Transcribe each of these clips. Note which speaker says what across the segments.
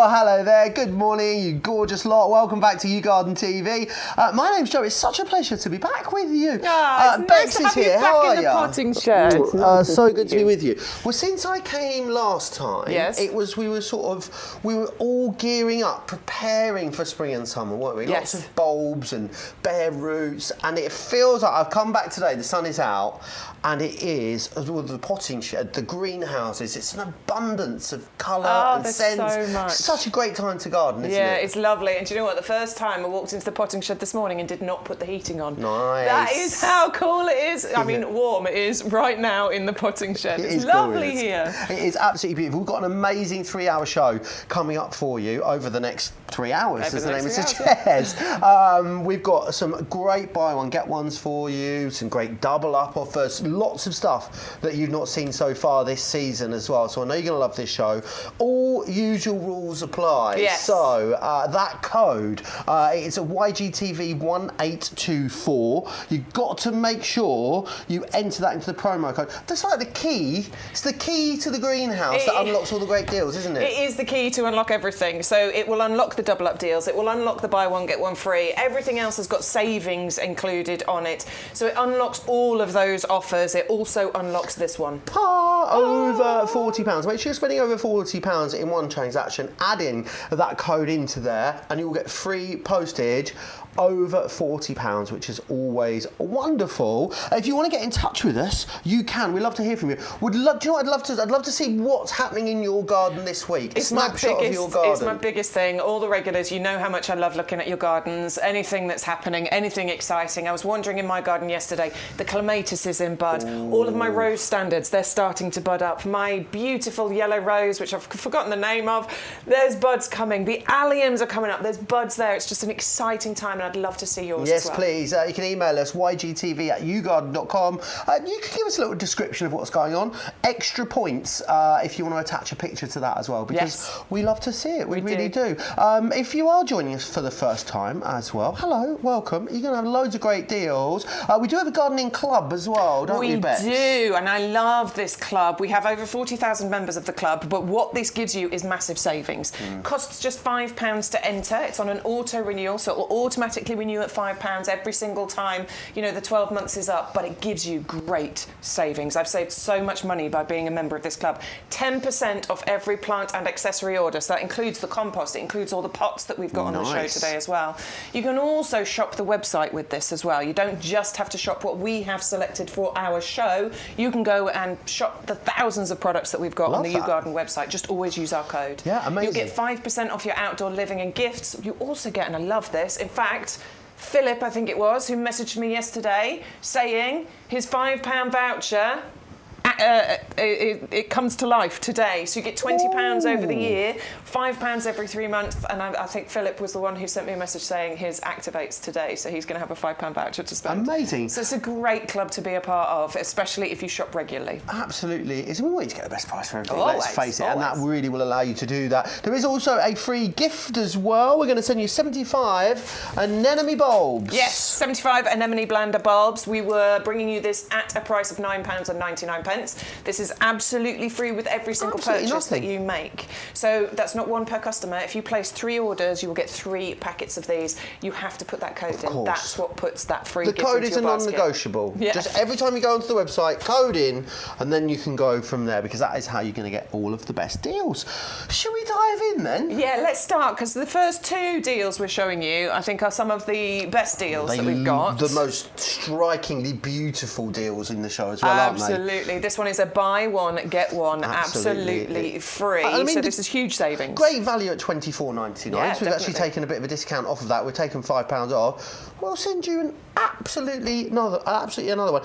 Speaker 1: Oh, hello there. Good morning, you gorgeous lot. Welcome back to YouGarden TV. My name's Joe. It's such a pleasure to be back with you.
Speaker 2: It's
Speaker 1: Bex
Speaker 2: nice to
Speaker 1: is
Speaker 2: have you
Speaker 1: here.
Speaker 2: back
Speaker 1: How are
Speaker 2: in the
Speaker 1: you?
Speaker 2: potting shed.
Speaker 1: So good to be with you. Well, since I came last time,
Speaker 2: Yes.
Speaker 1: we were all gearing up, preparing for spring and summer, weren't we?
Speaker 2: Yes.
Speaker 1: Lots of bulbs and bare roots, and it feels like I've come back today. The sun is out, and it is well, the potting shed, the greenhouses. It's an abundance of colour and
Speaker 2: there's
Speaker 1: scents.
Speaker 2: so much.
Speaker 1: Such a great time to garden, isn't
Speaker 2: Yeah,
Speaker 1: it?
Speaker 2: it's lovely. And do you know what? The first time I walked into the potting shed this morning and did not put the heating on.
Speaker 1: Nice.
Speaker 2: That is how cool it is. I mean, warm it is right now in the potting shed. It's lovely here.
Speaker 1: It is absolutely beautiful. We've got an amazing 3-hour show coming up for you over the next 3 hours, as the name suggests. We've got some great buy one, get ones for you, some great double up offers, lots of stuff that you've not seen so far this season as well. So I know you're going to love this show. All usual rules apply.
Speaker 2: Yes.
Speaker 1: So that code, it's a YGTV1824. You've got to make sure you enter that into the promo code. That's like the key. It's the key to the greenhouse that unlocks all the great deals, isn't it?
Speaker 2: It is the key to unlock everything. So it will unlock the double up deals. It will unlock the buy one, get one free. Everything else has got savings included on it. So it unlocks all of those offers. It also unlocks this one.
Speaker 1: Over £40. Make sure you're spending over £40 in one transaction. Add in that code into there and you'll get free postage over £40, which is always wonderful. If you want to get in touch with us, you can. We'd love to hear from you. Do you know what I'd love to see what's happening in your garden this week.
Speaker 2: It's
Speaker 1: of your garden.
Speaker 2: It's my biggest thing. All the regulars, you know how much I love looking at your gardens. Anything that's happening, anything exciting. I was wandering in my garden yesterday. The clematis is in bud. Ooh. All of my rose standards, they're starting to bud up. My beautiful yellow rose, which I've forgotten the name of, there's buds coming. The alliums are coming up. There's buds there. It's just an exciting time, and I'd love to see yours as well.
Speaker 1: Yes, please. You can email us, ygtv@yougarden.com. You can give us a little description of what's going on. Extra points if you want to attach a picture to that as well, because we love to see it. We really do. If you are joining us for the first time as well, hello, welcome. You're going to have loads of great deals. We do have a gardening club as well, don't we, Bex?
Speaker 2: We do, and I love this club. We have over 40,000 members of the club, but what this gives you is massive savings. Costs just £5 to enter. It's on an auto renewal, so it will automatically renew at £5 every single time, you know, the 12 months is up, but it gives you great savings. I've saved so much money by being a member of this club. 10% off every plant and accessory order, so that includes the compost, it includes all the pots that we've got on the show today as well. You can also shop the website with this as well. You don't just have to shop what we have selected for our show. You can go and shop the thousands of products that we've got on the YouGarden website. Just always use our code.
Speaker 1: Yeah, amazing.
Speaker 2: You'll get 5% off your outdoor living and gifts. You also get, and I love this, in fact, Philip, I think it was, who messaged me yesterday saying his £5 voucher, it comes to life today. So you get £20 over the year, £5 every 3 months, and I think Philip was the one who sent me a message saying his activates today, so he's going to have a £5 voucher to spend.
Speaker 1: Amazing.
Speaker 2: So it's a great club to be a part of, especially if you shop regularly.
Speaker 1: Absolutely. We want you to get the best price for everything,
Speaker 2: Always,
Speaker 1: let's face it, and that really will allow you to do that. There is also a free gift as well. We're going to send you 75 anemone bulbs.
Speaker 2: Yes, 75 anemone blander bulbs. We were bringing you this at a price of £9.99. This is absolutely free with every single purchase that you make. So that's not one per customer. If you place 3 orders, you will get 3 packets of these. You have to put that code in. That's what puts that free gift into your basket.
Speaker 1: The code is a non-negotiable. Yeah. Just every time you go onto the website, code in, and then you can go from there, because that is how you're going to get all of the best deals. Should we dive in then?
Speaker 2: Yeah, let's start, because the first 2 deals we're showing you, I think, are some of the best deals that we've got.
Speaker 1: The most strikingly beautiful deals in the show as well, aren't they?
Speaker 2: Absolutely. This one is a buy one, get one, absolutely free. I mean, so this is huge savings.
Speaker 1: Great value at £24.99.
Speaker 2: Yeah,
Speaker 1: so we've actually taken a bit of a discount off of that. We've taken £5 off. We'll send you an absolutely another one.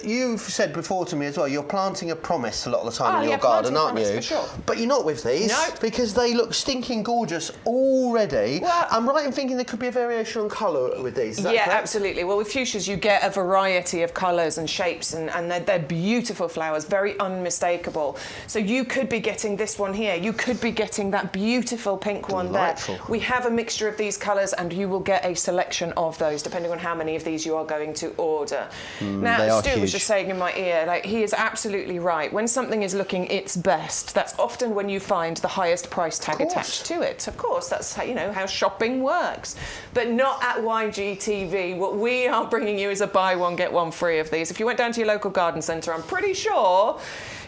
Speaker 1: You've said before to me as well, you're planting a promise a lot of the time in your garden, aren't you?
Speaker 2: For sure.
Speaker 1: But you're not with these, because they look stinking gorgeous already. Well, I'm right in thinking there could be a variation on colour with these. Is that correct?
Speaker 2: Absolutely. Well, with fuchsias, you get a variety of colours and shapes, and they're beautiful flowers, very unmistakable. So you could be getting this one here. You could be getting that beautiful pink one there. We have a mixture of these colours, and you will get a selection of those, depending on how how many of these you are going to order. Now, Stu was just saying in my ear, like, he is absolutely right. When something is looking its best, that's often when you find the highest price tag attached to it. Of course, that's how, you know, how shopping works. But not at YGTV. What we are bringing you is a buy one, get one free of these. If you went down to your local garden centre, I'm pretty sure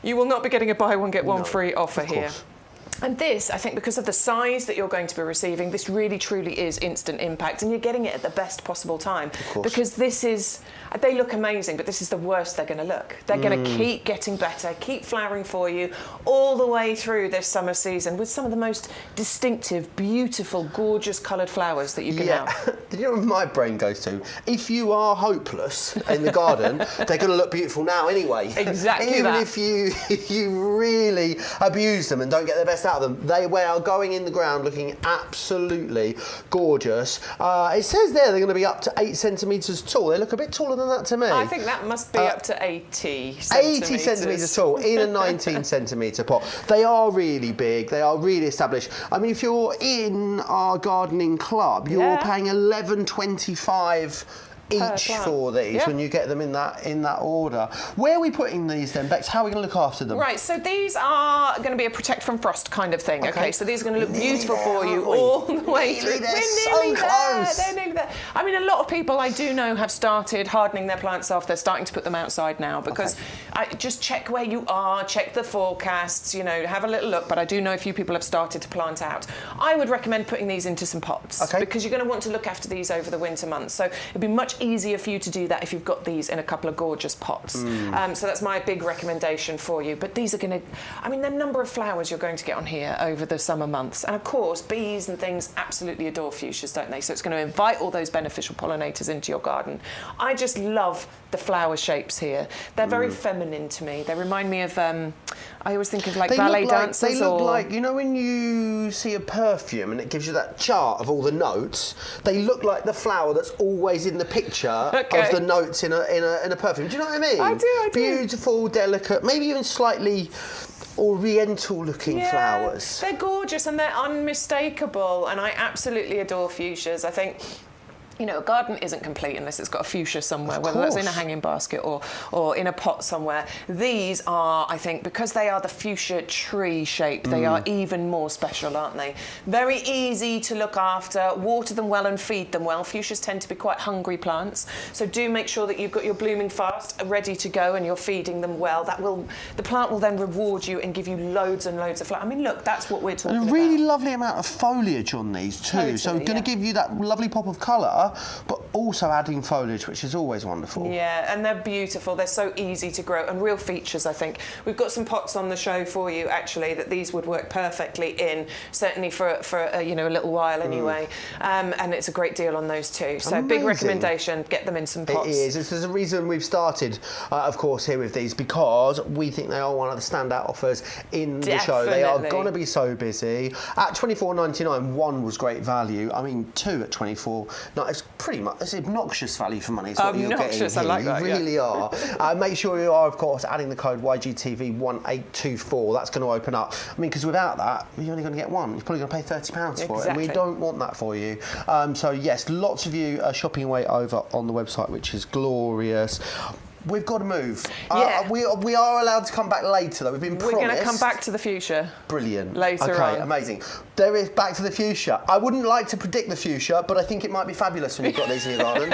Speaker 2: you will not be getting a buy one, get one free offer here. And this, I think, because of the size that you're going to be receiving, this really, truly is instant impact, and you're getting it at the best possible time. Because this is, they look amazing, but this is the worst they're going to look. They're going to keep getting better, keep flowering for you all the way through this summer season with some of the most distinctive, beautiful, gorgeous coloured flowers that you can have.
Speaker 1: You know what my brain goes to? If you are hopeless in the garden, they're going to look beautiful now anyway.
Speaker 2: Exactly.
Speaker 1: Even if you really abuse them and don't get the best out of them, they are going in the ground looking absolutely gorgeous. It says there they're going to be up to 8 centimetres tall. They look a bit taller than that to me.
Speaker 2: I think that must be up to 80 centimetres.
Speaker 1: 80 centimetres tall in a 19 centimetre pot. They are really big. They are really established. I mean, if you're in our gardening club, you're paying $11.25 each for these when you get them in that order. Where are we putting these then, Bex? How are we going to look after them?
Speaker 2: Right, so these are going to be a protect from frost kind of thing. Okay, so these are going to look beautiful for you all the way through. We're nearly there. They're nearly there. I mean, a lot of people I do know have started hardening their plants off. They're starting to put them outside now because I just check where you are, check the forecasts, you know, have a little look. But I do know a few people have started to plant out. I would recommend putting these into some pots because you're going to want to look after these over the winter months. So it'd be much easier for you to do that if you've got these in a couple of gorgeous pots. So that's my big recommendation for you. But these are going to, I mean, the number of flowers you're going to get on here over the summer months. And of course, bees and things absolutely adore fuchsias, don't they? So it's going to invite all those beneficial pollinators into your garden. I just love the flower shapes here. They're very feminine to me. They remind me of, I always think of like ballet dancers.
Speaker 1: They look like, you know, when you see a perfume and it gives you that chart of all the notes, they look like the flower that's always in the picture of the notes in a perfume. Do you know what I mean?
Speaker 2: I do.
Speaker 1: Beautiful, delicate, maybe even slightly oriental looking flowers.
Speaker 2: They're gorgeous and they're unmistakable, and I absolutely adore fuchsias. I think, you know, a garden isn't complete unless it's got a fuchsia somewhere, whether that's in a hanging basket or in a pot somewhere. These are, I think, because they are the fuchsia tree shape, they are even more special, aren't they? Very easy to look after, water them well and feed them well. Fuchsias tend to be quite hungry plants, so do make sure that you've got your blooming fast ready to go and you're feeding them well. The plant will then reward you and give you loads and loads of flowers. I mean, look, that's what we're talking about.
Speaker 1: And a really lovely amount of foliage on these too, so going to give you that lovely pop of colour, but also adding foliage, which is always wonderful.
Speaker 2: Yeah, and they're beautiful. They're so easy to grow and real features, I think. We've got some pots on the show for you, actually, that these would work perfectly in, certainly for you know, a little while anyway. And it's a great deal on those too. So big recommendation, get them in some pots.
Speaker 1: It is. There's a reason we've started, of course, here with these, because we think they are one of the standout offers in the show. They are going to be so busy. At $24.99, one was great value. I mean, two at $24. No, it's pretty much, it's obnoxious value for money. It's what you're getting here.
Speaker 2: I like that.
Speaker 1: You really are. Make sure you are, of course, adding the code YGTV1824. That's going to open up. I mean, because without that, you're only going to get one. You're probably going to pay £30 for it, and we don't want that for you. So yes, lots of you are shopping away over on the website, which is glorious. We've got to move. We are allowed to come back later, though. We've been promised.
Speaker 2: We're going to come back to the fuchsia.
Speaker 1: Brilliant.
Speaker 2: Later on.
Speaker 1: Okay, amazing. There is back to the fuchsia. I wouldn't like to predict the fuchsia, but I think it might be fabulous when you've got these in your garden.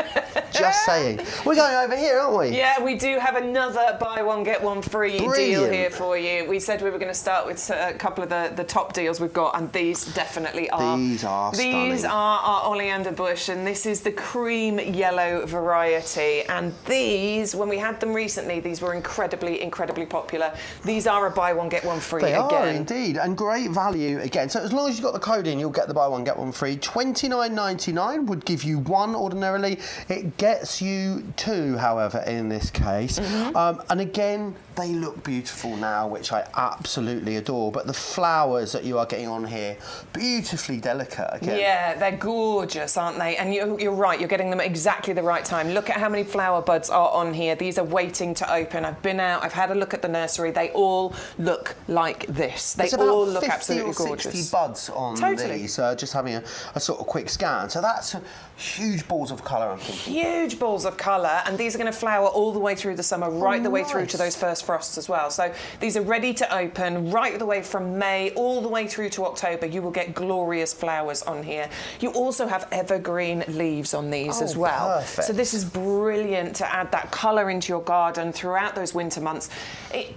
Speaker 1: Just saying. We're going over here, aren't we?
Speaker 2: Yeah, we do have another buy one, get one free deal here for you. We said we were going to start with a couple of the top deals we've got, and these definitely are.
Speaker 1: These are stunning.
Speaker 2: These are our Oleander Bush, and this is the cream yellow variety. And these, when we had them recently, these were incredibly popular. These are a buy one, get one free again.
Speaker 1: They are indeed, and great value again. So as long as you've got the code in, you'll get the buy one, get one free. $29.99 would give you one ordinarily. It gets you two, however, in this case. And again, they look beautiful now, which I absolutely adore. But the flowers that you are getting on here, beautifully delicate again.
Speaker 2: Yeah, they're gorgeous, aren't they? And you're right, you're getting them at exactly the right time. Look at how many flower buds are on here. These are waiting to open. I've been out, I've had a look at the nursery. They all look like this. They all look absolutely gorgeous.
Speaker 1: 60 buds on these, just having a sort of quick scan. So that's huge balls of colour, I'm thinking.
Speaker 2: huge balls of colour, and these are going to flower all the way through the summer, right the way through to those first frosts as well. So these are ready to open right the way from May all the way through to October. You will get glorious flowers on here. You also have evergreen leaves on these as well.
Speaker 1: Perfect.
Speaker 2: So this is brilliant to add that colour into your garden throughout those winter months.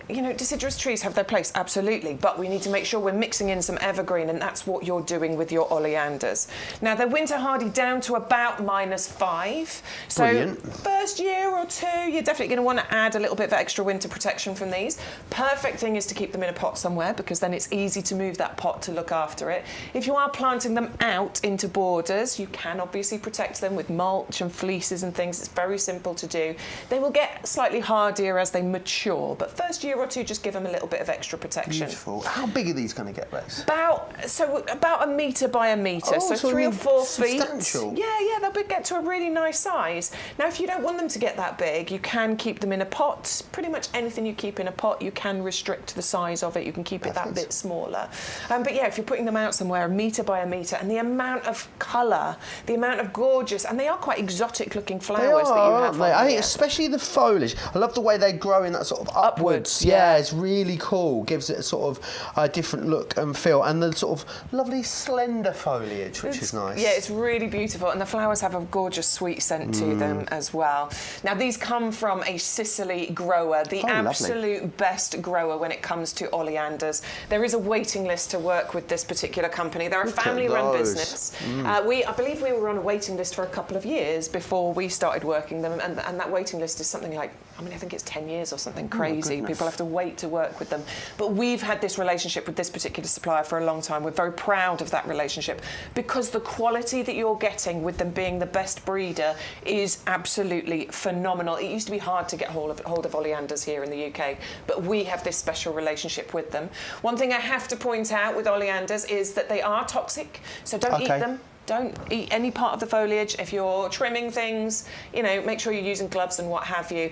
Speaker 2: You know, deciduous trees have their place, absolutely, but we need to make sure we're mixing in some evergreen, and that's what you're doing with your oleanders. Now, they're winter hardy down to about -5. So
Speaker 1: Brilliant.
Speaker 2: first year or two, you're definitely going to want to add a little bit of extra winter protection from these. Perfect thing is to keep them in a pot somewhere, because then it's easy to move that pot to look after it. If you are planting them out into borders, you can obviously protect them with mulch and fleeces and things. It's very simple to do. They will get slightly hardier as they mature, but first year or two, just give them a little bit of extra protection.
Speaker 1: Beautiful. How big are these going to get, Rex?
Speaker 2: About 1 metre by 1 metre, so 3 or 4 feet.
Speaker 1: Substantial.
Speaker 2: Yeah, they'll get to a really nice size. Now, if you don't want them to get that big, you can keep them in a pot. Pretty much anything you keep in a pot, you can restrict the size of it. You can keep it that bit smaller. But yeah, if you're putting them out somewhere, 1 metre by 1 metre, and the amount of colour, the amount of gorgeous, and they are quite exotic-looking flowers that you have.
Speaker 1: I think especially the foliage. I love the way they grow in that sort of upwards. Yeah, it's really cool. Gives it a sort of a different look and feel, and the sort of lovely slender foliage, which is nice.
Speaker 2: Yeah, it's really beautiful, and the flowers have a gorgeous sweet scent to them as well. Now, these come from a Sicily grower, the absolute best grower when it comes to oleanders. There is a waiting list to work with this particular company. They're a family-run business. I believe we were on a waiting list for a couple of years before we started working them, and that waiting list is something like, I think it's 10 years or something crazy. People have to wait to work with them. But we've had this relationship with this particular supplier for a long time. We're very proud of that relationship, because the quality that you're getting with them being the best breeder is absolutely phenomenal. It used to be hard to get hold of oleanders here in the UK, but we have this special relationship with them. One thing I have to point out with oleanders is that they are toxic, so don't eat them. Don't eat any part of the foliage. If you're trimming things, make sure you're using gloves and what have you.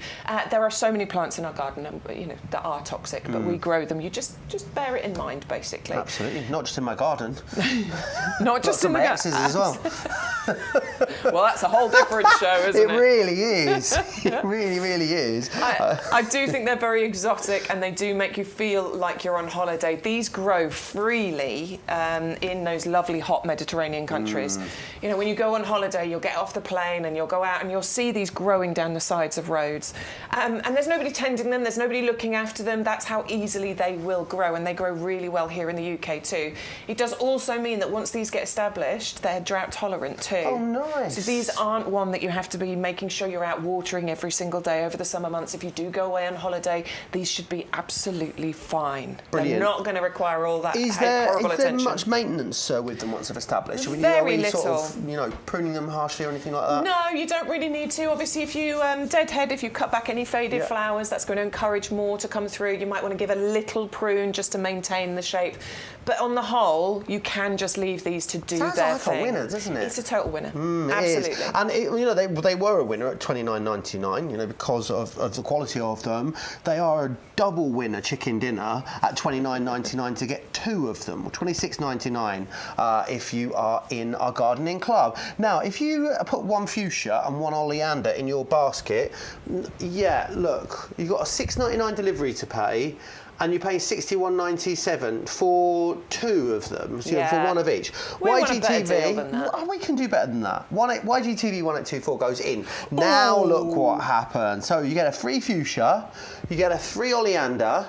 Speaker 2: There are so many plants in our garden, that are toxic, but we grow them. You just bear it in mind, basically.
Speaker 1: Absolutely, not just in my garden.
Speaker 2: Not just in the garden
Speaker 1: as well.
Speaker 2: Well, that's a whole different show, isn't it?
Speaker 1: It really is. It really, really is.
Speaker 2: I do think they're very exotic, and they do make you feel like you're on holiday. These grow freely in those lovely hot Mediterranean countries. When you go on holiday, you'll get off the plane and you'll go out and you'll see these growing down the sides of roads. And there's nobody tending them, there's nobody looking after them. That's how easily they will grow, and they grow really well here in the UK too. It does also mean that once these get established, they're drought tolerant too.
Speaker 1: Oh, nice.
Speaker 2: So these aren't one that you have to be making sure you're out watering every single day over the summer months. If you do go away on holiday, these should be absolutely fine.
Speaker 1: Brilliant.
Speaker 2: They're not going to require all that horrible
Speaker 1: attention. Is there much maintenance with them once they've established?
Speaker 2: Very little.
Speaker 1: Sort of, pruning them harshly or anything like that?
Speaker 2: No, you don't really need to. Obviously, if you deadhead, if you cut back any faded flowers, that's going to encourage more to come through. You might want to give a little prune just to maintain the shape. But on the whole, you can just leave these to do their thing.
Speaker 1: Sounds like a winner, doesn't it?
Speaker 2: It's a total winner.
Speaker 1: Absolutely.
Speaker 2: It is.
Speaker 1: And they were a winner at $29.99. Because of the quality of them. They are a double winner chicken dinner at $29.99 to get 2 of them, or $26.99 if you are in our gardening club. Now, if you put 1 fuchsia and 1 oleander in your basket, look, you've got a $6.99 delivery to pay, and you pay $61.97 for 2 of them, so for 1 of each. YGTV, we can do better than that. YGTV 1824 goes in. Now look what happened. So you get a free fuchsia, you get a free oleander,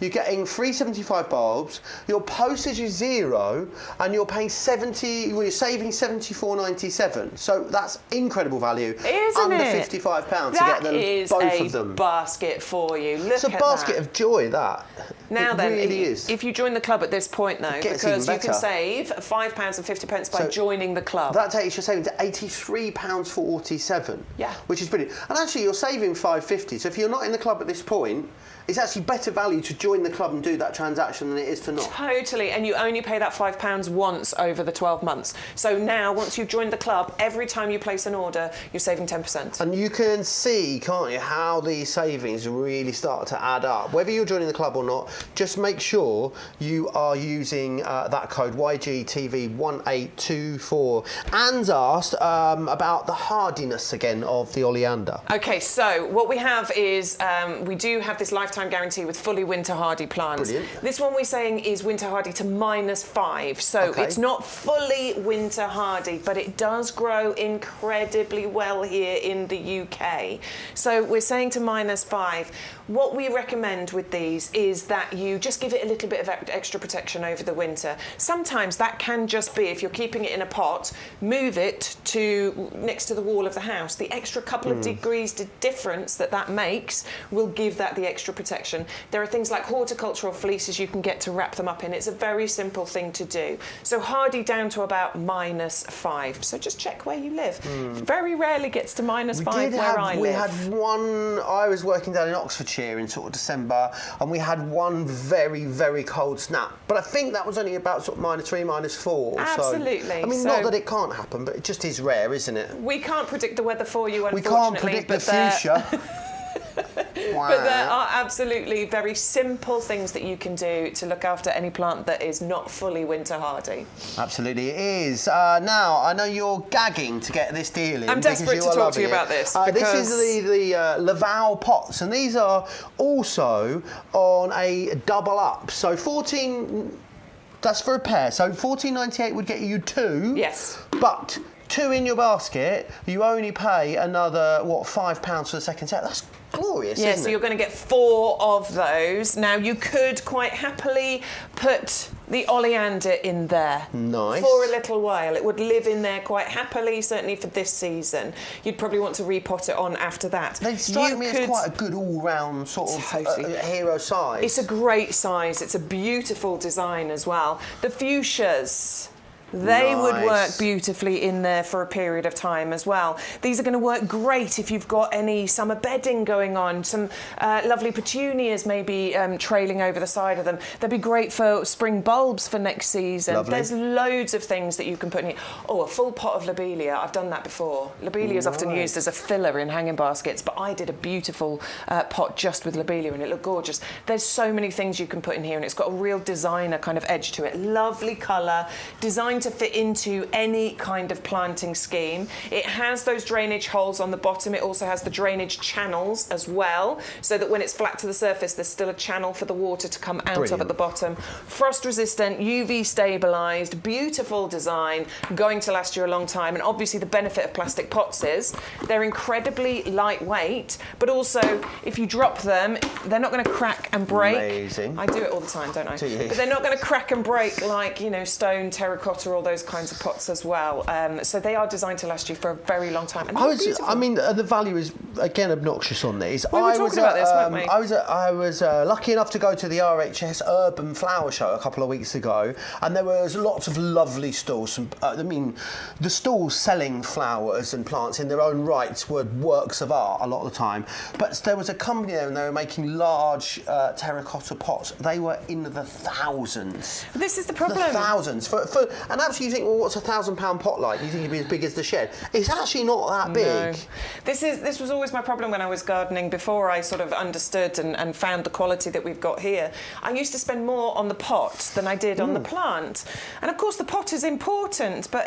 Speaker 1: you're getting 375 bulbs, your postage is 0, and you're paying you're saving $74.97. So that's incredible value.
Speaker 2: Isn't
Speaker 1: Under
Speaker 2: it?
Speaker 1: £55 to get them, both of them.
Speaker 2: That is a basket for you. Look
Speaker 1: it's a basket of joy, that.
Speaker 2: Now then,
Speaker 1: really is.
Speaker 2: If you join the club at this point, though, because you can save £5.50 by joining the club.
Speaker 1: That takes your saving to £83.47.
Speaker 2: Yeah.
Speaker 1: Which is brilliant. And actually, you're saving $5.50. So if you're not in the club at this point, it's actually better value to join join the club and do that transaction than it is to not.
Speaker 2: Totally, and you only pay that £5 once over the 12 months. So now, once you've joined the club, every time you place an order, you're saving 10%.
Speaker 1: And you can see, can't you, how these savings really start to add up. Whether you're joining the club or not, just make sure you are using that code YGTV1824. Anne's asked about the hardiness again of the oleander.
Speaker 2: Okay, so what we have is we do have this lifetime guarantee with fully winter hardy plants.
Speaker 1: Brilliant.
Speaker 2: This one we're saying is winter hardy to -5, so it's not fully winter hardy, but it does grow incredibly well here in the UK. So we're saying to -5. What we recommend with these is that you just give it a little bit of extra protection over the winter. Sometimes that can just be, if you're keeping it in a pot, move it to next to the wall of the house. The extra couple of degrees difference that makes will give that the extra protection. There are things like horticultural fleeces you can get to wrap them up in. It's a very simple thing to do. So hardy down to about -5. So just check where you live. Very rarely gets to -5 where I live.
Speaker 1: We had one, I was working down in Oxfordshire in sort of December, and we had one very, very cold snap. But I think that was only about sort of -3, -4.
Speaker 2: Absolutely.
Speaker 1: So, I mean, not that it can't happen, but it just is rare, isn't it?
Speaker 2: We can't predict the weather for you, unfortunately.
Speaker 1: We can't predict the future. Wow.
Speaker 2: But there are absolutely very simple things that you can do to look after any plant that is not fully winter hardy.
Speaker 1: Absolutely, it is. Now, I know you're gagging to get this deal in.
Speaker 2: I'm desperate to talk to you about this.
Speaker 1: This is the Laval Pots, and these are also on a double up. So 14, that's for a pair. So 14.98 would get you 2.
Speaker 2: Yes.
Speaker 1: But 2 in your basket, you only pay another, what, £5 for the second set. That's glorious,
Speaker 2: yeah,
Speaker 1: isn't
Speaker 2: so
Speaker 1: it?
Speaker 2: you're going to get 4 of those. Now, you could quite happily put the oleander in there.
Speaker 1: Nice.
Speaker 2: For a little while. It would live in there quite happily, certainly for this season. You'd probably want to repot it on after that.
Speaker 1: They strike me as quite a good all-round sort of hero size.
Speaker 2: It's a great size. It's a beautiful design as well. The fuchsias. They would work beautifully in there for a period of time as well. These are going to work great if you've got any summer bedding going on, some lovely petunias maybe trailing over the side of them. They'd be great for spring bulbs for next season.
Speaker 1: Lovely.
Speaker 2: There's loads of things that you can put in here. Oh, a full pot of lobelia. I've done that before. Lobelia is often used as a filler in hanging baskets, but I did a beautiful pot just with lobelia and it looked gorgeous. There's so many things you can put in here and it's got a real designer kind of edge to it. Lovely colour, designed to fit into any kind of planting scheme. It has those drainage holes on the bottom. It also has the drainage channels as well, so that when it's flat to the surface, there's still a channel for the water to come out of at the bottom. Frost resistant, UV stabilised, beautiful design, going to last you a long time. And obviously the benefit of plastic pots is they're incredibly lightweight, but also if you drop them, they're not going to crack and break.
Speaker 1: Amazing.
Speaker 2: I do it all the time, don't I?
Speaker 1: Do you?
Speaker 2: But they're not going to crack and break like, you know, stone, terracotta, all those kinds of pots as well. So they are designed to last you for a very long time. And
Speaker 1: I mean, the value is again obnoxious on these.
Speaker 2: We were talking about this, weren't we?
Speaker 1: I was lucky enough to go to the RHS Urban Flower Show a couple of weeks ago, and there was lots of lovely stalls. I mean, the stalls selling flowers and plants in their own rights were works of art a lot of the time. But there was a company there, and they were making large terracotta pots. They were in the thousands.
Speaker 2: This is the problem.
Speaker 1: The thousands. And actually, you think, well, what's a £1,000 pot like? You think it'd be as big as the shed? It's actually not that big.
Speaker 2: No. This was always my problem when I was gardening before I sort of understood and found the quality that we've got here. I used to spend more on the pot than I did on the plant. And of course the pot is important, but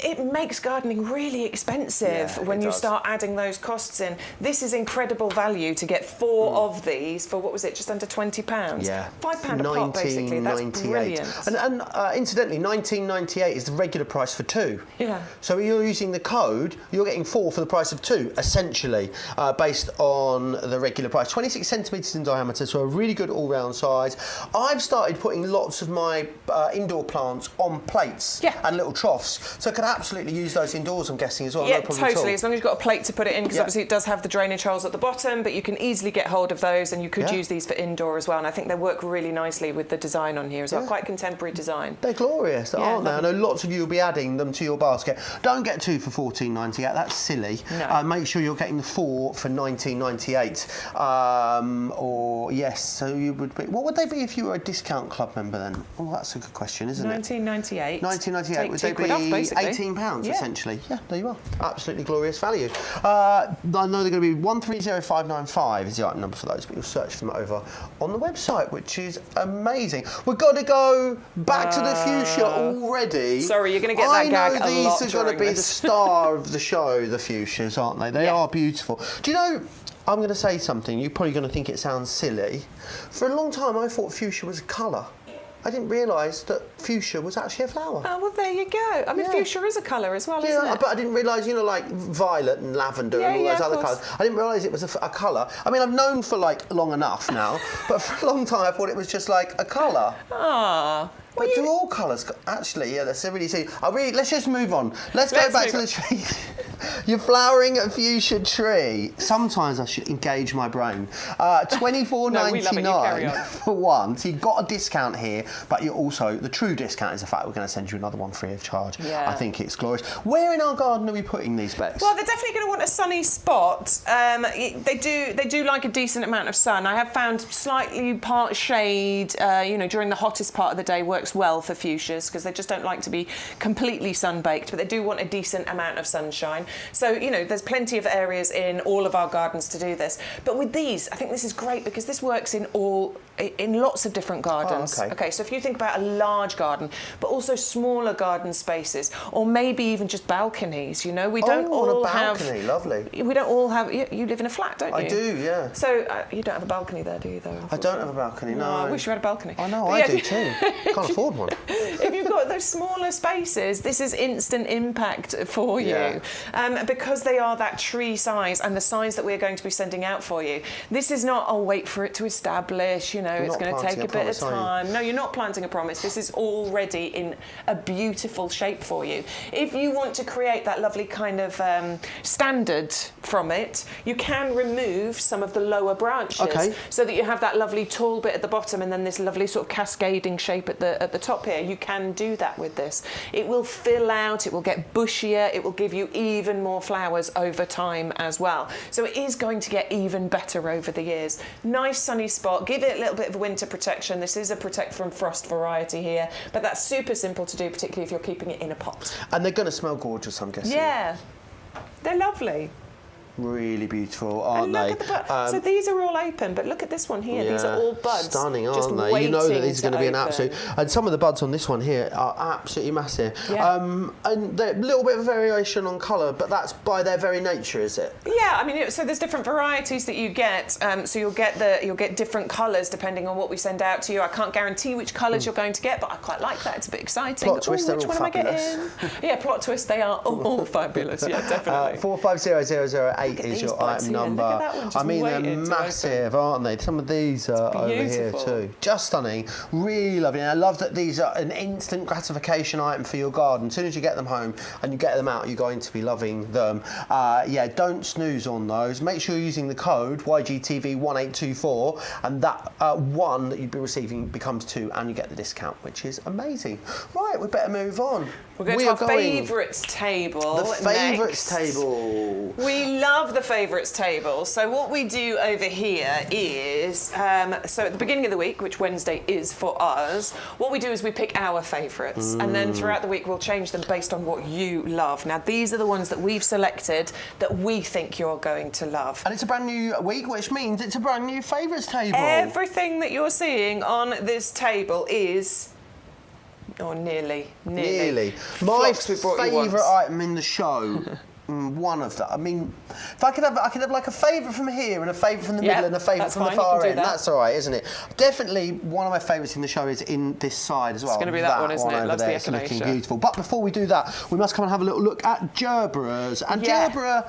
Speaker 2: it makes gardening really expensive when you start adding those costs in. This is incredible value to get 4 of these for, what was it, just under £20?
Speaker 1: Yeah.
Speaker 2: £5 a pot, basically. That's brilliant.
Speaker 1: And incidentally, £19.98 is the regular price for 2.
Speaker 2: Yeah.
Speaker 1: So you're using the code, you're getting 4 for the price of 2, essentially, based on the regular price. 26 centimetres in diameter, so a really good all-round size. I've started putting lots of my indoor plants on plates and little troughs. So could absolutely use those indoors, I'm guessing, as well.
Speaker 2: Yeah,
Speaker 1: no problem
Speaker 2: totally.
Speaker 1: at all.
Speaker 2: As long as you've got a plate to put it in, because obviously it does have the drainage holes at the bottom, but you can easily get hold of those, and you could use these for indoor as well. And I think they work really nicely with the design on here as well. Quite contemporary design.
Speaker 1: They're glorious, aren't they? I know lots of you will be adding them to your basket. Don't get 2 for $14.98. That's silly.
Speaker 2: No.
Speaker 1: Make sure you're getting the 4 for $19.98. Or yes, so you would be. What would they be if you were a discount club member then? Oh, that's a good question, isn't it?
Speaker 2: $19.98.
Speaker 1: $19.98. Would they be £18 essentially? Yeah, there you are. Absolutely glorious value. I know they're going to be 130595 is the item number for those, but you'll search them over on the website, which is amazing. We've got to go back to the fuchsia already.
Speaker 2: Sorry, you're going to get that gag a lot.
Speaker 1: I know these are going to be the star of the show, the fuchsias, aren't they? They are beautiful. Do you know, I'm going to say something, you're probably going to think it sounds silly. For a long time, I thought fuchsia was a colour. I didn't realise that fuchsia was actually a flower.
Speaker 2: Oh, well, there you go. I mean, fuchsia is a colour as well, isn't it?
Speaker 1: But I didn't realise, you know, like violet and lavender and all those other colours. I didn't realise it was a colour. I mean, I've known for, like, long enough now, but for a long time I thought it was just, like, a colour.
Speaker 2: Ah.
Speaker 1: But do all colours... Actually, yeah, that's really silly. Let's just move on. Let's go back to the tree. You're flowering a fuchsia tree. Sometimes I should engage my brain. $24.99 for one. So you've got a discount here, but you're also... The true discount is the fact we're going to send you another one free of charge.
Speaker 2: Yeah.
Speaker 1: I think it's glorious. Where in our garden are we putting these, Bex?
Speaker 2: Well, they're definitely going to want a sunny spot. They do like a decent amount of sun. I have found slightly part shade, you know, during the hottest part of the day works well for fuchsias because they just don't like to be completely sun-baked, but they do want a decent amount of sunshine. So, you know, there's plenty of areas in all of our gardens to do this. But with these, I think this is great because this works in lots of different gardens.
Speaker 1: Oh,
Speaker 2: okay, so if you think about a large garden, but also smaller garden spaces, or maybe even just balconies, you know, we don't all have...
Speaker 1: balcony, lovely.
Speaker 2: We don't all have... You live in a flat, don't you?
Speaker 1: I do, yeah.
Speaker 2: So you don't have a balcony there, do you, though?
Speaker 1: I don't have a balcony, no.
Speaker 2: I wish you had a balcony.
Speaker 1: I know, I do too. Can't afford one.
Speaker 2: If you've got those smaller spaces, this is instant impact for you. Because they are that tree size and the size that we're going to be sending out for you. This is not, oh, wait for it to establish, you know, it's going to take a bit of time. No, you're not planting a promise. This is already in a beautiful shape for you. If you want to create that lovely kind of standard from it, you can remove some of the lower branches so that you have that lovely tall bit at the bottom and then this lovely sort of cascading shape at the top here. You can do that with this. It will fill out, it will get bushier, it will give you even more flowers over time as well. So it is going to get even better over the years. Nice sunny spot, give it a little bit of winter protection. This is a protect from frost variety here, but that's super simple to do, particularly if you're keeping it in a pot.
Speaker 1: And they're going to smell gorgeous, I'm guessing.
Speaker 2: Yeah, they're lovely.
Speaker 1: Really beautiful, aren't
Speaker 2: and
Speaker 1: they?
Speaker 2: Look at the so these are all open, but look at this one here. These are all buds.
Speaker 1: Stunning, aren't they? You know that these are going to be an absolute... And some of the buds on this one here are absolutely massive. Yeah. And they're a little bit of variation on colour, but that's by their very nature, is it?
Speaker 2: Yeah, I mean, so there's different varieties that you get. So you'll get different colours depending on what we send out to you. I can't guarantee which colours you're going to get, but I quite like that. It's a bit exciting.
Speaker 1: Plot twist, they're all
Speaker 2: which one
Speaker 1: fabulous.
Speaker 2: Am I getting? Yeah, plot twist, they are all fabulous. Yeah, definitely.
Speaker 1: 450008 is your item number. I mean, they're massive, aren't they? Some of these are over here too. Just stunning. Really lovely. And I love that these are an instant gratification item for your garden. As soon as you get them home and you get them out, you're going to be loving them. Yeah, don't snooze on those. Make sure you're using the code YGTV1824 and that one that you'd be receiving becomes 2 and you get the discount, which is amazing. Right, we better move on.
Speaker 2: We're going to our favourites table.
Speaker 1: The favourites table.
Speaker 2: We love the favourites table. So what we do over here is, so at the beginning of the week, which Wednesday is for us, what we do is we pick our favourites. And then throughout the week, we'll change them based on what you love. Now, these are the ones that we've selected that we think you're going to love.
Speaker 1: And it's a brand new week, which means it's a brand new favourites table.
Speaker 2: Everything that you're seeing on this table is... Or nearly.
Speaker 1: My favourite item in the show. One of them. I mean, if I could have like a favourite from here and a favourite from the middle and a favourite from the far end. That's all right, isn't it? Definitely one of my favourites in the show is in this side as well.
Speaker 2: It's going to be that one, isn't it? Loves the echinacea.
Speaker 1: Looking beautiful. But before we do that, we must come and have a little look at Gerberas. And Gerbera,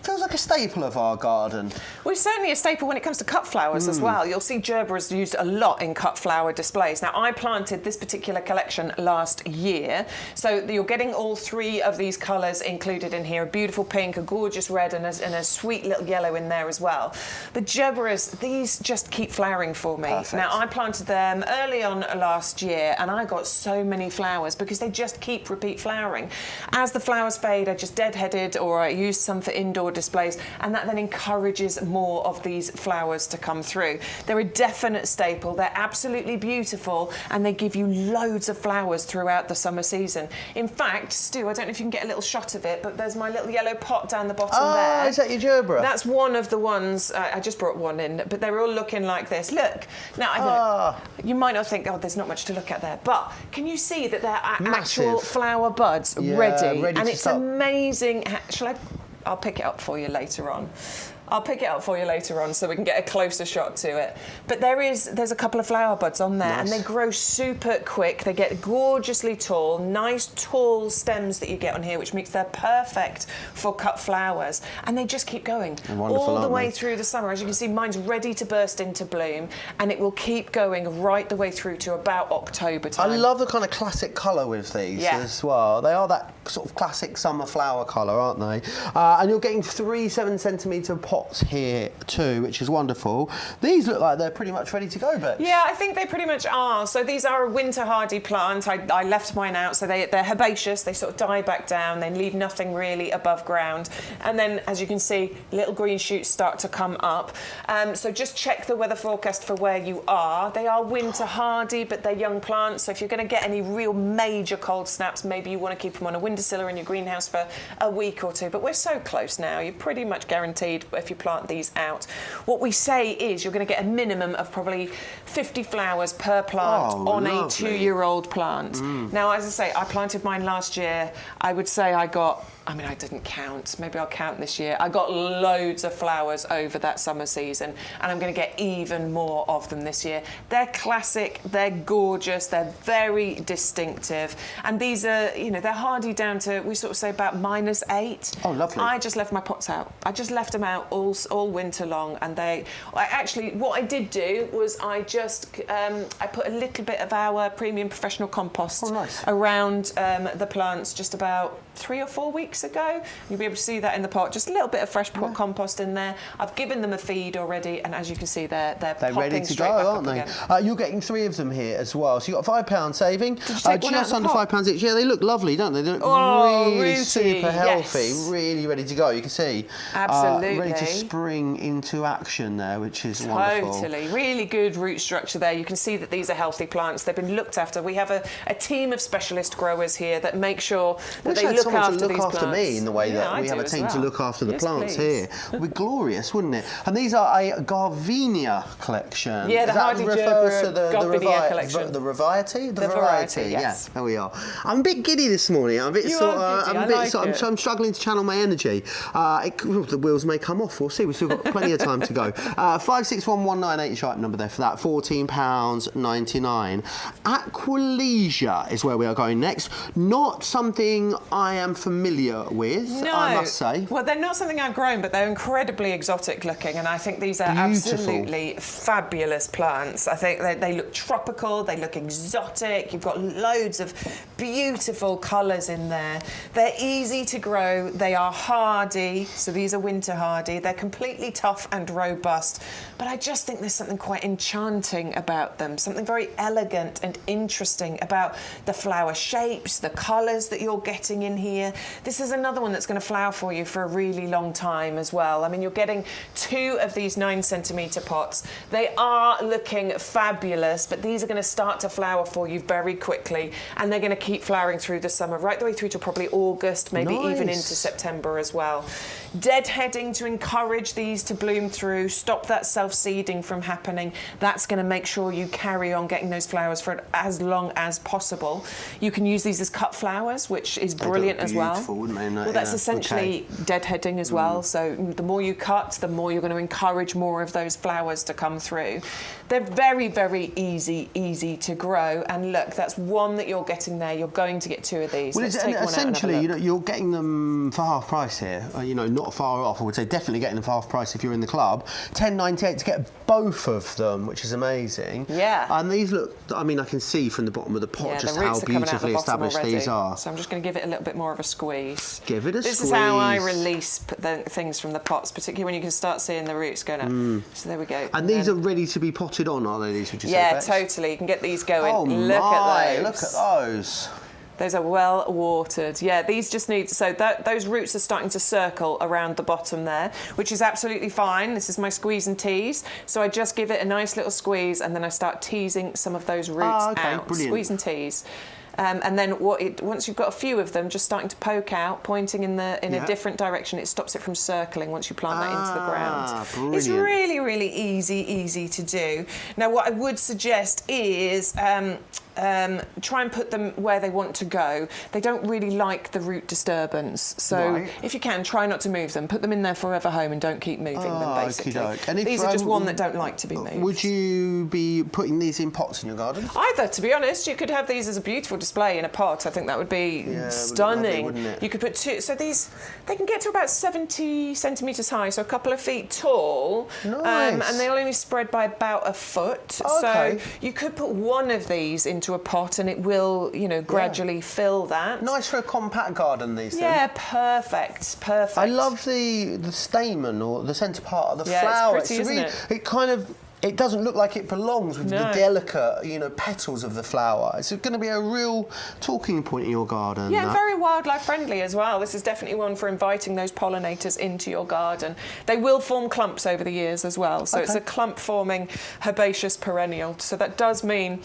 Speaker 1: feels like a staple of our garden.
Speaker 2: Well, it's certainly a staple when it comes to cut flowers as well. You'll see Gerberas used a lot in cut flower displays. Now, I planted this particular collection last year, so you're getting all 3 of these colours included in here, a beautiful pink, a gorgeous red, and a sweet little yellow in there as well. The Gerberas, these just keep flowering for me.
Speaker 1: Perfect.
Speaker 2: Now, I planted them early on last year, and I got so many flowers because they just keep repeat flowering. As the flowers fade, I just deadheaded, or I used some for indoor displays, and that then encourages more of these flowers to come through. They're a definite staple. They're absolutely beautiful, and they give you loads of flowers throughout the summer season. In fact, Stu, I don't know if you can get a little shot of it, but there's my little yellow pot down the bottom there.
Speaker 1: Oh, is that your Gerbera?
Speaker 2: That's one of the ones. I just brought one in, but they're all looking like this. Look. Now, I don't know, you might not think, oh, there's not much to look at there, but can you see that they're actual flower buds ready? And it's amazing. I'll pick it up for you later on. I'll pick it up for you later on so we can get a closer shot to it. But there's a couple of flower buds on there, and they grow super quick. They get gorgeously tall, nice tall stems that you get on here, which makes they're perfect for cut flowers. And they just keep going all the way through the summer. As you can see, mine's ready to burst into bloom, and it will keep going right the way through to about October time.
Speaker 1: I love the kind of classic colour with these as well. They are that sort of classic summer flower colour, aren't they? And you're getting 3 7-centimetre pots here too, which is wonderful. These look like they're pretty much ready to go, but
Speaker 2: yeah, I think they pretty much are. So these are a winter hardy plant. I left mine out, so they're herbaceous. They sort of die back down. They leave nothing really above ground, and then, as you can see, little green shoots start to come up. So just check the weather forecast for where you are. They are winter hardy, but they're young plants. So if you're going to get any real major cold snaps, maybe you want to keep them on a windowsill or in your greenhouse for a week or 2. But we're so close now. You're pretty much guaranteed if you plant these out. What we say is you're going to get a minimum of probably 50 flowers per plant on a 2-year-old plant. Now, as I say, I planted mine last year. I would say I didn't count. Maybe I'll count this year. I got loads of flowers over that summer season, and I'm going to get even more of them this year. They're classic, they're gorgeous, they're very distinctive, and these are, they're hardy down to, we sort of say about -8.
Speaker 1: Oh, lovely.
Speaker 2: I just left my pots out. I just left them out all winter long, and what I did do was I put a little bit of our premium professional compost around the plants just about 3 or 4 weeks ago. You'll be able to see that in the pot. Just a little bit of fresh pot compost in there. I've given them a feed already, and as you can see, they're
Speaker 1: ready to go, aren't they? You're getting 3 of them here as well. So you've got £5 saving. Just under £5 each. Yeah, they look lovely, don't they? They look really super healthy, really ready to go. You can see,
Speaker 2: absolutely
Speaker 1: ready to spring into action there, which is wonderful.
Speaker 2: Totally, really good root structure there. You can see that these are healthy plants. They've been looked after. We have a team of specialist growers here that make sure that they look after these plants.
Speaker 1: Me in the way that we have a team to look after the plants here. It would be glorious, wouldn't it? And these are a Garvinia collection.
Speaker 2: Yeah, the hardy
Speaker 1: refers to the
Speaker 2: collection.
Speaker 1: The variety?
Speaker 2: The variety, yes.
Speaker 1: Yeah, there we are. I'm a bit giddy this morning. I'm struggling to channel my energy. The wheels may come off. We'll see. We've still got plenty of time to go. 561198 is the right number there for that. £14.99. Aqualia is where we are going next. Not something I am familiar with, I must say.
Speaker 2: Well, they're not something I've grown, but they're incredibly exotic looking, and I think these are absolutely fabulous plants. I think they look tropical, they look exotic. You've got loads of beautiful colours in there. They're easy to grow, they are hardy, so these are winter hardy. They're completely tough and robust, but I just think there's something quite enchanting about them, something very elegant and interesting about the flower shapes, the colours that you're getting in here. This is another one that's going to flower for you for a really long time as well. I mean, you're getting 2 of these 9-centimetre pots. They are looking fabulous, but these are going to start to flower for you very quickly, and they're going to keep flowering through the summer, right the way through to probably August, maybe even into September as well. Deadheading to encourage these to bloom through, stop that self-seeding from happening. That's going to make sure you carry on getting those flowers for as long as possible. You can use these as cut flowers, which is brilliant as well. Well, that's essentially deadheading as well. So the more you cut, the more you're going to encourage more of those flowers to come through. They're very, very easy to grow. And look, that's one that you're getting there. You're going to get 2 of these.
Speaker 1: Well, essentially, you're getting them for half price here. not far off. I would say definitely getting them for half price if you're in the club. £10.98 to get both of them, which is amazing.
Speaker 2: Yeah.
Speaker 1: And these look, I mean, I can see from the bottom of the pot just
Speaker 2: the roots
Speaker 1: how
Speaker 2: are coming out
Speaker 1: beautifully
Speaker 2: the bottom
Speaker 1: established
Speaker 2: already.
Speaker 1: these are.
Speaker 2: So I'm just going to give it a little bit more of a squeeze.
Speaker 1: Give it a squeeze.
Speaker 2: This is how I release the things from the pots, particularly when you can start seeing the roots going up. So there we go.
Speaker 1: And these are ready to be potted on, are they? These, would you say,
Speaker 2: yeah,
Speaker 1: Bex?
Speaker 2: totally. You can get these going.
Speaker 1: Oh
Speaker 2: Look at those.
Speaker 1: Look at those.
Speaker 2: Those are well watered. Yeah, these just need, so those roots are starting to circle around the bottom there, which is absolutely fine. This is my squeeze and tease. So I just give it a nice little squeeze and then I start teasing some of those roots out.
Speaker 1: Brilliant.
Speaker 2: Squeeze and tease. And then once you've got a few of them just starting to poke out, pointing in a different direction, it stops it from circling once you plant that into the ground.
Speaker 1: Brilliant.
Speaker 2: It's really, really easy to do. Now, what I would suggest is try and put them where they want to go. They don't really like the root disturbance, so if you can, try not to move them. Put them in their forever home and don't keep moving them, basically.
Speaker 1: And
Speaker 2: these are just one that don't like to be moved.
Speaker 1: Would you be putting these in pots in your garden?
Speaker 2: Either, to be honest. You could have these as a beautiful display in a pot. I think that would be stunning.
Speaker 1: Wouldn't it?
Speaker 2: You could put two. So these, they can get to about 70 centimetres high, so a couple of feet tall.
Speaker 1: Nice.
Speaker 2: And they'll only spread by about a foot.
Speaker 1: Okay.
Speaker 2: So you could put one of these into a pot and it will, gradually fill that.
Speaker 1: Nice for a compact garden, these things.
Speaker 2: Yeah, perfect.
Speaker 1: I love the stamen or the centre part of the
Speaker 2: Yeah,
Speaker 1: flower.
Speaker 2: it's pretty, isn't it?
Speaker 1: It kind of, it doesn't look like it belongs with the delicate, petals of the flower. It's going to be a real talking point in your garden.
Speaker 2: Yeah, very wildlife friendly as well. This is definitely one for inviting those pollinators into your garden. They will form clumps over the years as well. So it's a clump forming herbaceous perennial. So that does mean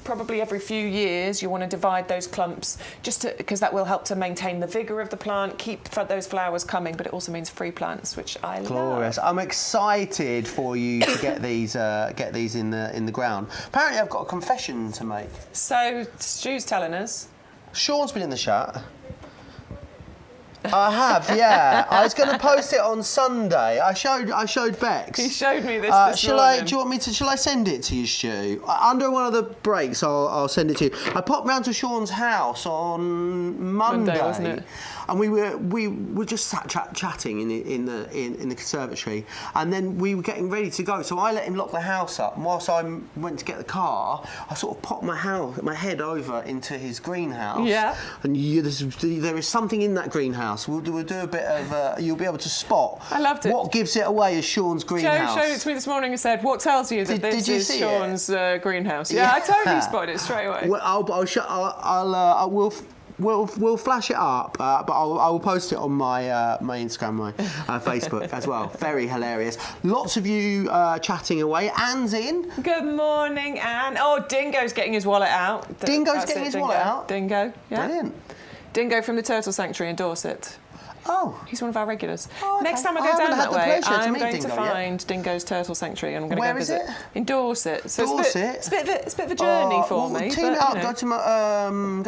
Speaker 2: probably every few years you want to divide those clumps because that will help to maintain the vigour of the plant, keep those flowers coming, but it also means free plants, which I love.
Speaker 1: Glorious. I'm excited for you to get these in the ground. Apparently I've got a confession to make.
Speaker 2: So Stu's telling us.
Speaker 1: Sean's been in the chat. I have, yeah. I was going to post it on Sunday. I showed Bex.
Speaker 2: He showed me this morning.
Speaker 1: Do you want me to? Shall I send it to you, Stu? Under one of the breaks, I'll send it to you. I popped round to Sean's house on Monday,
Speaker 2: wasn't it?
Speaker 1: And we were just sat chatting in the conservatory, and then we were getting ready to go. So I let him lock the house up, and whilst I went to get the car, I sort of popped my head over into his greenhouse.
Speaker 2: Yeah.
Speaker 1: And there is something in that greenhouse. We'll do a bit of. You'll be able to spot.
Speaker 2: I loved it.
Speaker 1: What gives it away is Sean's greenhouse.
Speaker 2: Joe showed it to me this morning and said, "What tells you that this is Sean's greenhouse?" Yeah, I totally spotted it straight away.
Speaker 1: Well, We'll flash it up, but I will post it on my Instagram, my Facebook as well. Very hilarious. Lots of you chatting away. Anne's in.
Speaker 2: Good morning, Anne. Oh, Dingo's getting his wallet out.
Speaker 1: Dingo's getting his wallet out?
Speaker 2: Dingo, yeah.
Speaker 1: Brilliant.
Speaker 2: Dingo from the Turtle Sanctuary in Dorset.
Speaker 1: Oh.
Speaker 2: He's one of our regulars.
Speaker 1: Oh, okay.
Speaker 2: Next time I go down that way, I'm going
Speaker 1: Dingo
Speaker 2: to find Dingo's Turtle Sanctuary and I'm going to go visit.
Speaker 1: Where is it?
Speaker 2: In Dorset. So
Speaker 1: Dorset?
Speaker 2: It's a bit of a journey for me.
Speaker 1: Tune
Speaker 2: but,
Speaker 1: up, go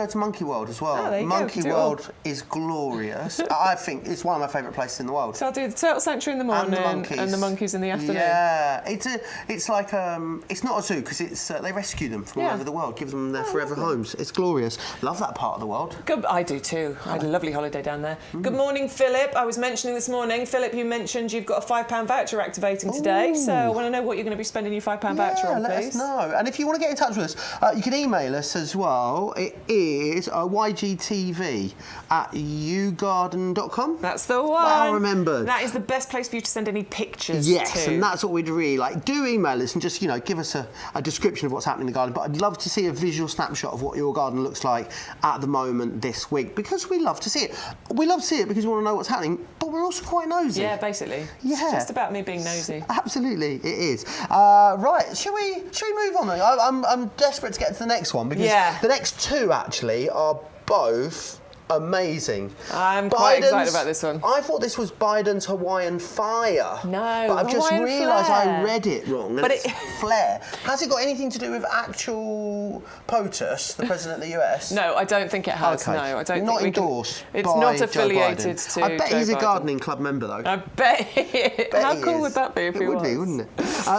Speaker 1: to Monkey World as well.
Speaker 2: Oh, there you
Speaker 1: Monkey
Speaker 2: go.
Speaker 1: World is glorious. I think it's one of my favourite places in the world.
Speaker 2: So I'll do the Turtle Sanctuary in the morning and the monkeys in the afternoon.
Speaker 1: Yeah, it's like it's not a zoo because they rescue them from all over the world, give them their forever homes. It's glorious. Love that part of the world.
Speaker 2: Good, I do too. I had a lovely holiday down there. Good morning, Philip. I was mentioning this morning, Philip, you mentioned you've got a £5 voucher activating today, so I want to know what you're going to be spending your £5 voucher on, please.
Speaker 1: Let us know. And if you want to get in touch with us, you can email us as well. It is ygtv@yougarden.com.
Speaker 2: That's the one.
Speaker 1: Well remembered.
Speaker 2: That is the best place for you to send any pictures
Speaker 1: Yes,
Speaker 2: to.
Speaker 1: and that's what we'd really like. Do email us and just, give us a description of what's happening in the garden. But I'd love to see a visual snapshot of what your garden looks like at the moment this week, because we love to see it. We love to see it because we want to know what's happening, but we're also quite nosy.
Speaker 2: Yeah, basically.
Speaker 1: Yeah.
Speaker 2: It's just about me being nosy.
Speaker 1: Absolutely, it is. Right, shall we move on then? I'm desperate to get to the next one because the next two actually are both amazing.
Speaker 2: I'm quite excited about this one.
Speaker 1: I thought this was Biden's Hawaiian Fire.
Speaker 2: No,
Speaker 1: but I've just realised I read it wrong. And
Speaker 2: but
Speaker 1: it's Flare. Has it got anything to do with actual POTUS, the president of the US?
Speaker 2: No, I don't think it has.
Speaker 1: Okay.
Speaker 2: No, I don't.
Speaker 1: Not
Speaker 2: think
Speaker 1: endorsed.
Speaker 2: It's
Speaker 1: by
Speaker 2: not
Speaker 1: Joe
Speaker 2: affiliated
Speaker 1: Biden.
Speaker 2: to.
Speaker 1: I bet
Speaker 2: Joe
Speaker 1: he's a
Speaker 2: Biden.
Speaker 1: gardening club member though.
Speaker 2: I bet. How
Speaker 1: he
Speaker 2: cool
Speaker 1: is.
Speaker 2: would that be if he
Speaker 1: It would
Speaker 2: was?
Speaker 1: be, wouldn't it?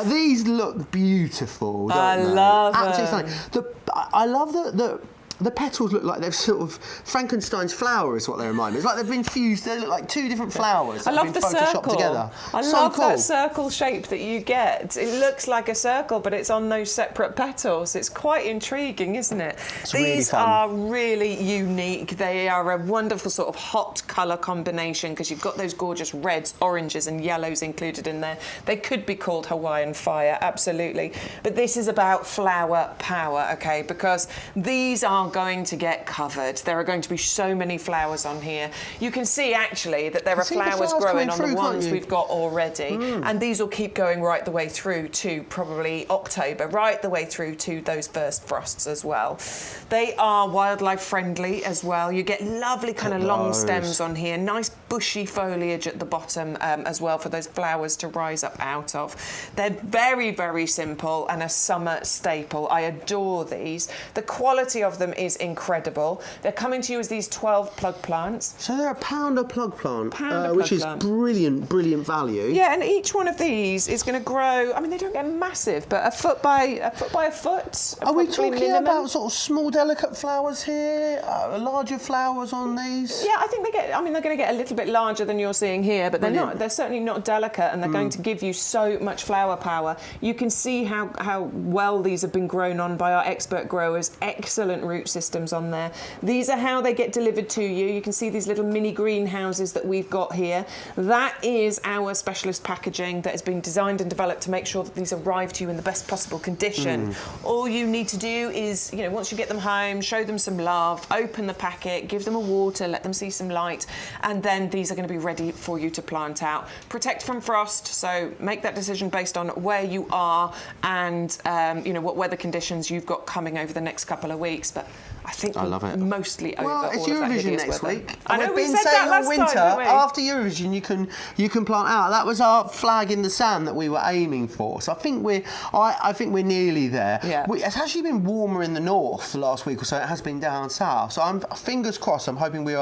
Speaker 1: These look beautiful. Don't
Speaker 2: I
Speaker 1: they?
Speaker 2: love
Speaker 1: Absolutely
Speaker 2: them.
Speaker 1: stunning. I love the The petals look like they've sort of Frankensteins Flower is what they remind me. It's like they've been fused. They look like two different flowers.
Speaker 2: I love the circle.
Speaker 1: Together.
Speaker 2: I love that circle shape that you get. It looks like a circle, but it's on those separate petals. It's quite intriguing, isn't it?
Speaker 1: It's
Speaker 2: These
Speaker 1: really fun.
Speaker 2: are really unique. They are a wonderful sort of hot colour combination because you've got those gorgeous reds, oranges, and yellows included in there. They could be called Hawaiian Fire, absolutely. But this is about flower power, okay? Because these are going to get covered. There are going to be so many flowers on here. You can see actually that there are flowers growing on the ones we've got already, and these will keep going right the way through to probably October, right the way through to those first frosts as well. They are wildlife friendly as well. You get lovely kind of long stems on here, nice bushy foliage at the bottom as well for those flowers to rise up out of. They're very, very simple and a summer staple. I adore these. The quality of them is incredible. They're coming to you as these 12 plug plants.
Speaker 1: So they're £1 a plug plant, which is brilliant, brilliant value.
Speaker 2: Yeah, and each one of these is going to grow. I mean, they don't get massive, but a foot by a foot.
Speaker 1: Are we talking about sort of small, delicate flowers here? Larger flowers on these?
Speaker 2: Yeah, I think they get. I mean, they're going to get a little bit larger than you're seeing here, but they're not. They're certainly not delicate, and they're going to give you so much flower power. You can see how well these have been grown on by our expert growers. Excellent root systems on there. These are how they get delivered to you. You can see these little mini greenhouses that we've got here. That is our specialist packaging that has been designed and developed to make sure that these arrive to you in the best possible condition. All you need to do is, you know, once you get them home, show them some love, open the packet, give them a water, let them see some light, and then these are going to be ready for you to plant out. Protect from frost, so make that decision based on where you are and you know, what weather conditions you've got coming over the next couple of weeks. But I think
Speaker 1: I love it.
Speaker 2: Mostly over all
Speaker 1: it's
Speaker 2: of that
Speaker 1: Eurovision
Speaker 2: hideous
Speaker 1: next
Speaker 2: weather.
Speaker 1: week.
Speaker 2: I know,
Speaker 1: we've
Speaker 2: we
Speaker 1: been
Speaker 2: said
Speaker 1: saying
Speaker 2: that
Speaker 1: all
Speaker 2: last
Speaker 1: winter,
Speaker 2: time, didn't we?
Speaker 1: after Eurovision you can plant out. That was our flag in the sand that we were aiming for. So I think we're nearly there.
Speaker 2: Yeah.
Speaker 1: It's actually been warmer in the north the last week or so. It has been down south. So I'm fingers crossed. I'm hoping we're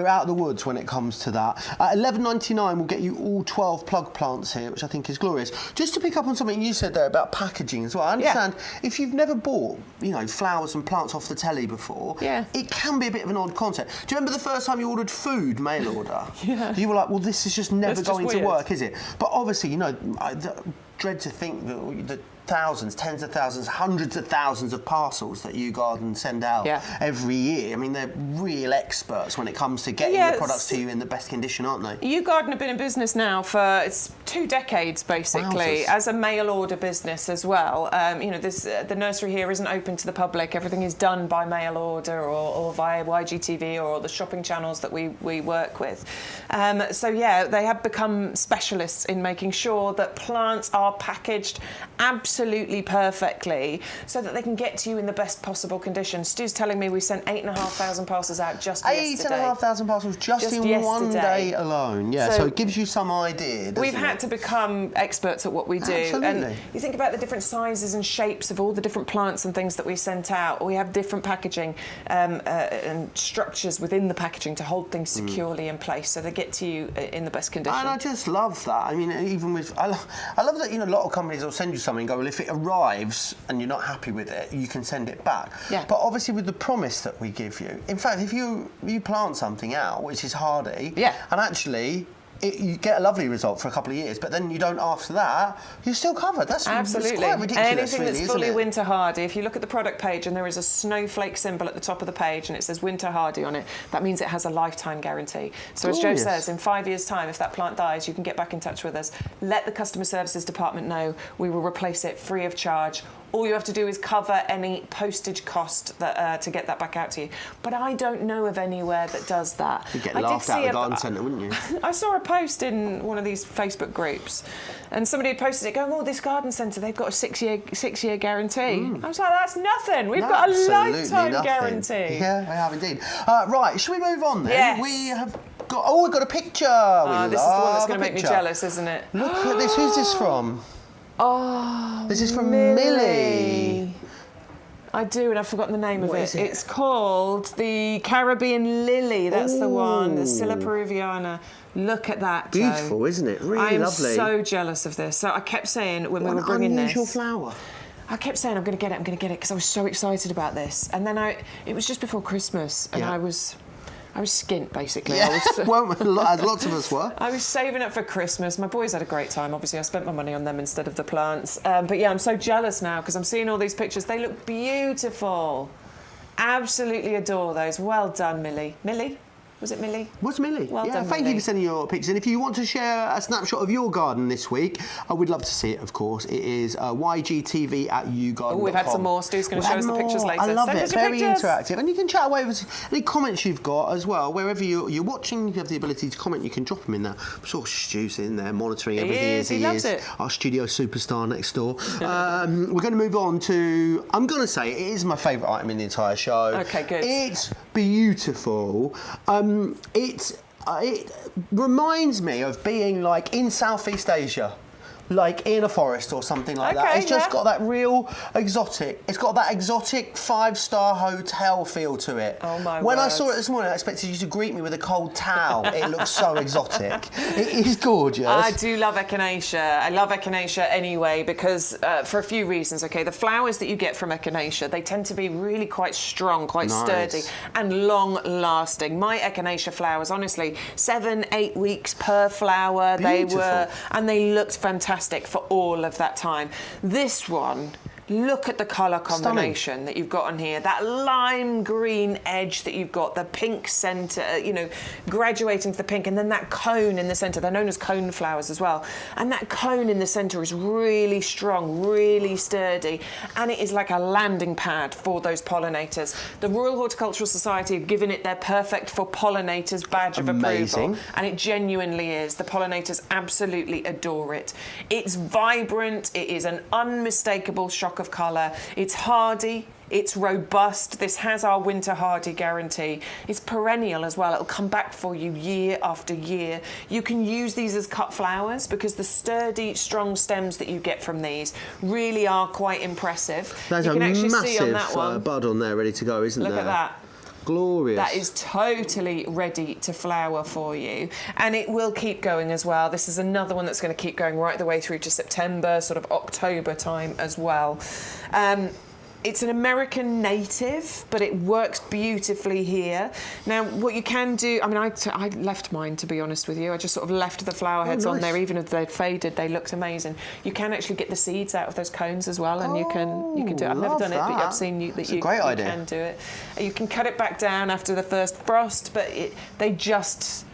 Speaker 1: out of the woods when it comes to that. $11.99 will get you all 12 plug plants here, which I think is glorious. Just to pick up on something you said there about packaging as well. I understand if you've never bought, you know, flowers and plants off the telly before, it can be a bit of an odd concept. Do you remember the first time you ordered food mail order? You were like, well, this is just never going to work, is it? But obviously, you know, I dread to think that thousands, tens of thousands, hundreds of thousands of parcels that YouGarden send out every year. I mean, they're real experts when it comes to getting the products to you in the best condition, aren't they?
Speaker 2: YouGarden have been in business now for 2 decades, basically, as a mail order business as well. You know, the nursery here isn't open to the public. Everything is done by mail order or via YGTV or the shopping channels that we work with. So yeah, they have become specialists in making sure that plants are packaged absolutely perfectly so that they can get to you in the best possible conditions. Stu's telling me we sent 8,500 parcels out just yesterday.
Speaker 1: 8,500 parcels just in
Speaker 2: yesterday.
Speaker 1: one day alone. Yeah, so it gives you some idea.
Speaker 2: We've had to become experts at what we do.
Speaker 1: Absolutely.
Speaker 2: And you think about the different sizes and shapes of all the different plants and things that we sent out. We have different packaging and structures within the packaging to hold things securely in place so they get to you in the best condition.
Speaker 1: And I just love that. I mean, even with I love that, you know, a lot of companies will send you something and go, well, if it arrives and you're not happy with it, you can send it back. But obviously with the promise that we give you, in fact, if you plant something out, which is hardy, and actually you get a lovely result for a couple of years, but then you don't after that, you're still covered. That's
Speaker 2: absolutely
Speaker 1: quite ridiculous.
Speaker 2: Anything
Speaker 1: really,
Speaker 2: that's fully winter hardy, if you look at the product page and there is a snowflake symbol at the top of the page and it says winter hardy on it, that means it has a lifetime guarantee. So as Joe says, in 5 years' time, if that plant dies, you can get back in touch with us. Let the customer services department know. We will replace it free of charge. All you have to do is cover any postage cost that, to get that back out to you. But I don't know of anywhere that does that.
Speaker 1: You'd get laughed out of the garden centre, wouldn't you?
Speaker 2: I saw a post in one of these Facebook groups, and somebody had posted it going, "Oh, this garden centre, they've got a six-year guarantee." I was like, "That's nothing. We've got a lifetime guarantee."
Speaker 1: Yeah, we have indeed. Right, shall we move on then?
Speaker 2: Yes.
Speaker 1: We have got. Oh, we've got a picture.
Speaker 2: This is the one that's going to make me jealous, isn't it?
Speaker 1: Look at this. Who's this from?
Speaker 2: Oh,
Speaker 1: this is from Millie.
Speaker 2: I do, and I've forgotten the name of it.
Speaker 1: Is it?
Speaker 2: It's called the Caribbean Lily. That's the one, the Scylla peruviana. Look at that, Joe.
Speaker 1: Beautiful, isn't it? Really lovely.
Speaker 2: I am so jealous of this. So I kept saying when we were bringing this.
Speaker 1: Unusual flower.
Speaker 2: I kept saying, I'm going to get it, because I was so excited about this. And then it was just before Christmas, and I was skint, basically.
Speaker 1: Yeah. Well, as lots of us were.
Speaker 2: I was saving up for Christmas. My boys had a great time. Obviously, I spent my money on them instead of the plants. But yeah, I'm so jealous now because I'm seeing all these pictures. They look beautiful. Absolutely adore those. Well done, Millie. Millie? Was it Millie?
Speaker 1: Was Millie?
Speaker 2: Well done,
Speaker 1: thank
Speaker 2: Millie.
Speaker 1: you for sending your pictures. And if you want to share a snapshot of your garden this week, I would love to see it, of course. It is ygtv@yougarden.com.
Speaker 2: Oh, we've had some more. Stu's going to show us the pictures later.
Speaker 1: I love
Speaker 2: Send
Speaker 1: it.
Speaker 2: us your
Speaker 1: Very
Speaker 2: pictures.
Speaker 1: interactive. And you can chat away with any comments you've got as well. Wherever you're watching, you have the ability to comment. You can drop them in there. I'm sure Stu's in there monitoring everything
Speaker 2: He loves it.
Speaker 1: Our studio superstar next door. We're going to move on to, I'm going to say, it is my favourite item in the entire show.
Speaker 2: Okay, good.
Speaker 1: It's beautiful. It reminds me of being like in Southeast Asia, like in a forest or something like that. It's just got that real exotic. It's got that exotic 5-star hotel feel to it.
Speaker 2: Oh my
Speaker 1: When
Speaker 2: word.
Speaker 1: I saw it this morning, I expected you to greet me with a cold towel. It looks so exotic. It is gorgeous.
Speaker 2: I do love echinacea. I love echinacea anyway because for a few reasons. Okay, the flowers that you get from echinacea, they tend to be really quite strong, quite sturdy, and long-lasting. My echinacea flowers, honestly, 7-8 weeks per flower.
Speaker 1: Beautiful.
Speaker 2: They looked fantastic for all of that time. This one, look at the colour combination that you've got on here. That lime green edge that you've got, the pink centre, graduating to the pink, and then that cone in the centre. They're known as cone flowers as well. And that cone in the centre is really strong, really sturdy, and it is like a landing pad for those pollinators. The Royal Horticultural Society have given it their perfect for pollinators badge of approval, and it genuinely is. The pollinators absolutely adore it. It's vibrant, it is an unmistakable shock of colour. It's hardy, it's robust. This has our winter hardy guarantee. It's perennial as well. It'll come back for you year after year. You can use these as cut flowers because the sturdy, strong stems that you get from these really are quite impressive.
Speaker 1: There's
Speaker 2: you can actually
Speaker 1: massive
Speaker 2: see on that one.
Speaker 1: bud on there ready to go, isn't there?
Speaker 2: Look at that.
Speaker 1: Glorious.
Speaker 2: That is totally ready to flower for you, and it will keep going as well. This is another one that's going to keep going right the way through to September, sort of October time as well. It's an American native, but it works beautifully here. Now, what you can do, I mean, I left mine, to be honest with you. I just sort of left the flower heads on there. Even if they'd faded, they looked amazing. You can actually get the seeds out of those cones as well, and you can do it. I've never done it, but I've seen you can do it. You can cut it back down after the first frost, but they just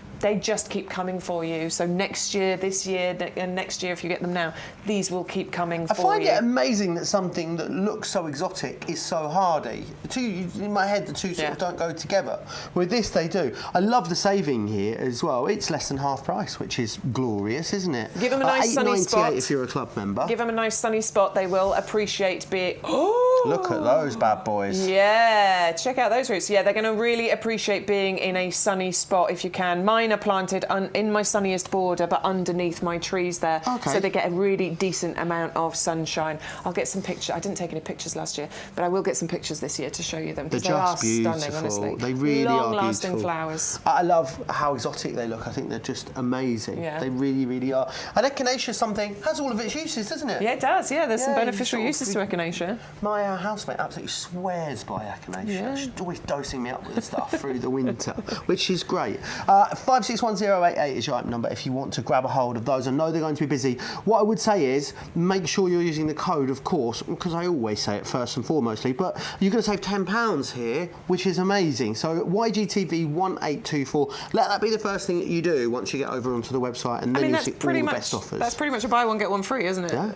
Speaker 2: keep coming for you. So next year, this year, and next year, if you get them now, these will keep coming for you.
Speaker 1: I find it amazing that something that looks so exotic is so hardy. In my head, the two sort of don't go together. With this, they do. I love the saving here as well. It's less than half price, which is glorious, isn't it?
Speaker 2: Give them a nice sunny spot.
Speaker 1: $8.98 if you're a club member.
Speaker 2: Give them a nice sunny spot. They will appreciate being...
Speaker 1: Look at those bad boys.
Speaker 2: Yeah, check out those roots. Yeah, they're going to really appreciate being in a sunny spot if you can. Mine are planted in my sunniest border, but underneath my trees there, so they get a really decent amount of sunshine. I'll get some pictures. I didn't take any pictures last year, but I will get some pictures this year to show you them because they are stunning, honestly.
Speaker 1: They really are beautiful.
Speaker 2: Long-lasting flowers.
Speaker 1: I love how exotic they look. I think they're just amazing.
Speaker 2: Yeah.
Speaker 1: They really, really are. And echinacea has all of its uses, doesn't it?
Speaker 2: Yeah, it does. Yeah, there's some beneficial uses to echinacea.
Speaker 1: My housemate absolutely swears by echinacea.
Speaker 2: Yeah.
Speaker 1: She's always dosing me up with stuff through the winter, which is great. 561088 is your item number if you want to grab a hold of those. I know they're going to be busy. What I would say is make sure you're using the code, of course, because I always say it first and foremostly, but you're going to save £10 here, which is amazing. So YGTV1824, let that be the first thing that you do once you get over onto the website, and then you'll see all the best offers.
Speaker 2: That's pretty much a buy one, get one free, isn't it?
Speaker 1: Yeah.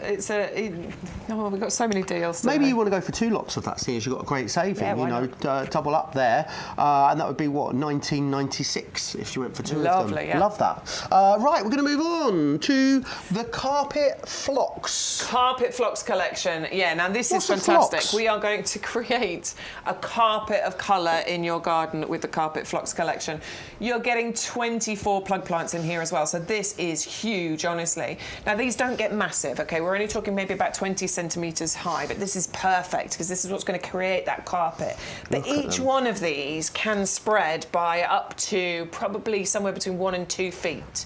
Speaker 2: We've got so many deals today.
Speaker 1: Maybe you want to go for 2 lots of that, seeing as you've got a great saving.
Speaker 2: Yeah,
Speaker 1: double up there, and that would be what, $19.96 if you went for 2 of them.
Speaker 2: Lovely, yeah.
Speaker 1: Love that. Right, we're going to move on to the Carpet Phlox.
Speaker 2: Carpet Phlox collection. Yeah, now this is
Speaker 1: What's a
Speaker 2: fantastic.
Speaker 1: phlox?
Speaker 2: We are going to create a carpet of colour in your garden with the Carpet Phlox collection. You're getting 24 plug plants in here as well, so this is huge, honestly. Now, these don't get massive, okay? We're only talking maybe about 20 centimetres high, but this is perfect because this is what's going to create that carpet. But each one of these can spread by up to probably somewhere between 1 and 2 feet.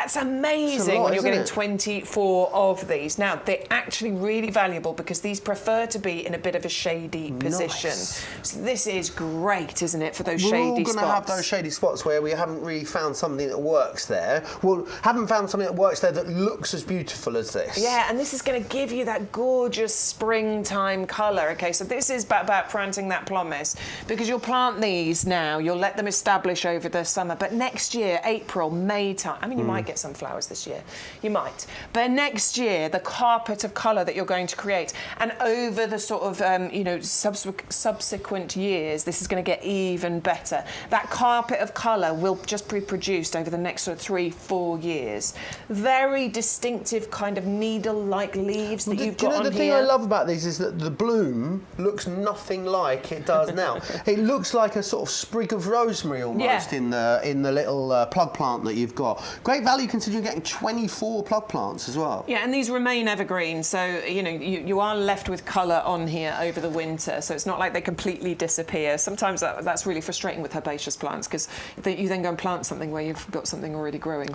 Speaker 2: That's amazing when you're getting 24 of these. Now, they're actually really valuable because these prefer to be in a bit of a shady position. So this is great, isn't it, for those shady spots? We're all going
Speaker 1: to have those shady spots where we haven't really found something that works there. Well, haven't found something that works there that looks as beautiful as this.
Speaker 2: Yeah, and this is going to give you that gorgeous springtime colour. Okay, so this is about planting that pumice, because you'll plant these now, you'll let them establish over the summer, but next year, April, May time, I mean, you might get some flowers this year, you might, but next year, the carpet of colour that you're going to create, and over the sort of, you know, subsequent years, this is going to get even better. That carpet of colour will just be produced over the next sort of 3-4 years. Very distinctive kind of needle-like leaves that you've got on here.
Speaker 1: The thing I love about these is that the bloom looks nothing like it does now. It looks like a sort of sprig of rosemary almost in the little plug plant that you've got. Great value considering you're getting 24 plug plants as well.
Speaker 2: Yeah, and these remain evergreen, so you know you are left with colour on here over the winter, so it's not like they completely disappear. Sometimes that's really frustrating with herbaceous plants, because you then go and plant something where you've got something already growing.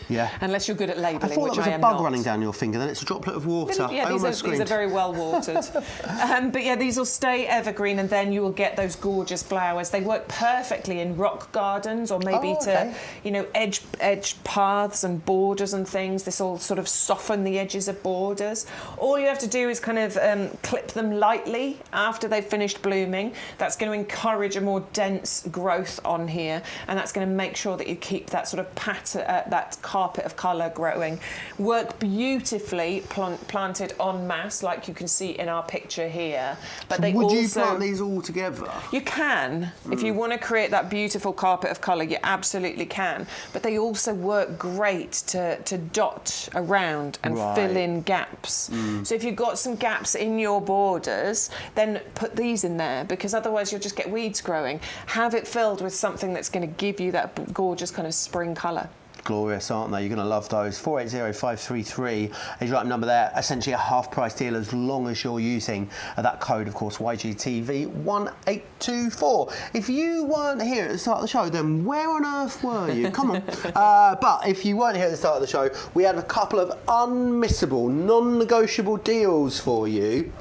Speaker 2: Yeah. Unless you're good at labelling,
Speaker 1: I thought
Speaker 2: which
Speaker 1: that was
Speaker 2: I
Speaker 1: a
Speaker 2: am
Speaker 1: bug
Speaker 2: not.
Speaker 1: running down your finger. Then it's a droplet of water.
Speaker 2: Yeah, these are very well watered. But yeah, these will stay evergreen, and then you will get those gorgeous flowers. They work perfectly in rock gardens, or maybe to, you know, edge paths and borders and things. This will sort of soften the edges of borders. All you have to do is kind of clip them lightly after they've finished blooming. That's going to encourage a more dense growth on here, and that's going to make sure that you keep that sort of pattern, that carpet of colour growing. Work beautifully planted en masse, like you can see in our picture here. But
Speaker 1: so would you plant these all together?
Speaker 2: You can. If you want to create that beautiful carpet of colour, you absolutely can. But they also work great to dot around and fill in gaps. So if you've got some gaps in your borders, then put these in there, because otherwise you'll just get weeds growing. Have it filled with something that's going to give you that gorgeous kind of spring colour.
Speaker 1: Glorious, aren't they? You're going to love those. 480533 is your number there. Essentially a half-price deal as long as you're using that code, of course, YGTV1824. If you weren't here at the start of the show, then where on earth were you? Come on. But if you weren't here at the start of the show, we had a couple of unmissable, non-negotiable deals for you.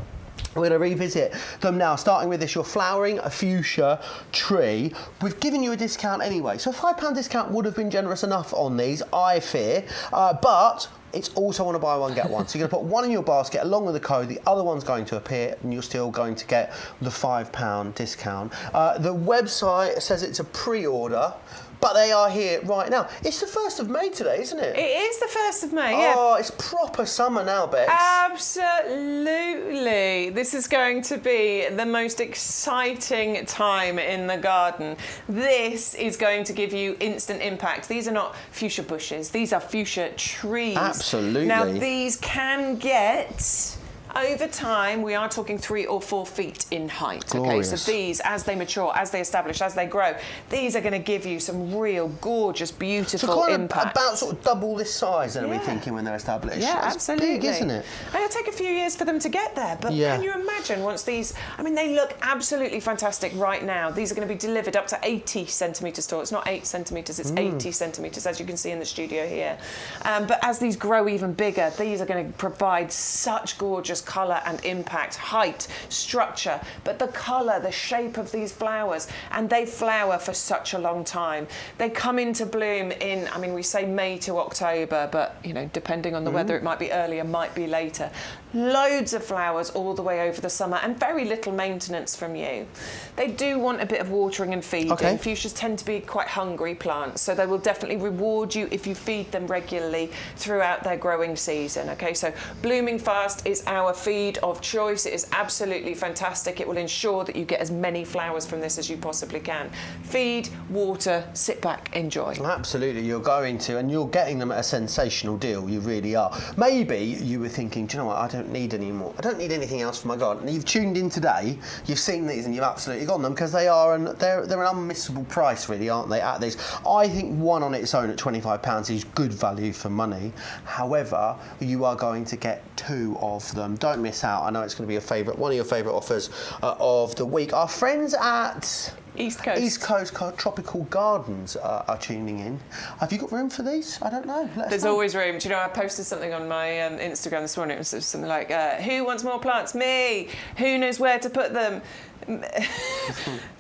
Speaker 1: We're going to revisit them now, starting with this. You're flowering a fuchsia tree. We've given you a discount anyway, so a £5 discount would have been generous enough on these, I fear. But it's also on a buy one, get one. So you're going to put one in your basket along with the code, the other one's going to appear, and you're still going to get the £5 discount. The website says it's a pre-order, but they are here right now. It's the 1st of May today, isn't it?
Speaker 2: It is the 1st of May, yeah.
Speaker 1: Oh, it's proper summer now, Bex.
Speaker 2: Absolutely. This is going to be the most exciting time in the garden. This is going to give you instant impact. These are not fuchsia bushes. These are fuchsia trees.
Speaker 1: Absolutely.
Speaker 2: Now, these can get... Over time, we are talking 3 or 4 feet in height.
Speaker 1: Glorious.
Speaker 2: Okay, so these, as they mature, as they establish, as they grow, these are going to give you some real gorgeous, beautiful impact.
Speaker 1: About sort of double this size, are we thinking, when they're established?
Speaker 2: Yeah,
Speaker 1: That's
Speaker 2: absolutely.
Speaker 1: big, isn't it?
Speaker 2: And it'll take a few years for them to get there, but can you imagine once these... I mean, they look absolutely fantastic right now. These are going to be delivered up to 80 centimetres tall. It's not 8 centimetres, it's 80 centimetres, as you can see in the studio here. But as these grow even bigger, these are going to provide such gorgeous colour and impact, height, structure, but the colour, the shape of these flowers, and they flower for such a long time. They come into bloom in, I mean, we say May to October, but, you know, depending on the weather, it might be earlier, might be later. Loads of flowers all the way over the summer, and very little maintenance from you. They do want a bit of watering and feeding. Okay. Fuchsias tend to be quite hungry plants, so they will definitely reward you if you feed them regularly throughout their growing season. Okay, so blooming fast is our feed of choice. It is absolutely fantastic. It will ensure that you get as many flowers from this as you possibly can. Feed, water, sit back, enjoy.
Speaker 1: Absolutely, you're going to, and you're getting them at a sensational deal. You really are. Maybe you were thinking, do you know what, I don't need any more. I don't need anything else for my garden. And you've tuned in today, you've seen these, and you've absolutely got them, because they're an unmissable price, really, aren't they, at these? I think one on its own at £25 is good value for money. However, you are going to get 2 of them. Don't miss out. I know it's going to be one of your favourite offers of the week. Our friends at
Speaker 2: East Coast.
Speaker 1: East Coast tropical gardens are tuning in. Have you got room for these? I don't know.
Speaker 2: There's always room. Do you know, I posted something on my Instagram this morning. It was something like, who wants more plants? Me. Who knows where to put them?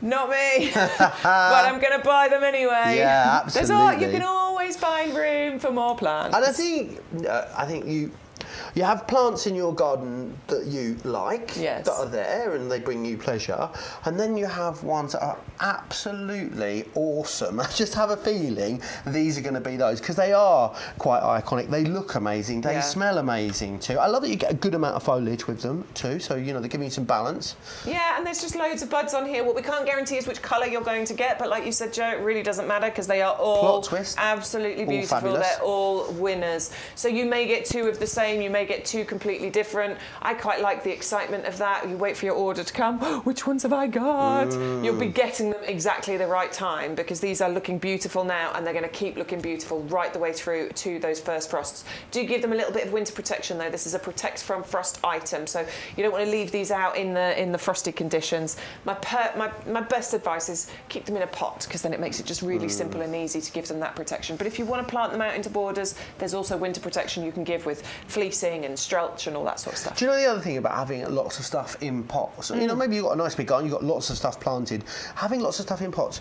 Speaker 2: Not me. But I'm going to buy them anyway.
Speaker 1: Yeah, absolutely.
Speaker 2: You can always find room for more plants.
Speaker 1: And I think you have plants in your garden that you like,
Speaker 2: yes,
Speaker 1: that are there and they bring you pleasure, and then you have ones that are absolutely awesome. I just have a feeling these are going to be those, because they are quite iconic. They look amazing. They smell amazing too. I love that you get a good amount of foliage with them too, so you know they're giving you some balance.
Speaker 2: Yeah, and there's just loads of buds on here. What we can't guarantee is which colour you're going to get, but like you said, Joe, it really doesn't matter because they are all
Speaker 1: plot twist,
Speaker 2: absolutely beautiful.
Speaker 1: Fabulous.
Speaker 2: They're all winners. So you may get two of the same, you may get two completely different. I quite like the excitement of that. You wait for your order to come. Which ones have I got? You'll be getting them exactly the right time because these are looking beautiful now and they're going to keep looking beautiful right the way through to those first frosts. Do give them a little bit of winter protection though. This is a protect from frost item, so you don't want to leave these out in the frosty conditions. My best advice is keep them in a pot because then it makes it just really simple and easy to give them that protection. But if you want to plant them out into borders, there's also winter protection you can give with fleecing and strelch and all that sort of stuff.
Speaker 1: Do you know the other thing about having lots of stuff in pots? You know, maybe you've got a nice big garden, you've got lots of stuff planted. Having lots of stuff in pots,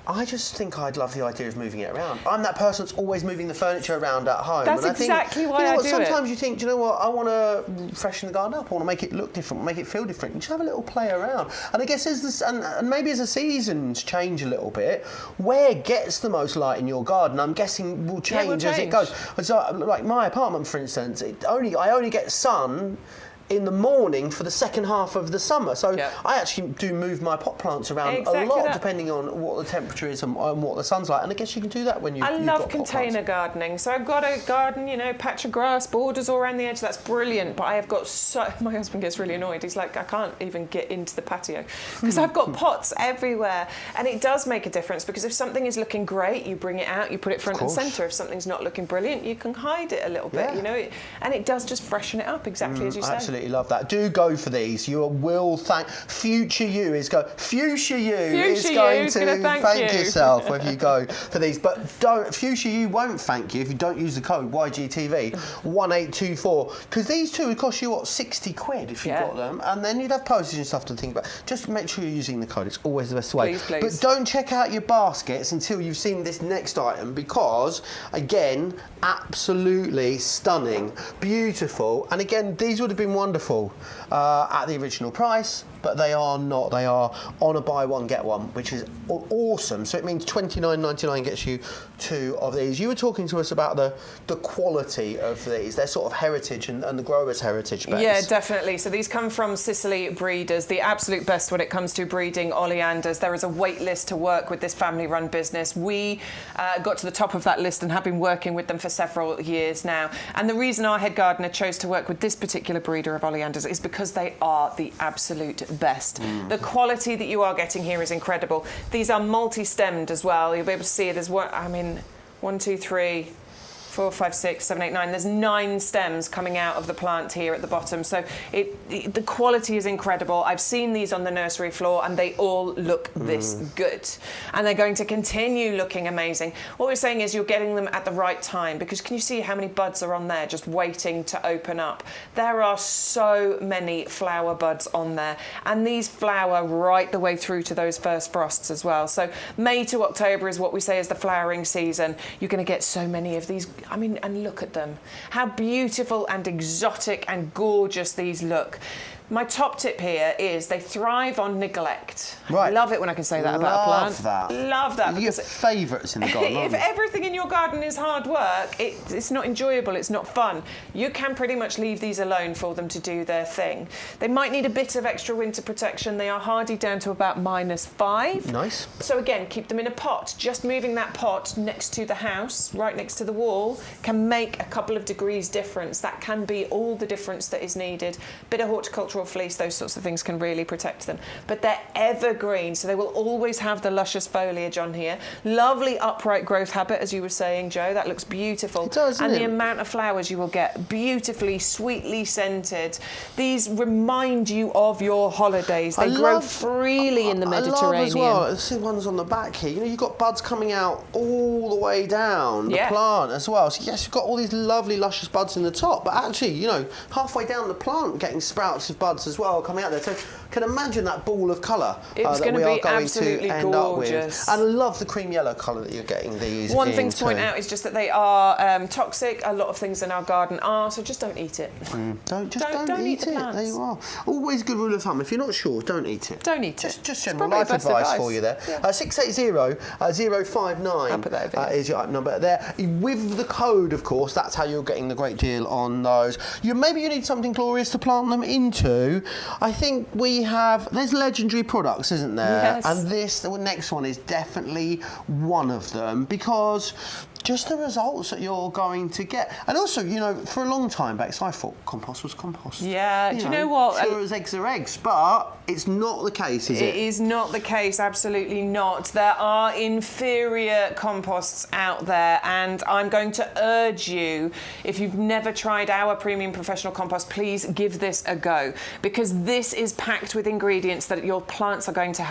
Speaker 1: I just think I'd love the idea of moving it around. I'm that person that's always moving the furniture around at home.
Speaker 2: That's
Speaker 1: and I
Speaker 2: exactly
Speaker 1: think,
Speaker 2: why I do
Speaker 1: sometimes
Speaker 2: it.
Speaker 1: you think, do you know what, I want to freshen the garden up, I want to make it look different, make it feel different. You just have a little play around. And I guess as this, and maybe as the seasons change a little bit, where gets the most light in your garden, I'm guessing will change as it goes. So, like my apartment, for instance, I only get sun in the morning for the second half of the summer. So I actually do move my pot plants around a lot depending on what the temperature is and what the sun's like. And I guess you can do that when you've got pot plants. I love
Speaker 2: container gardening. So I've got a garden, you know, patch of grass, borders all around the edge. That's brilliant. But I have got my husband gets really annoyed. He's like, I can't even get into the patio because I've got pots everywhere. And it does make a difference because if something is looking great, you bring it out, you put it front and centre. If something's not looking brilliant, you can hide it a little bit, you know. And it does just freshen it up exactly as you say.
Speaker 1: Absolutely love that. Do go for these. You will thank Fuchsia You is going to thank yourself when you go for these. But Fuchsia You won't thank you if you don't use the code YGTV 1824 because these two would cost you what, 60 quid if you got them, and then you'd have postage and stuff to think about. Just make sure you're using the code. It's always the best way.
Speaker 2: Please.
Speaker 1: But don't check out your baskets until you've seen this next item because again, absolutely stunning, beautiful, and again these would have been wonderful at the original price, but they are not. They are on a buy one get one, which is awesome. So it means $29.99 gets you two of these. You were talking to us about the quality of these, their sort of heritage and the growers' heritage base.
Speaker 2: Yeah, definitely. So these come from Sicily breeders, the absolute best when it comes to breeding oleanders. There is a wait list to work with this family-run business. We got to the top of that list and have been working with them for several years now. And the reason our head gardener chose to work with this particular breeder of oleanders is because they are the absolute best. The quality that you are getting here is incredible. These are multi-stemmed as well. You'll be able to see it as one, 2, 3, 4, 5, 6, 7, 8, 9. There's 9 stems coming out of the plant here at the bottom. So the quality is incredible. I've seen these on the nursery floor and they all look this good. And they're going to continue looking amazing. What we're saying is you're getting them at the right time because can you see how many buds are on there just waiting to open up? There are so many flower buds on there and these flower right the way through to those first frosts as well. So May to October is what we say is the flowering season. You're going to get so many of these. I mean, and look at them. How beautiful and exotic and gorgeous these look. My top tip here is they thrive on neglect.
Speaker 1: Right.
Speaker 2: I love it when I can say that about a plant. Love that.
Speaker 1: Your favourites in the garden,
Speaker 2: if everything in your garden is hard work, it's not enjoyable, it's not fun. You can pretty much leave these alone for them to do their thing. They might need a bit of extra winter protection. They are hardy down to about -5.
Speaker 1: Nice.
Speaker 2: So again, keep them in a pot. Just moving that pot next to the house, right next to the wall, can make a couple of degrees difference. That can be all the difference that is needed. Bit of horticultural or fleece, those sorts of things can really protect them. But they're evergreen, so they will always have the luscious foliage on here. Lovely upright growth habit, as you were saying, Joe. That looks beautiful.
Speaker 1: It does,
Speaker 2: and
Speaker 1: doesn't
Speaker 2: the
Speaker 1: it?
Speaker 2: amount of flowers you will get, beautifully, sweetly scented. These remind you of your holidays. They grow freely in the Mediterranean.
Speaker 1: I love as well, see ones on the back here. You know, you've got buds coming out all the way down the plant as well. So yes, you've got all these lovely luscious buds in the top, but actually, you know, halfway down the plant, getting sprouts of buds as well coming out there. So can imagine that ball of colour
Speaker 2: that we are going to
Speaker 1: end up with. And I love the cream yellow colour that you're getting these.
Speaker 2: One thing to point out is just that they are toxic. A lot of things in our garden are, so just don't eat it.
Speaker 1: Don't eat it. There you are. Always a good rule of thumb. If you're not sure, don't eat it.
Speaker 2: Don't eat it.
Speaker 1: Just general life advice for you there.
Speaker 2: Yeah.
Speaker 1: 680-059 is your number there. With the code, of course, that's how you're getting the great deal on those. Maybe you need something glorious to plant them into. I think there's legendary products, isn't there?
Speaker 2: Yes.
Speaker 1: And the next one is definitely one of them, because just the results that you're going to get. And also, you know, for a long time back, I thought compost was compost.
Speaker 2: Yeah, do you know what?
Speaker 1: Sure as eggs are eggs, but it's not the case, is it?
Speaker 2: It is not the case, absolutely not. There are inferior composts out there, and I'm going to urge you, if you've never tried our premium professional compost, please give this a go, because this is packed with ingredients that your plants are going to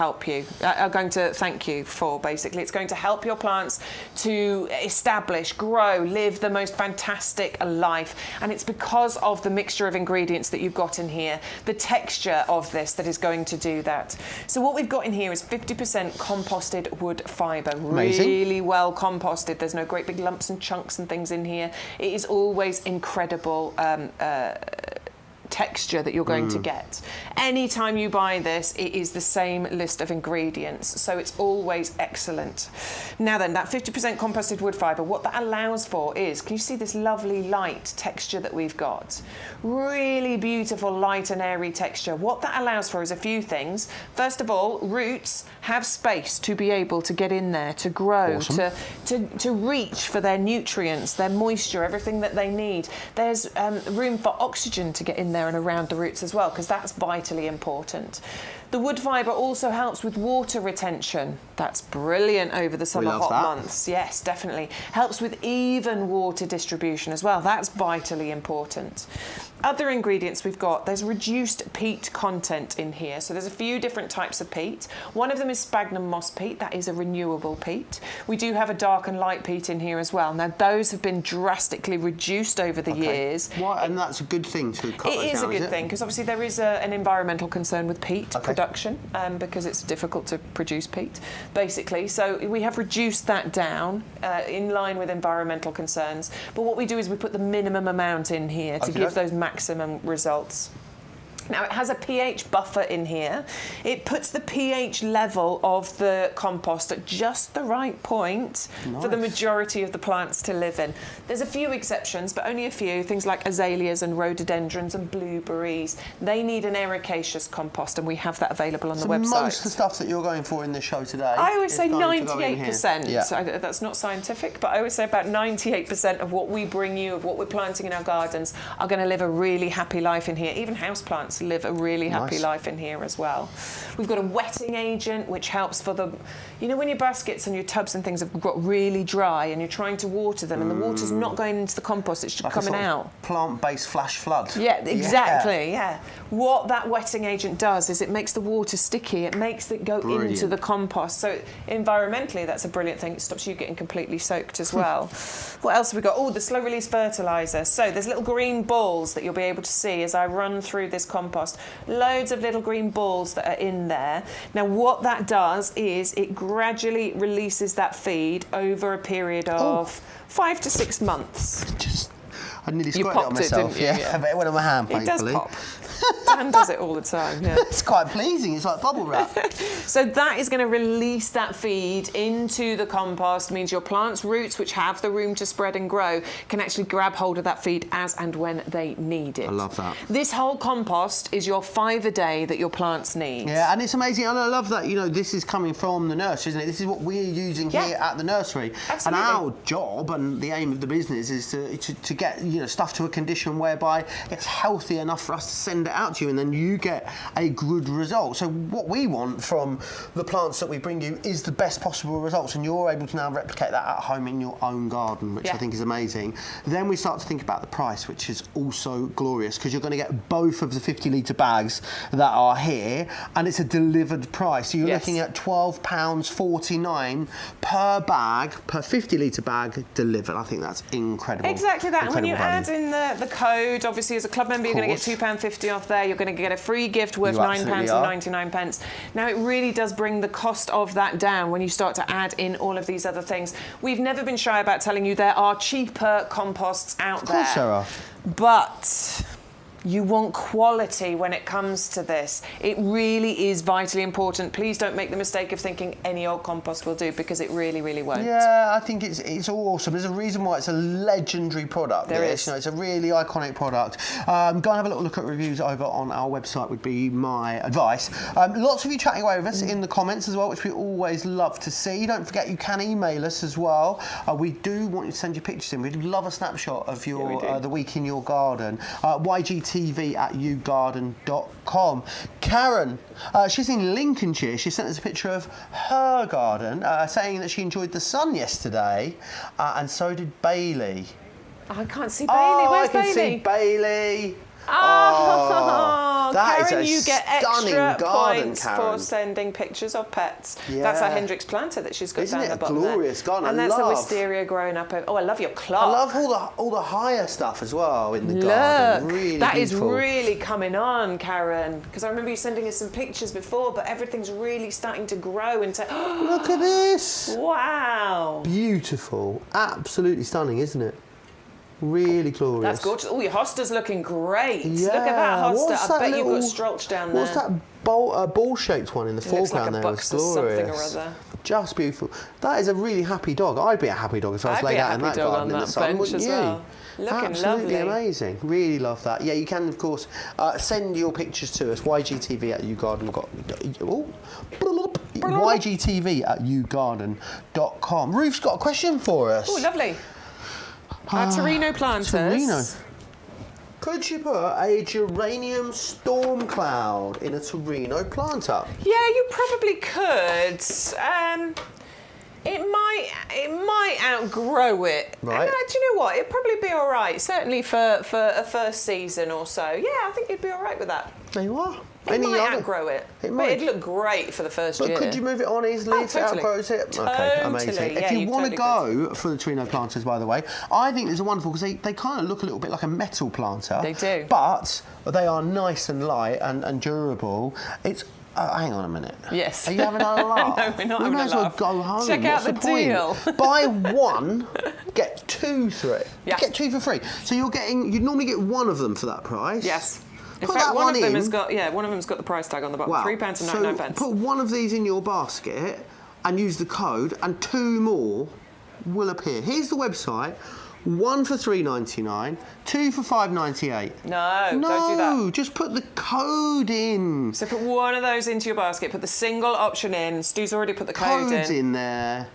Speaker 2: are going to thank you for, basically. It's going to help your plants to establish, grow, live the most fantastic life. And it's because of the mixture of ingredients that you've got in here, the texture of this, that is going to do that. So what we've got in here is 50% composted wood fibre.
Speaker 1: Amazing.
Speaker 2: Really well composted. There's no great big lumps and chunks and things in here. It is always incredible texture that you're going to get. Anytime you buy this, it is the same list of ingredients, so it's always excellent. Now then, that 50% composted wood fibre, what that allows for is, can you see this lovely light texture that we've got? Really beautiful light and airy texture. What that allows for is a few things. First of all, roots have space to be able to get in there, to grow,
Speaker 1: awesome.
Speaker 2: to reach for their nutrients, their moisture, everything that they need. There's room for oxygen to get in there and around the roots as well, because that's vitally important. The wood fibre also helps with water retention. That's brilliant over the summer hot months. Yes, definitely. Helps with even water distribution as well. That's vitally important. Other ingredients we've got, there's reduced peat content in here. So there's a few different types of peat. One of them is sphagnum moss peat. That is a renewable peat. We do have a dark and light peat in here as well. Now, those have been drastically reduced over the years.
Speaker 1: Why? And that's a good thing to cut
Speaker 2: It is a good thing, because obviously there is an environmental concern with peat production, because it's difficult to produce peat, basically. So we have reduced that down in line with environmental concerns. But what we do is we put the minimum amount in here to give those maximum results. Now, it has a pH buffer in here. It puts the pH level of the compost at just the right point for the majority of the plants to live in. There's a few exceptions, but only a few. Things like azaleas and rhododendrons and blueberries. They need an ericaceous compost, and we have that available on the website.
Speaker 1: Most of the stuff that you're going for in this show today,
Speaker 2: I always say 98%.
Speaker 1: Yeah.
Speaker 2: So that's not scientific, but I always say about 98% of what we bring you, of what we're planting in our gardens, are going to live a really happy life in here. Even houseplants live a really happy life in here as well. We've got a wetting agent which helps for the, you know, when your baskets and your tubs and things have got really dry and you're trying to water them and the water's not going into the compost, it's just
Speaker 1: like
Speaker 2: coming out.
Speaker 1: Plant-based flash flood.
Speaker 2: Yeah, exactly, yeah. What that wetting agent does is it makes the water sticky, it makes it go into the compost. So environmentally, that's a brilliant thing. It stops you getting completely soaked as well. What else have we got? Oh, the slow release fertiliser. So there's little green balls that you'll be able to see as I run through this compost. Loads of little green balls that are in there. Now, what that does is it gradually releases that feed over a period of 5 to 6 months.
Speaker 1: I nearly squirted it on myself.
Speaker 2: Yeah.
Speaker 1: But it went on my hand, thankfully.
Speaker 2: It does pop. Dan does it all the time, yeah.
Speaker 1: It's quite pleasing. It's like bubble wrap.
Speaker 2: So that is going to release that feed into the compost, means your plant's roots, which have the room to spread and grow, can actually grab hold of that feed as and when they need it.
Speaker 1: I love that.
Speaker 2: This whole compost is your 5 a day that your plants need.
Speaker 1: Yeah, and it's amazing. And I love that, you know, this is coming from the nursery, isn't it? This is what we're using here at the nursery.
Speaker 2: Absolutely.
Speaker 1: And our job and the aim of the business is to get, you know, stuff to a condition whereby it's healthy enough for us to send it it out to you, and then you get a good result. So what we want from the plants that we bring you is the best possible results, and you're able to now replicate that at home in your own garden, which I think is amazing. Then we start to think about the price, which is also glorious, because you're going to get both of the 50-litre bags that are here, and it's a delivered price. So you're looking at £12.49 per bag, per 50-litre bag delivered. I think that's incredible.
Speaker 2: Exactly that. And when you
Speaker 1: value.
Speaker 2: add in the code, obviously as a club member, you're going to get £2.50 off there. You're going to get a free gift worth £9.99. Now it really does bring the cost of that down when you start to add in all of these other things. We've never been shy about telling you there are cheaper composts out there.
Speaker 1: Of course there are.
Speaker 2: But you want quality when it comes to this. It really is vitally important. Please don't make the mistake of thinking any old compost will do, because it really, really won't.
Speaker 1: Yeah, I think it's awesome. There's a reason why it's a legendary product.
Speaker 2: There is.
Speaker 1: You know, it's a really iconic product. Go and have a little look at reviews over on our website would be my advice. Lots of you chatting away with us in the comments as well, which we always love to see. Don't forget you can email us as well. We do want you to send your pictures in. We'd love a snapshot of your the week in your garden. YGTV@YouGarden.com. Karen, she's in Lincolnshire. She sent us a picture of her garden, saying that she enjoyed the sun yesterday, and so did Bailey.
Speaker 2: I can't see Bailey. Where's Bailey?
Speaker 1: I can see Bailey.
Speaker 2: That
Speaker 1: Karen,
Speaker 2: is a you get
Speaker 1: stunning
Speaker 2: extra
Speaker 1: garden,
Speaker 2: points
Speaker 1: Karen.
Speaker 2: for sending pictures of pets. That's our Hendrix planter that she's got
Speaker 1: Isn't
Speaker 2: down
Speaker 1: it
Speaker 2: the
Speaker 1: a
Speaker 2: bottom
Speaker 1: glorious garden?
Speaker 2: And
Speaker 1: I
Speaker 2: that's
Speaker 1: love.
Speaker 2: the wisteria growing up. Oh, I love your clock.
Speaker 1: I love all the higher stuff as well in the garden. Really
Speaker 2: that
Speaker 1: beautiful.
Speaker 2: is really coming on, Karen. Because I remember you sending us some pictures before, but everything's really starting to grow into.
Speaker 1: Look at this!
Speaker 2: Wow!
Speaker 1: Beautiful, absolutely stunning, isn't it? Really glorious.
Speaker 2: That's gorgeous. Oh, your hosta's looking great.
Speaker 1: Yeah.
Speaker 2: Look at that hosta.
Speaker 1: What's
Speaker 2: I
Speaker 1: that
Speaker 2: bet you've got Strolch down there.
Speaker 1: What's that ball-shaped one in the foreground
Speaker 2: like
Speaker 1: there?
Speaker 2: It's
Speaker 1: It's glorious.
Speaker 2: something or other.
Speaker 1: Just beautiful. That is a really happy dog. I'd be a happy dog if I was laid out in that garden in the sun, wouldn't you?
Speaker 2: Looking
Speaker 1: Absolutely
Speaker 2: lovely.
Speaker 1: amazing. Really love that. Yeah, you can, of course, send your pictures to us, YGTV@YouGarden.com. Ruth's got a question for us.
Speaker 2: Oh, lovely. Torino planters.
Speaker 1: Torino. Could you put a geranium storm cloud in a Torino planter?
Speaker 2: Yeah, you probably could. It might outgrow it.
Speaker 1: Right.
Speaker 2: Do you know what? It'd probably be all right. Certainly for a first season or so. Yeah, I think you'd be all right with that.
Speaker 1: There you are.
Speaker 2: It might outgrow it.
Speaker 1: It might.
Speaker 2: But it'd look great for the first year.
Speaker 1: But could you move it on easily if it outgrows it? Okay, amazing. If you want to go for the Torino planters, by the way, I think these are wonderful because they kind of look a little bit like a metal planter.
Speaker 2: They do.
Speaker 1: But they are nice and light and durable. It's hang on a minute.
Speaker 2: Yes.
Speaker 1: Are you having a laugh?
Speaker 2: No, we're not
Speaker 1: we
Speaker 2: having
Speaker 1: might
Speaker 2: a
Speaker 1: as well
Speaker 2: laugh.
Speaker 1: go home.
Speaker 2: Check out
Speaker 1: What's
Speaker 2: the
Speaker 1: point?
Speaker 2: deal.
Speaker 1: Buy one, get two for it.
Speaker 2: Yeah.
Speaker 1: Get two for free. So you'd normally get one of them for that price.
Speaker 2: Yes. In
Speaker 1: Put
Speaker 2: fact,
Speaker 1: that
Speaker 2: one of them
Speaker 1: in.
Speaker 2: has got one of them's got the price tag on the bottom.
Speaker 1: Wow.
Speaker 2: £3.99.
Speaker 1: So put one of these in your basket and use the code, and two more will appear. Here's the website. One for £3.99, two for £5.98.
Speaker 2: No, don't do that.
Speaker 1: Just put the code in.
Speaker 2: So put one of those into your basket. Put the single option in. Stu's already put the code
Speaker 1: Code's
Speaker 2: in.
Speaker 1: in there.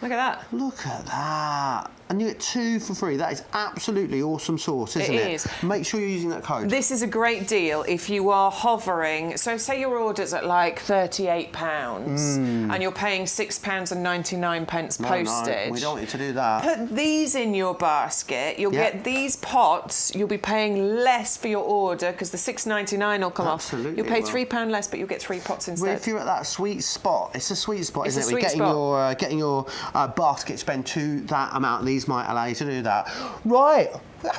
Speaker 2: Look at that.
Speaker 1: Look at that. And you get two for free. That is absolutely awesome sauce, isn't it?
Speaker 2: It is.
Speaker 1: Make sure you're using that code.
Speaker 2: This is a great deal if you are hovering. So say your order's at like £38 and you're paying £6.99 postage.
Speaker 1: No, we don't want you to do that.
Speaker 2: Put these in your basket. You'll get these pots. You'll be paying less for your order because the £6.99 will come off. You'll pay £3 less, but you'll get 3 pots instead.
Speaker 1: Well, if you're at that sweet spot, it's a sweet spot,
Speaker 2: It's
Speaker 1: isn't
Speaker 2: a
Speaker 1: it?
Speaker 2: sweet
Speaker 1: We're getting your basket spent to that amount. These might allow you to do that. Right.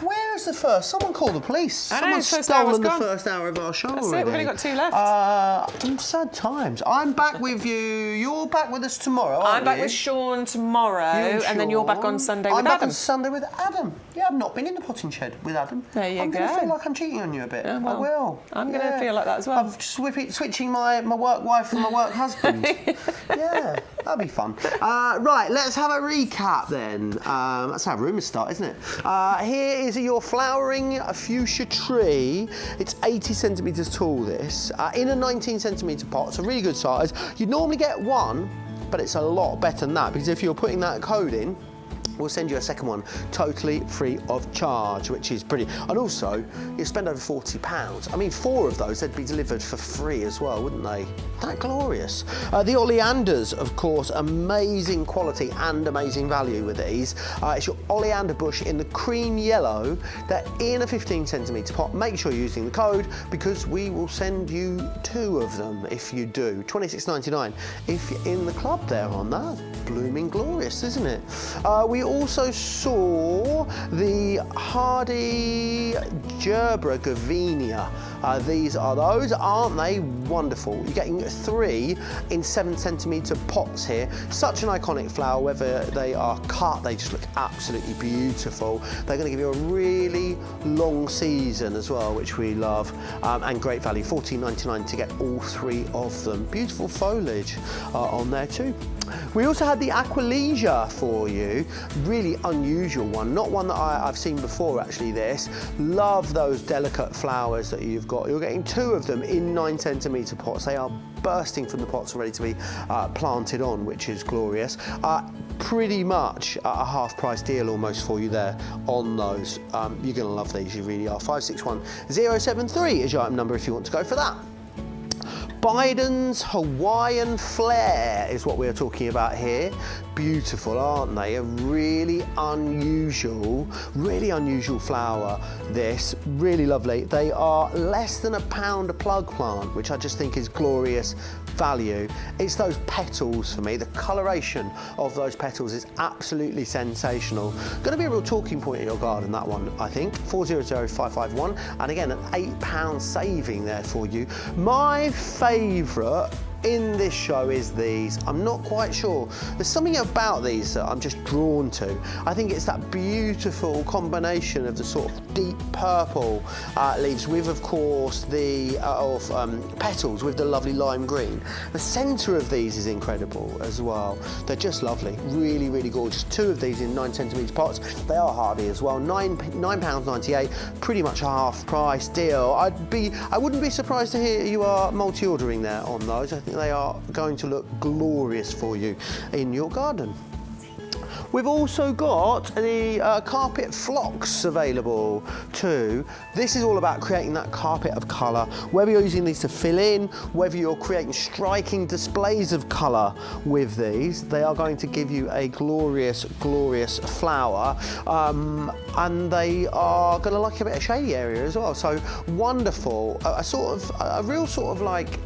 Speaker 1: Where is the first? Someone call the police.
Speaker 2: I know,
Speaker 1: Someone's
Speaker 2: first hour's
Speaker 1: stolen the
Speaker 2: gone.
Speaker 1: first hour of our show
Speaker 2: That's
Speaker 1: already.
Speaker 2: it, we've only got 2 left.
Speaker 1: Sad times. I'm back with you. You're back with us tomorrow, aren't
Speaker 2: I'm back
Speaker 1: you?
Speaker 2: with Sean tomorrow, and then you're back on Sunday
Speaker 1: I'm
Speaker 2: with
Speaker 1: back
Speaker 2: Adam.
Speaker 1: on Sunday with Adam. Yeah, I've not been in the potting shed with Adam.
Speaker 2: There you
Speaker 1: I'm
Speaker 2: go.
Speaker 1: going to feel like I'm cheating on you a bit.
Speaker 2: Yeah, well,
Speaker 1: I will.
Speaker 2: I'm going to feel like that as well.
Speaker 1: I'm switching my work wife from my work husband. Yeah, that'd be fun. Right, let's have a recap then. That's how rumours start, isn't it? Here is your flowering Fuchsia Tree. It's 80 centimetres tall, this, in a 19 centimetre pot. It's a really good size. You'd normally get one, but it's a lot better than that because if you're putting that code in, we'll send you a second one totally free of charge, which is brilliant. And also, you spend over £40. I mean, 4 of those, they'd be delivered for free as well, wouldn't they? That glorious. The Oleanders, of course, amazing quality and amazing value with these. It's your Oleander Bush in the cream yellow. They're in a 15cm pot. Make sure you're using the code because we will send you 2 of them if you do. £26.99 if you're in the club there on that. Blooming glorious, isn't it? We also saw the hardy Gerberas. These are those, aren't they wonderful? You're getting 3 in 7cm pots here. Such an iconic flower, whether they are cut, they just look absolutely beautiful. They're going to give you a really long season as well, which we love, and great value, £14.99 to get all 3 of them. Beautiful foliage on there too. We also had the Aqualia for you, really unusual one, not one that I've seen before actually this. Love those delicate flowers that you've got. You're getting 2 of them in 9cm pots. They are bursting from the pots ready to be planted on, which is glorious. Pretty much a half price deal almost for you there on those. You're going to love these, you really are. 561073 is your item number if you want to go for that. Biden's Hawaiian Flare is what we're talking about here. Beautiful, aren't they? A really unusual flower, this. Really lovely. They are less than £1 a plug plant, which I just think is glorious value. It's those petals for me. The coloration of those petals is absolutely sensational. Going to be a real talking point in your garden, that one, I think. 400551, and again, an £8 saving there for you. My favourite in this show is these. I'm not quite sure. There's something about these that I'm just drawn to. I think it's that beautiful combination of the sort of deep purple leaves with, of course, the petals with the lovely lime green. The centre of these is incredible as well. They're just lovely. Really, really gorgeous. 2 of these in 9cm pots. They are hardy as well. £9.98. Pretty much a half price deal. I wouldn't be surprised to hear you are multi-ordering there on those. I think they are going to look glorious for you in your garden. We've also got the carpet phlox available too. This is all about creating that carpet of colour. Whether you're using these to fill in, whether you're creating striking displays of colour with these, they are going to give you a glorious, glorious flower. And they are going to like a bit of shady area as well. So wonderful. A real sort of like,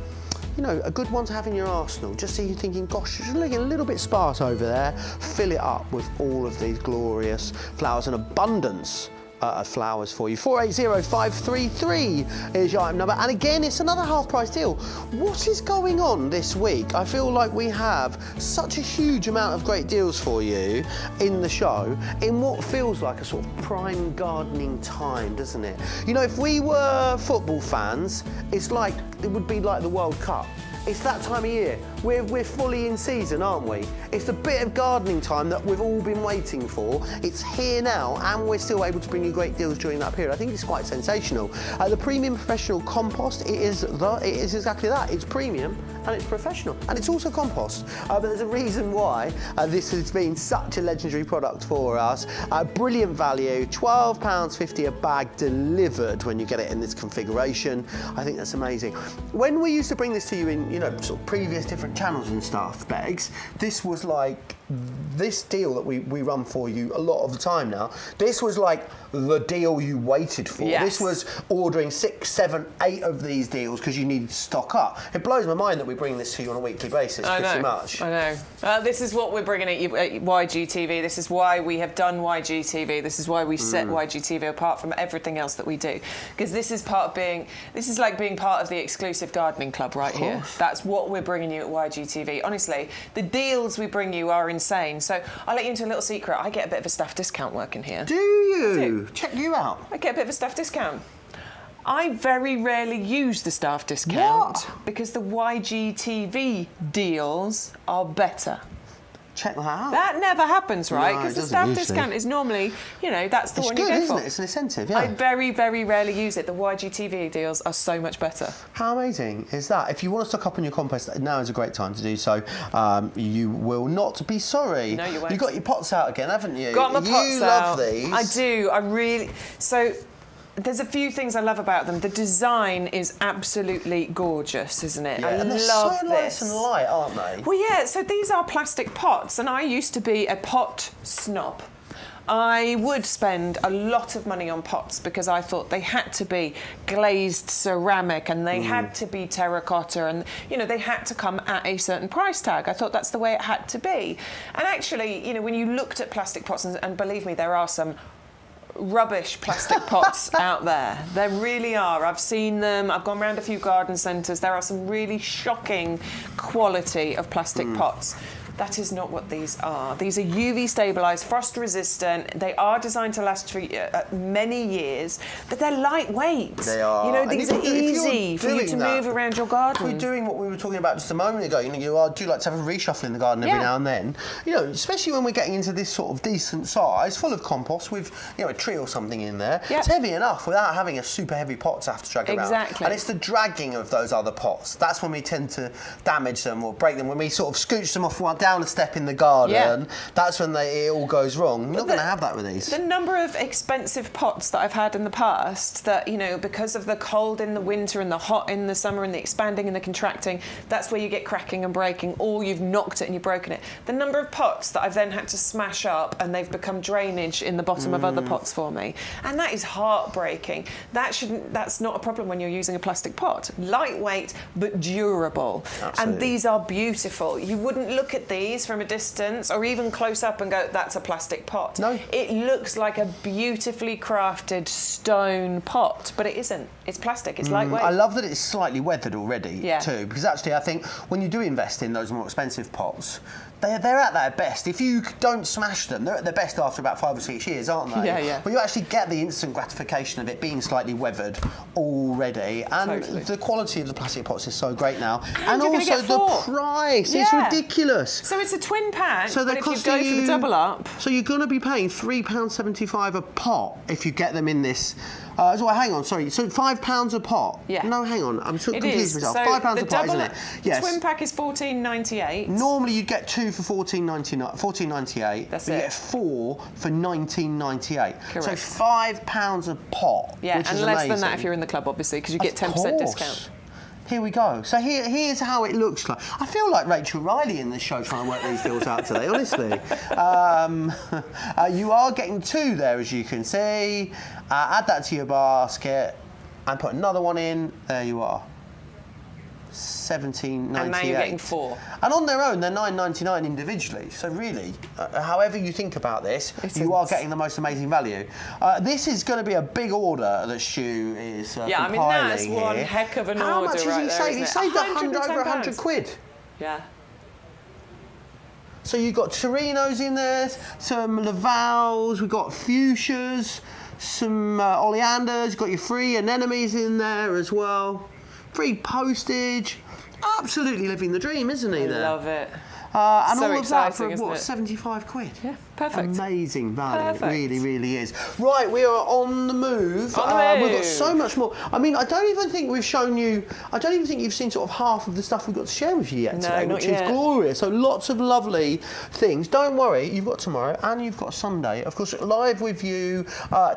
Speaker 1: you know, a good one to have in your arsenal, just so you're thinking, gosh, it's looking a little bit sparse over there. Fill it up with all of these glorious flowers, an abundance of flowers for you. 480533 is your item number, and again, it's another half price deal. What is going on this week? I feel like we have such a huge amount of great deals for you in the show, in what feels like a sort of prime gardening time, doesn't it? You know, if we were football fans, it's like, it would be like the World Cup. It's that time of year. We're fully in season, aren't we? It's the bit of gardening time that we've all been waiting for. It's here now, and we're still able to bring you great deals during that period. I think it's quite sensational. The Premium Professional Compost, it is exactly that. It's premium and it's professional, and it's also compost. But there's a reason why this has been such a legendary product for us. Brilliant value, £12.50 a bag delivered when you get it in this configuration. I think that's amazing. When we used to bring this to you in, you know, sort of previous different channels and stuff, Beggs, this was like this deal that we run for you a lot of the time now. This was like the deal you waited for. Yes. This was ordering 6, 7, 8 of these deals because you needed to stock up. It blows my mind that we bring this to you on a weekly basis. Pretty much.
Speaker 2: I know. This is what we're bringing at YGTV. This is why we have done YGTV. This is why we set YGTV apart from everything else that we do. Because this is like being part of the exclusive gardening club right here. That's what we're bringing you at YGTV. Honestly, the deals we bring you are insane. So I'll let you into a little secret. I get a bit of a staff discount working here.
Speaker 1: Do you? I do. Check you out.
Speaker 2: I get a bit of a staff discount. I very rarely use the staff discount because the YGTV deals are better.
Speaker 1: check that out.
Speaker 2: That never happens, right?
Speaker 1: No,
Speaker 2: Because the staff discount is normally, you know, that's the one you go for.
Speaker 1: It's good, isn't it? It's an incentive, yeah.
Speaker 2: I very, very rarely use it. The YGTV deals are so much better.
Speaker 1: How amazing is that? If you want to stock up on your compost, now is a great time to do so. You will not be sorry.
Speaker 2: No, you won't.
Speaker 1: You've got your pots out again, haven't you?
Speaker 2: Got my pots out.
Speaker 1: You love these.
Speaker 2: I do. I really... So... There's a few things I love about them. The design is absolutely gorgeous, isn't it?
Speaker 1: Yeah,
Speaker 2: I
Speaker 1: and they're
Speaker 2: love
Speaker 1: so
Speaker 2: this.
Speaker 1: nice and light, aren't they?
Speaker 2: Well, yeah, so these are plastic pots, and I used to be a pot snob. I would spend a lot of money on pots because I thought they had to be glazed ceramic and they had to be terracotta and, you know, they had to come at a certain price tag. I thought that's the way it had to be. And actually, you know, when you looked at plastic pots, and believe me, there are some rubbish plastic pots out there. There really are. I've seen them. I've gone around a few garden centres. There are some really shocking quality of plastic pots. That is not what these are. These are UV stabilised, frost resistant. They are designed to last for many years, but they're lightweight.
Speaker 1: They are.
Speaker 2: You know, these are easy for you to move around your garden.
Speaker 1: If you're doing what we were talking about just a moment ago, you know, you do like to have a reshuffle in the garden every now and then. You know, especially when we're getting into this sort of decent size, full of compost with, you know, a tree or something in there. It's heavy enough without having a super heavy pot to have to drag around.
Speaker 2: Exactly.
Speaker 1: And it's the dragging of those other pots. That's when we tend to damage them or break them. When we sort of scooch them off down a step in the garden, that's when it all goes wrong. You're not going to have that with these.
Speaker 2: The number of expensive pots that I've had in the past that, you know, because of the cold in the winter and the hot in the summer and the expanding and the contracting, that's where you get cracking and breaking, or you've knocked it and you've broken it. The number of pots that I've then had to smash up and they've become drainage in the bottom of other pots for me. And that is heartbreaking. That's not a problem when you're using a plastic pot. Lightweight, but durable.
Speaker 1: Absolutely.
Speaker 2: And these are beautiful. You wouldn't look at these from a distance or even close up and go, that's a plastic pot.
Speaker 1: No.
Speaker 2: It looks like a beautifully crafted stone pot, but it isn't. It's plastic, it's lightweight.
Speaker 1: I love that it's slightly weathered already too, because actually I think when you do invest in those more expensive pots, they're at their best. If you don't smash them, they're at their best after about 5 or 6 years, aren't they?
Speaker 2: Yeah.
Speaker 1: But you actually get the instant gratification of it being slightly weathered already, and the quality of the plastic pots is so great now. And also the price is ridiculous.
Speaker 2: So it's a twin pack,
Speaker 1: so
Speaker 2: but if you go for the double up...
Speaker 1: So you're going to be paying £3.75 a pot if you get them in this... so hang on, sorry. So £5 a pot?
Speaker 2: Yeah.
Speaker 1: No, hang on. I'm so confused myself.
Speaker 2: So
Speaker 1: £5 a pot, isn't it?
Speaker 2: Yes. The twin pack is $14.98.
Speaker 1: Normally you'd get 2 for $14.98.
Speaker 2: That's
Speaker 1: but
Speaker 2: it.
Speaker 1: You get 4 for $19.98.
Speaker 2: Correct.
Speaker 1: So £5 a pot.
Speaker 2: Yeah,
Speaker 1: which
Speaker 2: and
Speaker 1: is
Speaker 2: less
Speaker 1: amazing.
Speaker 2: than that if you're in the club, obviously, because you get 10% discount.
Speaker 1: Here we go. So here's how it looks like. I feel like Rachel Riley in the show trying to work these deals out today, honestly. You are getting 2 there, as you can see. Add that to your basket and put another one in. There you are. $17.98.
Speaker 2: And now you're getting 4.
Speaker 1: And on their own, they're $9.99 individually. So really, however you think about this, you are getting the most amazing value. This is going to be a big order that Stu is compiling
Speaker 2: I mean, that's one
Speaker 1: here.
Speaker 2: heck of an order.
Speaker 1: How much has
Speaker 2: right
Speaker 1: he saved? He saved over 100 quid.
Speaker 2: Yeah.
Speaker 1: So you've got Torinos in there, some Lavals, we've got Fuchsias, some Oleanders, you've got your free anemones in there as well. Free postage. Absolutely living the dream, isn't he?
Speaker 2: I love it.
Speaker 1: And
Speaker 2: so
Speaker 1: all of that for,
Speaker 2: exciting,
Speaker 1: what,
Speaker 2: isn't
Speaker 1: 75 quid?
Speaker 2: Yeah, perfect.
Speaker 1: Amazing value.
Speaker 2: Perfect.
Speaker 1: It really, really is. Right, we are on the move.
Speaker 2: On the move.
Speaker 1: We've got so much more. I mean, I don't even think we've shown you, I don't even think you've seen sort of half of the stuff we've got to share with you yet today, which is glorious. So lots of lovely things. Don't worry, you've got tomorrow and you've got Sunday. Of course, live with you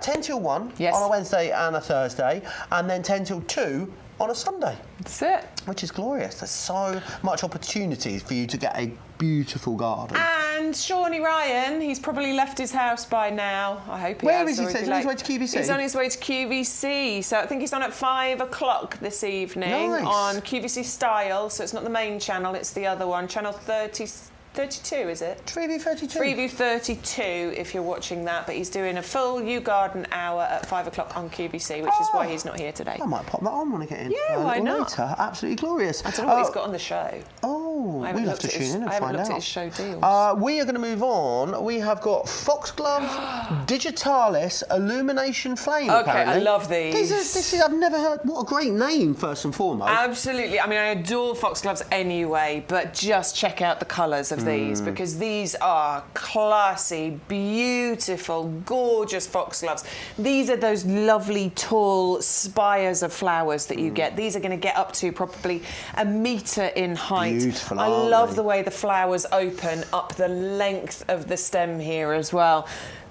Speaker 1: 10 till 1 on a Wednesday and a Thursday, and then 10 till 2 on a Sunday.
Speaker 2: That's it.
Speaker 1: Which is glorious. There's so much opportunities for you to get a beautiful garden.
Speaker 2: And Shawnee Ryan, he's probably left his house by now. I hope he has.
Speaker 1: Where is he? He's on his way to QVC?
Speaker 2: He's on his way to QVC. So I think he's on at 5 o'clock this evening on QVC Style. So it's not the main channel, it's the other one. Channel 32, is it?
Speaker 1: Freeview 32.
Speaker 2: Freeview 32, if you're watching that. But he's doing a full YouGarden hour at 5 o'clock on QVC, which is why he's not here today.
Speaker 1: I might pop that on when I get in.
Speaker 2: Yeah, why not?
Speaker 1: Later. Absolutely glorious.
Speaker 2: I don't know what he's got on the show.
Speaker 1: Oh, we'll have to tune in and find out.
Speaker 2: I haven't looked at his show deals.
Speaker 1: We are going to move on. We have got Foxglove Digitalis Illumination Flame, apparently.
Speaker 2: I love these.
Speaker 1: This is, I've never heard. What a great name, first and foremost.
Speaker 2: Absolutely. I mean, I adore foxgloves anyway, but just check out the colours of of these because these are classy, beautiful, gorgeous foxgloves. These are those lovely, tall spires of flowers that you get. These are going to get up to probably a metre in height.
Speaker 1: Beautiful,
Speaker 2: I love the way the flowers open up the length of the stem here as well.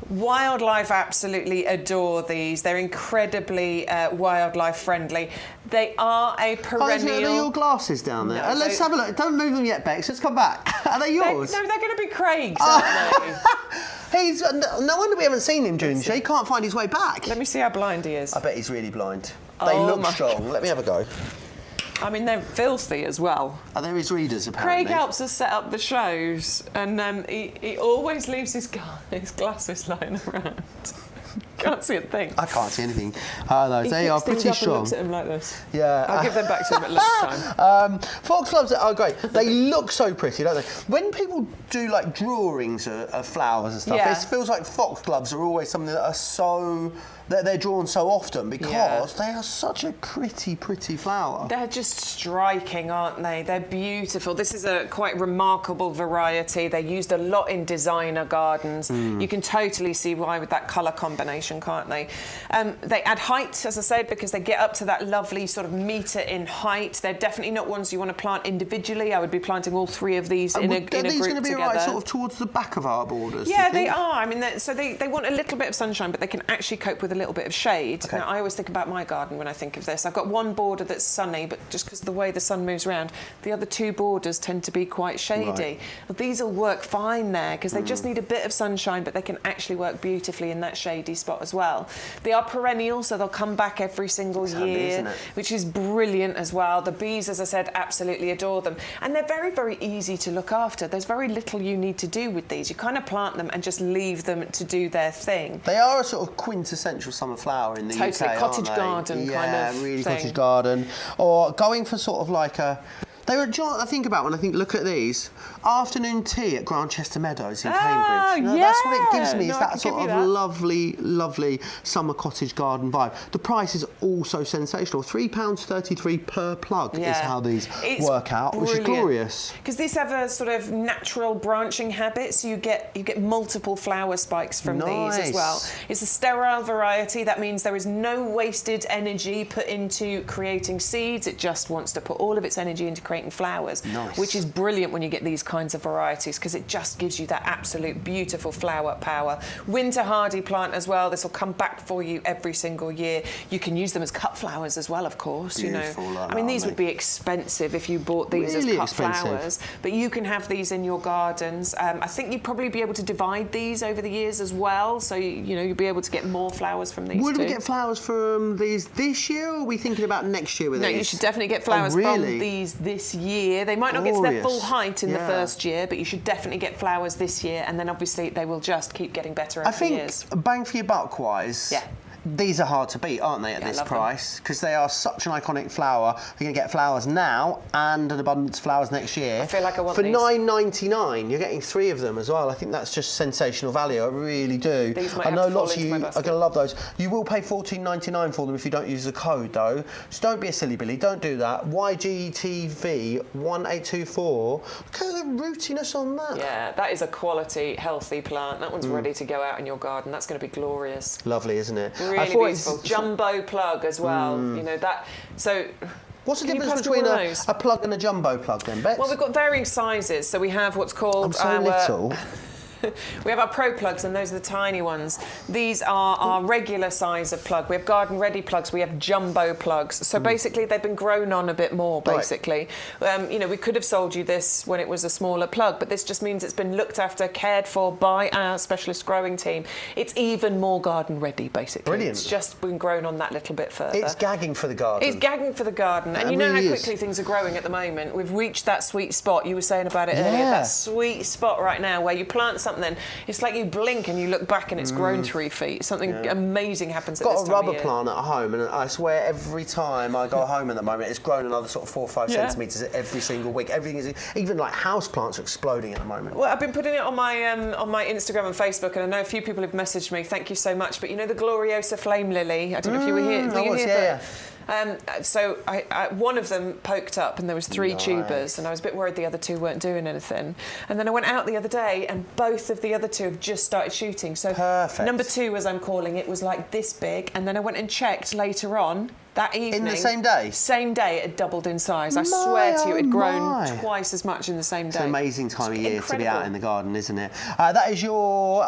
Speaker 2: Wildlife absolutely adore these. They're incredibly wildlife friendly. They are a perennial...
Speaker 1: Are they your glasses down there?
Speaker 2: No,
Speaker 1: let's have a look. Don't move them yet, Bex. Let's come back. Are they yours?
Speaker 2: No, they're going to be Craig's, aren't they?
Speaker 1: He's no wonder we haven't seen him during the show. He can't find his way back.
Speaker 2: Let me see how blind he is.
Speaker 1: I bet he's really blind. They look strong. Let me have a go.
Speaker 2: I mean, they're filthy as well.
Speaker 1: Are they his readers, apparently?
Speaker 2: Craig helps us set up the shows, and he always leaves his glasses lying around. Can't see a thing.
Speaker 1: I can't see anything. No, they are pretty strong.
Speaker 2: Looks at him like this.
Speaker 1: Yeah.
Speaker 2: I'll give them back to him at lunchtime.
Speaker 1: Foxgloves are great. They look so pretty, don't they? When people do like drawings of flowers and stuff, it feels like foxgloves are always something that are so... They're drawn so often because they are such a pretty flower.
Speaker 2: They're just striking, aren't they? They're beautiful. This is a quite remarkable variety. They're used a lot in designer gardens. You can totally see why with that colour combination, can't they? They add height, as I said, because they get up to that lovely sort of metre in height. They're definitely not ones you want to plant individually. I would be planting all three of these in a group together. Are these going to be right sort of
Speaker 1: towards the back of our borders?
Speaker 2: Yeah, they are. I mean, so they want a little bit of sunshine, but they can actually cope with a little bit of shade. Now, I always think about my garden when I think of this. I've got one border that's sunny, but just because of the way the sun moves around, the other two borders tend to be quite shady. Well, these will work fine there because they just need a bit of sunshine, but they can actually work beautifully in that shady spot as well. They are perennial, so they'll come back every single year, which is brilliant as well. The bees, as I said, absolutely adore them. And they're very easy to look after. There's very little you need to do with these. You kind of plant them and just leave them to do their thing.
Speaker 1: They are a sort of quintessential summer flower in the UK,
Speaker 2: cottage garden kind of
Speaker 1: really
Speaker 2: thing.
Speaker 1: Cottage garden. Or going for sort of like a... They were, do you know what I think about when I think, look at these? Afternoon tea at Grantchester Meadows in Cambridge. That's what it gives me, is that sort of lovely summer cottage garden vibe. The price is also sensational. £3.33 per plug is how these work out, which is glorious.
Speaker 2: Because these have a sort of natural branching habit, so you get multiple flower spikes from these as well. It's a sterile variety. That means there is no wasted energy put into creating seeds. It just wants to put all of its energy into creating flowers, which is brilliant when you get these kinds of varieties because it just gives you that absolute beautiful flower power. Winter hardy plant as well. This will come back for you every single year. You can use them as cut flowers as well, of course.
Speaker 1: Beautiful,
Speaker 2: you know, I mean, these would be expensive if you bought these as cut flowers, but you can have these in your gardens. I think you'd probably be able to divide these over the years as well, so you know you'll be able to get more flowers from these.
Speaker 1: Would we get flowers from these this year, or are we thinking about next year with these?
Speaker 2: No, you should definitely get flowers from these this year. They might not get to their full height in the first year, but you should definitely get flowers this year, and then obviously they will just keep getting better over the years.
Speaker 1: I think bang for your buck wise, these are hard to beat, aren't they, at this price? Because they are such an iconic flower. You're going to get flowers now and an abundance of flowers next year.
Speaker 2: I feel like I want
Speaker 1: for
Speaker 2: these.
Speaker 1: $9.99, you're getting 3 of them as well. I think that's just sensational value. I really do.
Speaker 2: These might
Speaker 1: I know
Speaker 2: have to
Speaker 1: lots of
Speaker 2: fall
Speaker 1: you
Speaker 2: into my
Speaker 1: are going to love those. You will pay $14.99 for them if you don't use the code, though. So don't be a silly Billy. Don't do that. YGTV1824. Look at the rootiness on that.
Speaker 2: Yeah, that is a quality, healthy plant. That one's ready to go out in your garden. That's going to be glorious.
Speaker 1: Lovely, isn't it?
Speaker 2: Really beautiful. Jumbo plug as well. You know that. So.
Speaker 1: What's the difference between a plug and a jumbo plug then, Bex?
Speaker 2: Well, we've got varying sizes. So we have what's called
Speaker 1: little.
Speaker 2: We have our Pro plugs, and those are the tiny ones. These are our regular size of plug. We have garden ready plugs. We have jumbo plugs. So basically, they've been grown on a bit more. Basically, you know, we could have sold you this when it was a smaller plug, but this just means it's been looked after, cared for by our specialist growing team. It's even more garden ready, basically.
Speaker 1: Brilliant.
Speaker 2: It's just been grown on that little bit further.
Speaker 1: It's gagging for the garden.
Speaker 2: It's gagging for the garden, and you know how quickly things are growing at the moment. We've reached that sweet spot. You were saying about it earlier. That sweet spot right now where you plant something, it's like you blink and you look back and it's grown 3 feet. Something amazing happens at this time of year.
Speaker 1: Got a rubber plant at home, and I swear every time I go home at the moment, it's grown another sort of 4 or 5 centimetres every single week. Everything is, even like house plants are exploding at the moment.
Speaker 2: Well, I've been putting it on my Instagram and Facebook, and I know a few people have messaged me. Thank you so much. But you know the Gloriosa flame lily? I don't know if you were here. Were you here? So one of them poked up and there was 3 tubers, and I was a bit worried the other 2 weren't doing anything. And then I went out the other day and both of the other 2 have just started shooting. So
Speaker 1: perfect.
Speaker 2: Number 2, as I'm calling it, was like this big, and then I went and checked later on that evening.
Speaker 1: In the same day?
Speaker 2: Same day, it had doubled in size. I swear to you, it had grown twice as much in the same day.
Speaker 1: It's an amazing time of year to be out in the garden, isn't it? That is your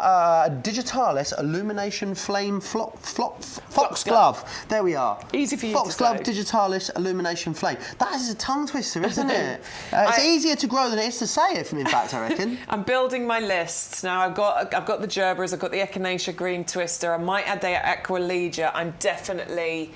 Speaker 1: Digitalis Illumination Flame Fox Glove. There we are.
Speaker 2: Easy for you
Speaker 1: Fox
Speaker 2: to
Speaker 1: Glove
Speaker 2: say.
Speaker 1: Digitalis Illumination Flame. That is a tongue twister, isn't it? It's easier to grow than it is to say it, in fact, I reckon.
Speaker 2: I'm building my list. Now, I've got the Gerberas, I've got the Echinacea Green Twister, I might add the Aqualia. I'm definitely...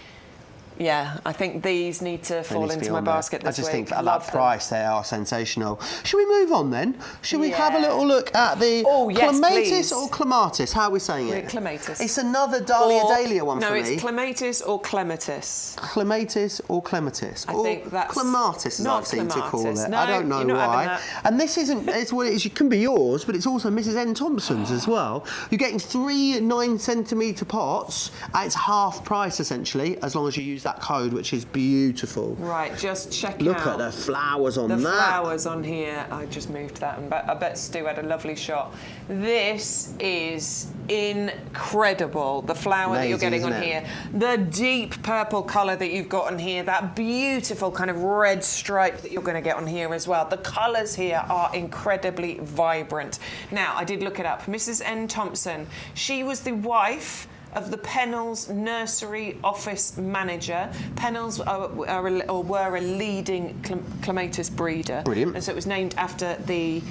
Speaker 2: Yeah, I think these need to fall into my basket this week.
Speaker 1: I just think at that price they are sensational. Should we move on then? Should we have a little look at the Clematis or Clematis? How are we saying it?
Speaker 2: Clematis.
Speaker 1: It's another Dahlia one for me.
Speaker 2: No, it's Clematis or Clematis.
Speaker 1: Clematis or Clematis.
Speaker 2: I think that's
Speaker 1: Clematis, as I've seen to call it.
Speaker 2: No,
Speaker 1: I don't know why. And this isn't, it's what it is, it can be yours, but it's also Mrs. N. Thompson's as well. You're getting 3 9-centimetre pots at its half price, essentially, as long as you use that code, which is beautiful.
Speaker 2: Right, just check
Speaker 1: Look
Speaker 2: out
Speaker 1: at the flowers on
Speaker 2: the
Speaker 1: that.
Speaker 2: flowers on here. I just moved that, and I bet Stu had a lovely shot. This is incredible. The flower that you're getting on here, the deep purple colour that you've got on here, that beautiful kind of red stripe that you're going to get on here as well. The colours here are incredibly vibrant. Now, I did look it up. Mrs. N. Thompson, she was the wife of the Pennell's nursery office manager. Pennell's were a leading clematis breeder.
Speaker 1: Brilliant.
Speaker 2: And so it was named after the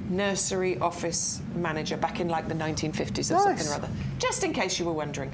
Speaker 2: nursery office manager back in like the 1950s or something or other. Just in case you were wondering.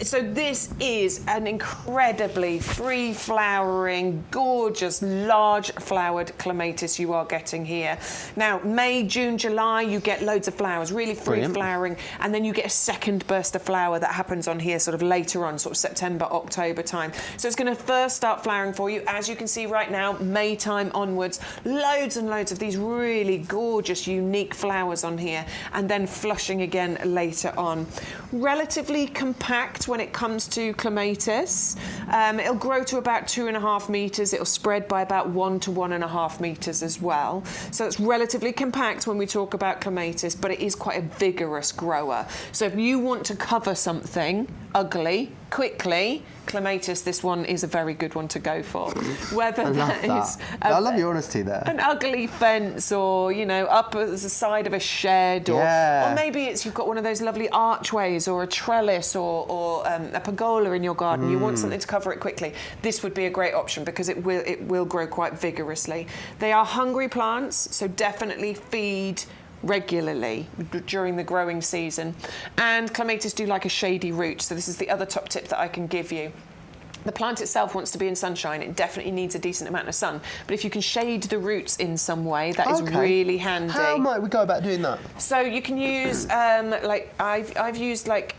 Speaker 2: So this is an incredibly free-flowering, gorgeous, large-flowered clematis you are getting here. Now, May, June, July, you get loads of flowers, really free-flowering, and then you get a second burst of flower that happens on here sort of later on, sort of September, October time. So it's going to first start flowering for you, as you can see right now, May time onwards. Loads and loads of these really gorgeous, unique flowers on here, and then flushing again later on. Relatively compact when it comes to clematis. It'll grow to about 2.5 metres. It'll spread by about 1 to 1.5 metres as well. So it's relatively compact when we talk about clematis, but it is quite a vigorous grower. So if you want to cover something ugly quickly, clematis, this one is a very good one to go for. Whether
Speaker 1: I love your honesty there. An
Speaker 2: ugly fence, or you know, up at the side of a shed, or maybe it's you've got one of those lovely archways or a trellis or a pergola in your garden. You want something to cover it quickly. This would be a great option because it will grow quite vigorously. They are hungry plants, so definitely feed regularly during the growing season. And clematis do like a shady root, so this is the other top tip that I can give you. The plant itself wants to be in sunshine. It definitely needs a decent amount of sun. But if you can shade the roots in some way, that is really handy.
Speaker 1: How might we go about doing that?
Speaker 2: So you can use, like I've used like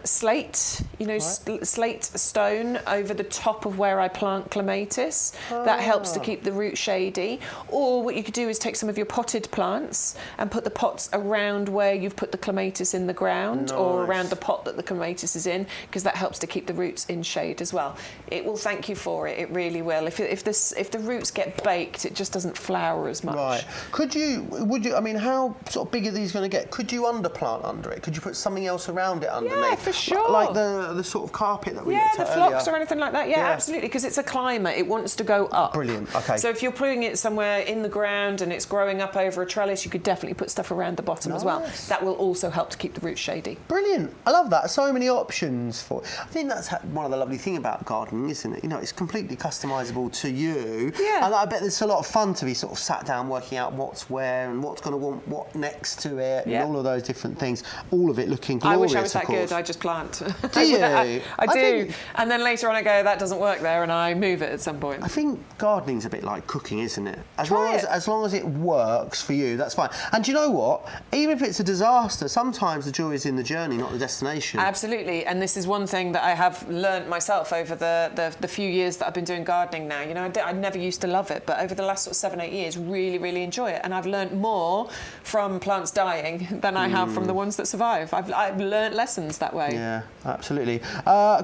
Speaker 2: slate, you know, slate stone over the top of where I plant clematis. That helps to keep the root shady. Or what you could do is take some of your potted plants and put the pots around where you've put the clematis in the ground, or around the pot that the clematis is in, because that helps to keep the roots in shade as well. It will thank you for it. It really will. If the roots get baked, it just doesn't flower as much.
Speaker 1: Right. Would you? I mean, how sort of big are these going to get? Could you underplant under it? Could you put something else around it underneath?
Speaker 2: Yeah, for sure.
Speaker 1: Like the sort of carpet that we looked at
Speaker 2: the phlox or anything like that. Yeah, absolutely. Because it's a climber. It wants to go up.
Speaker 1: Brilliant. Okay.
Speaker 2: So if you're putting it somewhere in the ground and it's growing up over a trellis, you could definitely put stuff around the bottom as well. That will also help to keep the roots shady.
Speaker 1: Brilliant. I love that. So many options for it. I think that's one of the lovely things about gardening, isn't it? You know, it's completely customisable to you. Yeah. And I bet it's a lot of fun to be sort of sat down working out what's where and what's going to want what next to it, and all of those different things. All of it looking glorious.
Speaker 2: I wish I was that good. I just plant.
Speaker 1: Do you?
Speaker 2: I do. And then later on I go, that doesn't work there, and I move it at some point.
Speaker 1: I think gardening's a bit like cooking, isn't it? As long as it works for you, that's fine. And do you know what? Even if it's a disaster, sometimes the joy is in the journey, not the destination.
Speaker 2: Absolutely. And this is one thing that I have learnt myself over the few years that I've been doing gardening now. You know, I never used to love it, but over the last sort of 7, 8 years, really, really enjoy it. And I've learned more from plants dying than I have from the ones that survive. I've learnt lessons that way.
Speaker 1: Yeah, absolutely.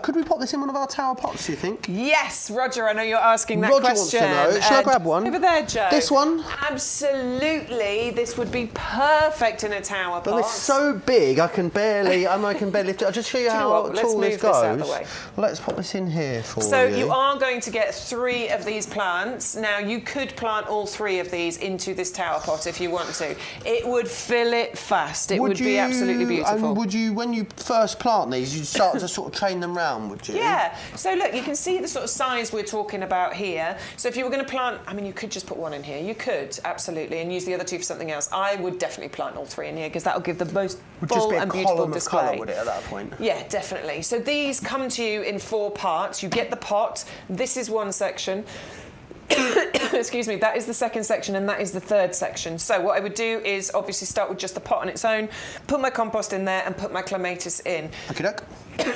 Speaker 1: Could we pop this in one of our tower pots, do you think?
Speaker 2: Yes, Roger, I know you're asking that
Speaker 1: Roger
Speaker 2: question.
Speaker 1: Wants to know. Shall I grab one?
Speaker 2: Over there, Joe.
Speaker 1: This one?
Speaker 2: Absolutely. This would be perfect in a tower pot.
Speaker 1: Well, it's so big, I can barely lift it. I'll just show you how tall this goes.
Speaker 2: Out of the way.
Speaker 1: Let's pop this in here for you.
Speaker 2: So you are going to get 3 of these plants. Now, you could plant all 3 of these into this tower pot if you want to. It would fill it fast. It would be absolutely beautiful.
Speaker 1: And would you, when you first plant these, you'd start to sort of train them round, would you?
Speaker 2: Yeah. So look, you can see the sort of size we're talking about here. So if you were going to plant, I mean, you could just put 1 in here. You could, absolutely, and use the other 2 for something else. I would definitely plant all 3 in here because that'll give the most full and beautiful display.
Speaker 1: Colour, would it, at that point?
Speaker 2: Yeah, definitely. So these come to you in 4 parts. You get the pot. This is one section. Excuse me, that is the second section and that is the third section. So what I would do is obviously start with just the pot on its own, put my compost in there and put my clematis in.
Speaker 1: Okie doke.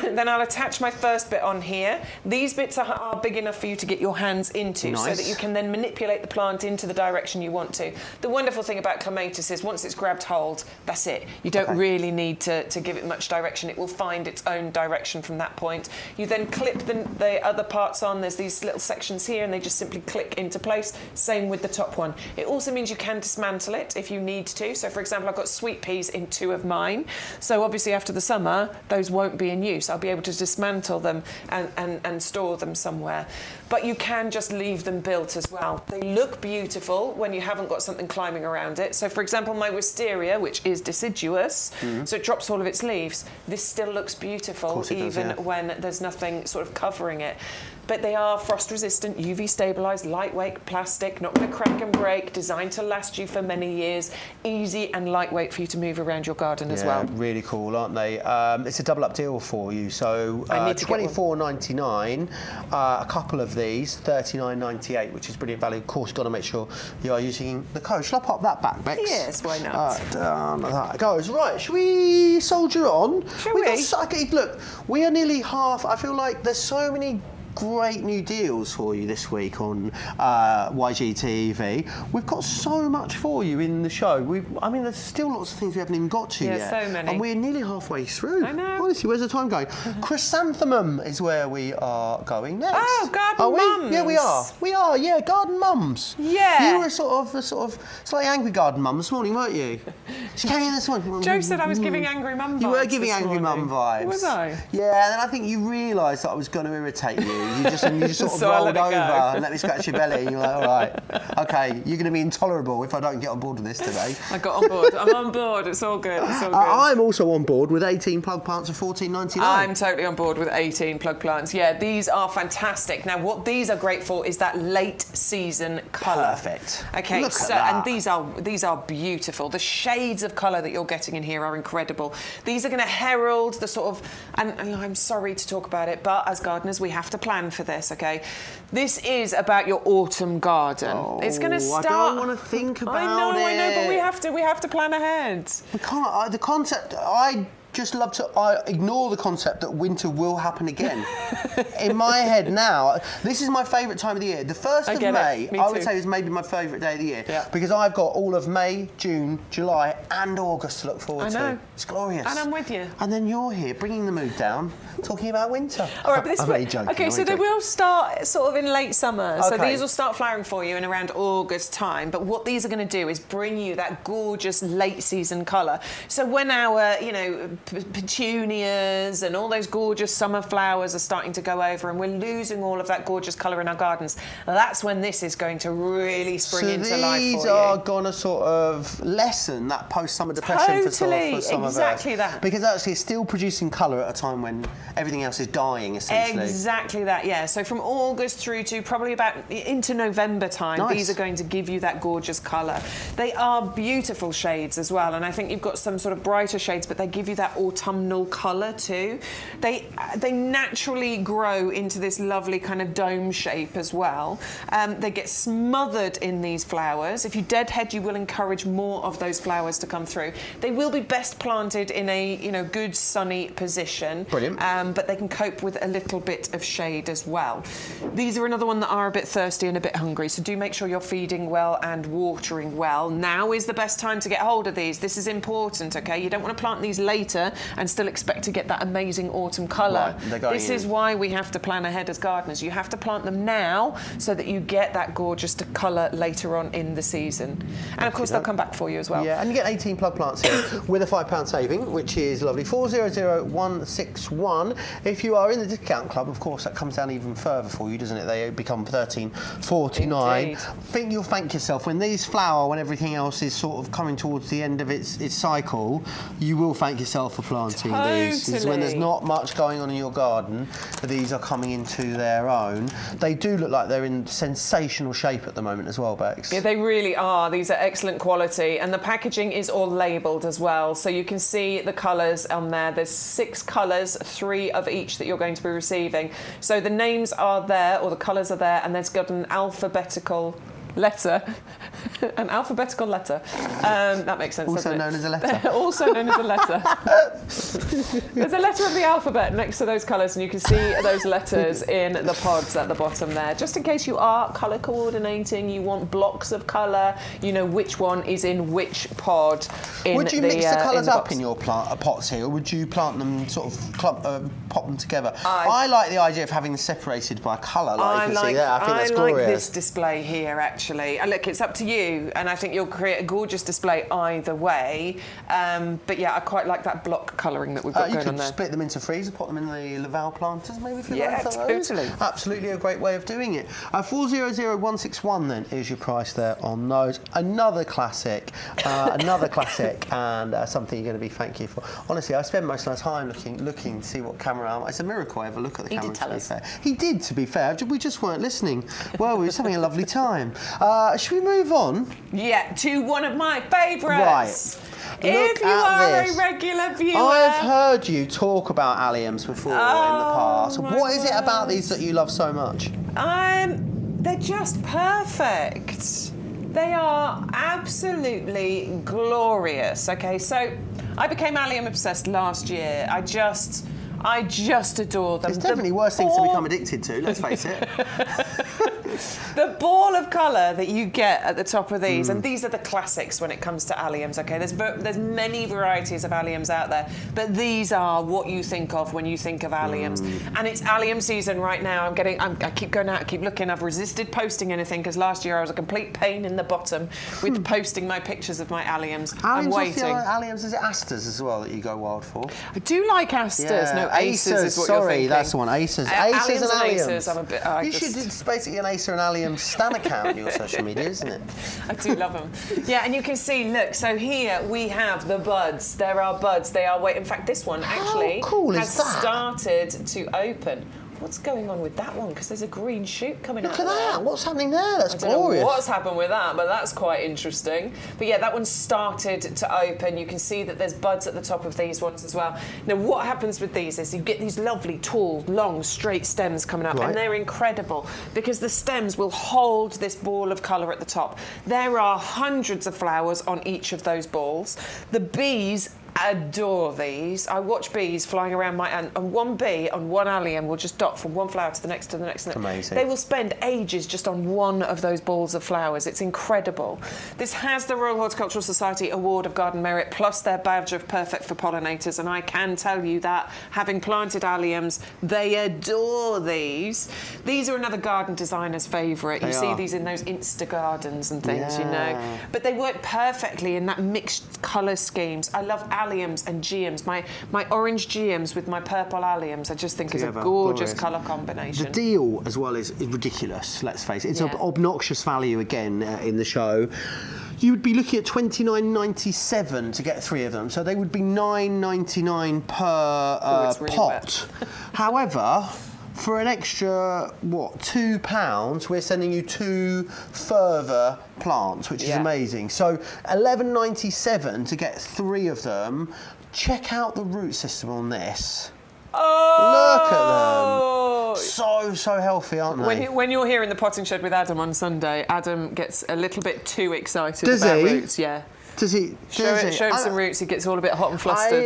Speaker 2: Then I'll attach my first bit on here. These bits are big enough for you to get your hands into so that you can then manipulate the plant into the direction you want to. The wonderful thing about clematis is once it's grabbed hold, that's it. You don't really need to give it much direction. It will find its own direction from that point. You then clip the other parts on. There's these little sections here and they just simply click into place. Same with the top one. It also means you can dismantle it if you need to. So for example, I've got sweet peas in 2 of mine. So obviously after the summer, those won't be in use. I'll be able to dismantle them and store them somewhere. But you can just leave them built as well. They look beautiful when you haven't got something climbing around it. So for example, my wisteria, which is deciduous, so it drops all of its leaves, this still looks beautiful even when there's nothing sort of covering it. But they are frost resistant, UV stabilised, lightweight plastic, not going to crack and break, designed to last you for many years, easy and lightweight for you to move around your garden as well.
Speaker 1: Really cool, aren't they? It's a double up deal for you. So $24.99, a couple of these, $39.98, which is brilliant value. Of course, you've got to make sure you are using the code. Shall I pop that back, Bex?
Speaker 2: Yes, why not?
Speaker 1: Down that goes. Right, shall we soldier on?
Speaker 2: Shall we?
Speaker 1: Look, we are nearly half. I feel like there's so many great new deals for you this week on YGTV. We've got so much for you in the show. I mean, there's still lots of things we haven't even got to yet.
Speaker 2: So many.
Speaker 1: And we're nearly halfway through.
Speaker 2: I know.
Speaker 1: Honestly, where's the time going? Chrysanthemum is where we are going next.
Speaker 2: Oh, garden mums.
Speaker 1: Yeah, we are. We are, yeah, garden mums.
Speaker 2: Yeah.
Speaker 1: You were sort of slightly angry garden mum this morning, weren't you? She came in this morning.
Speaker 2: Joe said I was giving angry mum vibes.
Speaker 1: You were giving angry mum vibes.
Speaker 2: Was I?
Speaker 1: Yeah, and then I think you realised that I was going to irritate you. You just sort of
Speaker 2: So I
Speaker 1: rolled
Speaker 2: let
Speaker 1: over
Speaker 2: it go.
Speaker 1: and let me scratch your belly, and you're like, all right, okay, you're going to be intolerable if I don't get on board with this today.
Speaker 2: I got on board. I'm on board. It's all good. It's all good.
Speaker 1: I'm also on board with 18 plug plants of $14.99.
Speaker 2: I'm totally on board with 18 plug plants. Yeah, these are fantastic. Now, what these are great for is that late season colour.
Speaker 1: Perfect.
Speaker 2: Okay,
Speaker 1: Look
Speaker 2: so
Speaker 1: at that.
Speaker 2: and these are beautiful. The shades of colour that you're getting in here are incredible. These are going to herald the sort of, and I'm sorry to talk about it, but as gardeners we have to plan for this. Okay, this is about your autumn garden. It's going to start.
Speaker 1: I don't want to think about it.
Speaker 2: I know, but we have to plan ahead.
Speaker 1: We can't. The concept. I just love to ignore the concept that winter will happen again. In my head now, this is my favourite time of the year. The 1st of May, I would say, is maybe my favourite day of the year because I've got all of May, June, July and August to look forward to. It's glorious.
Speaker 2: And I'm with you.
Speaker 1: And then you're here, bringing the mood down, talking about winter.
Speaker 2: All right, but this
Speaker 1: I'm only joking.
Speaker 2: Okay, so they will start sort of in late summer.
Speaker 1: Okay.
Speaker 2: So these will start flowering for you in around August time. But what these are going to do is bring you that gorgeous late season colour. So when our, petunias and all those gorgeous summer flowers are starting to go over and we're losing all of that gorgeous colour in our gardens, that's when this is going to really spring into life for you.
Speaker 1: These are going to sort of lessen that post-summer depression for some of us.
Speaker 2: Exactly that.
Speaker 1: Because actually it's still producing colour at a time when everything else is dying, essentially.
Speaker 2: Exactly that, yeah. So from August through to probably about into November time, these are going to give you that gorgeous colour. They are beautiful shades as well, and I think you've got some sort of brighter shades, but they give you that that autumnal colour too. They naturally grow into this lovely kind of dome shape as well. They get smothered in these flowers. If you deadhead, you will encourage more of those flowers to come through. They will be best planted in a good sunny position.
Speaker 1: Brilliant.
Speaker 2: But they can cope with a little bit of shade as well. These are another one that are a bit thirsty and a bit hungry, so do make sure you're feeding well and watering well. Now is the best time to get hold of these. This is important, okay? You don't want to plant these later and still expect to get that amazing autumn colour.
Speaker 1: Right,
Speaker 2: this is why we have to plan ahead as gardeners. You have to plant them now so that you get that gorgeous colour later on in the season. And of course they'll come back for you as well.
Speaker 1: Yeah, and you get 18 plug plants here with a £5 saving, which is lovely. 400161. If you are in the discount club, of course, that comes down even further for you, doesn't it? They become £13.49. I think you'll thank yourself when these flower, when everything else is sort of coming towards the end of its cycle. You will thank yourself for planting these. This is when there's not much going on in your garden. These are coming into their own. They do look like they're in sensational shape at the moment as well, Bex.
Speaker 2: Yeah, they really are. These are excellent quality, and the packaging is all labelled as well, so you can see the colours on there. There's 6 colours, 3 of each that you're going to be receiving. So the names are there, or the colours are there, and there's got an alphabetical letter. An alphabetical letter. That makes sense,
Speaker 1: also known as a letter.
Speaker 2: Also known as a letter. There's a letter of the alphabet next to those colours, and you can see those letters in the pods at the bottom there. Just in case you are colour coordinating, you want blocks of colour, you know which one is in which pod.
Speaker 1: Would you mix the colours up in your pots here, or would you plant them sort of pop them together? I like the idea of having them separated by colour, like you can see there. I think that's glorious.
Speaker 2: I like this display here, actually. Look, it's up to you, and I think you'll create a gorgeous display either way. But yeah, I quite like that block colouring that we've got going on there.
Speaker 1: You could split them into freezer, put them in the Laval planters, maybe if you like.
Speaker 2: Yeah, totally.
Speaker 1: Absolutely a great way of doing it. 400161 then is your price there on those. Another classic, and something you're going to be thank you for. Honestly, I spend most of my time looking to see what camera. It's a miracle I ever look at the camera.
Speaker 2: He did tell us.
Speaker 1: He did, to be fair. We just weren't listening. Well, we were just having a lovely time. Should we move on?
Speaker 2: Yeah, to one of my favourites.
Speaker 1: Right.
Speaker 2: If you are a regular viewer...
Speaker 1: I've heard you talk about alliums before in the past. What is it about these that you love so much?
Speaker 2: They're just perfect. They are absolutely glorious. Okay, so I became allium obsessed last year. I just adore them.
Speaker 1: It's definitely worse things to become addicted to, let's face it.
Speaker 2: The ball of colour that you get at the top of these, and these are the classics when it comes to alliums, okay? There's many varieties of alliums out there, but these are what you think of when you think of alliums. And it's allium season right now. I keep going out, I keep looking. I've resisted posting anything because last year I was a complete pain in the bottom with posting my pictures of my alliums. I'm waiting.
Speaker 1: Alliums, is it asters as well that you go wild for?
Speaker 2: I do like asters. Yeah. No, acers is what you're thinking.
Speaker 1: That's the one. Acers.
Speaker 2: Acers
Speaker 1: and alliums.
Speaker 2: Acers, I'm a bit...
Speaker 1: It's basically an acer and allium stan account on your social media, isn't it?
Speaker 2: I do love them. Yeah, and you can see, look, so here we have the buds. There are buds. They are waiting. In fact, this one actually has started to open. What's going on with that one? Because there's a green shoot coming out.
Speaker 1: Look at that. What's happening there? That's glorious.
Speaker 2: I don't know what's happened with that, but that's quite interesting. But yeah, that one started to open. You can see that there's buds at the top of these ones as well. Now, what happens with these is you get these lovely, tall, long, straight stems coming up, and they're incredible because the stems will hold this ball of colour at the top. There are hundreds of flowers on each of those balls. The bees adore these. I watch bees flying around and one bee on one allium will just dot from one flower to the next to the next.
Speaker 1: Amazing.
Speaker 2: They will spend ages just on one of those balls of flowers. It's incredible. This has the Royal Horticultural Society Award of Garden Merit plus their badge of perfect for pollinators, and I can tell you that having planted alliums, they adore these. These are another garden designer's favourite. You see these in those Insta gardens and things, you know. But they work perfectly in that mixed colour schemes. I love alliums and geums. My orange geums with my purple alliums, I just think is a gorgeous colour combination.
Speaker 1: The deal as well is ridiculous, let's face it. It's an obnoxious value again in the show. You would be looking at $29.97 to get 3 of them, so they would be $9.99 per pot. However, for an extra, £2, we're sending you 2 further plants, which is amazing. So $11.97 to get 3 of them. Check out the root system on this.
Speaker 2: Oh!
Speaker 1: Look at them. So healthy, aren't they?
Speaker 2: When you're here in the potting shed with Adam on Sunday, Adam gets a little bit too excited
Speaker 1: Does
Speaker 2: about
Speaker 1: he?
Speaker 2: roots. Yeah.
Speaker 1: Does he?
Speaker 2: Show him some roots. He gets all a bit hot and flustered.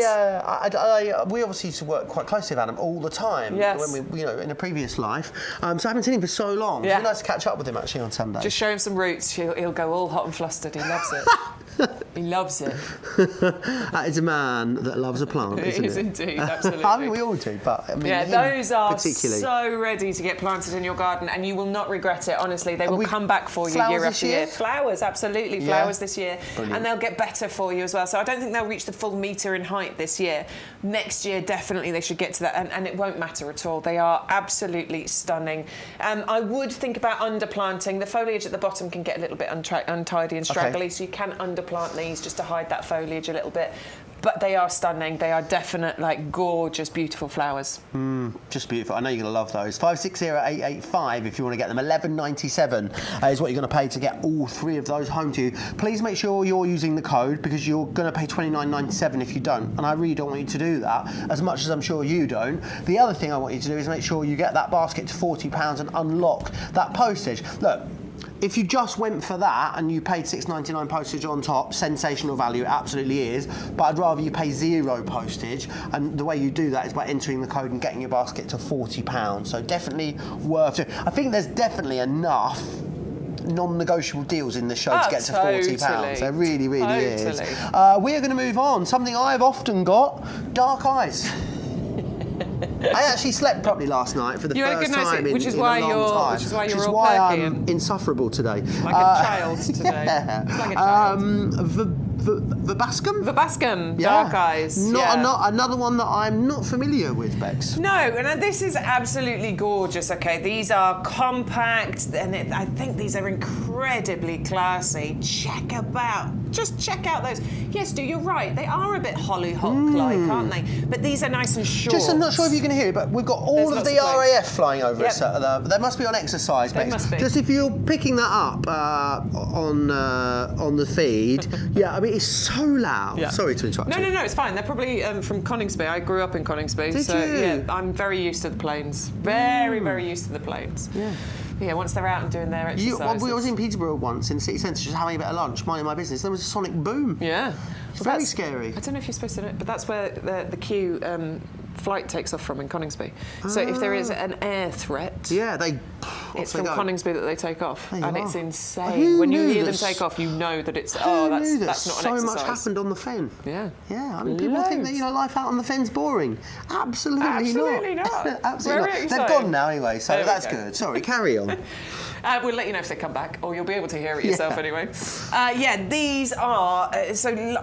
Speaker 1: We obviously used to work quite closely with Adam all the time.
Speaker 2: Yes.
Speaker 1: When we, in a previous life. So I haven't seen him for so long.
Speaker 2: Yeah.
Speaker 1: It'd be nice to catch up with him actually on Sunday.
Speaker 2: Just show him some roots. He'll go all hot and flustered. He loves it. He loves it.
Speaker 1: That is a man that loves a plant, isn't it?
Speaker 2: It is indeed, absolutely.
Speaker 1: I mean, we all do, but I mean,
Speaker 2: yeah, those are
Speaker 1: particularly.
Speaker 2: so ready to get planted in your garden, and you will not regret it. Honestly, they will come back for you year after year. Flowers, absolutely, flowers this year, and they'll get better for you as well. So I don't think they'll reach the full metre in height this year. Next year, definitely they should get to that, and it won't matter at all. They are absolutely stunning. I would think about underplanting. The foliage at the bottom can get a little bit untidy and straggly, so you can underplant these just to hide that foliage a little bit. But they are stunning. They are definite, like, gorgeous, beautiful flowers.
Speaker 1: Just beautiful. I know you're going to love those. 560-885 if you want to get them. $11.97 is what you're going to pay to get all 3 of those home to you. Please make sure you're using the code because you're going to pay $29.97 if you don't. And I really don't want you to do that, as much as I'm sure you don't. The other thing I want you to do is make sure you get that basket to £40 and unlock that postage. Look, if you just went for that and you paid $6.99 postage on top, sensational value, it absolutely is, but I'd rather you pay 0 postage, and the way you do that is by entering the code and getting your basket to £40. So definitely worth it. I think there's definitely enough non-negotiable deals in the show to get to £40. There really, really is. We are going to move on. Something I've often got, dark eyes. I actually slept properly last night for the first time in a long time.
Speaker 2: Which is why you're all perky
Speaker 1: I'm insufferable today.
Speaker 2: Like a child today. Like a child. Verbascum, dark eyes.
Speaker 1: Another one that I'm not familiar with, Bex.
Speaker 2: No, and this is absolutely gorgeous, okay? These are compact, and I think these are incredibly classy. Just check out those. Yes, you're right. They are a bit hollyhock-like, aren't they? But these are nice and short.
Speaker 1: Just, I'm not sure if you can hear it, but we've got all of the RAF flying over us. They must be on exercise, Bex.
Speaker 2: They must be.
Speaker 1: Just if you're picking that up on the feed, I mean, it's so loud. Yeah. Sorry to interrupt you.
Speaker 2: No, it's fine. They're probably from Coningsby. I grew up in Coningsby.
Speaker 1: Did you?
Speaker 2: Yeah, I'm very used to the planes. Very, very used to the planes. Yeah. Yeah, once they're out and doing their exercises.
Speaker 1: I was in Peterborough once in city centre just having a bit of lunch, minding my business. There was a sonic boom.
Speaker 2: Yeah.
Speaker 1: It's very scary.
Speaker 2: I don't know if you're supposed to know, but that's where the Q flight takes off from in Coningsby. So if there is an air threat, it's from Coningsby that they take off, and it's insane. When you hear them take off, you know that it's that's not an exercise.
Speaker 1: So much happened on the fen.
Speaker 2: Yeah.
Speaker 1: I mean, people think that life out on the fen's boring. Absolutely not. Absolutely not. They've gone now anyway, so that's good. Sorry, carry on.
Speaker 2: We'll let you know if they come back, or you'll be able to hear it yourself anyway. These are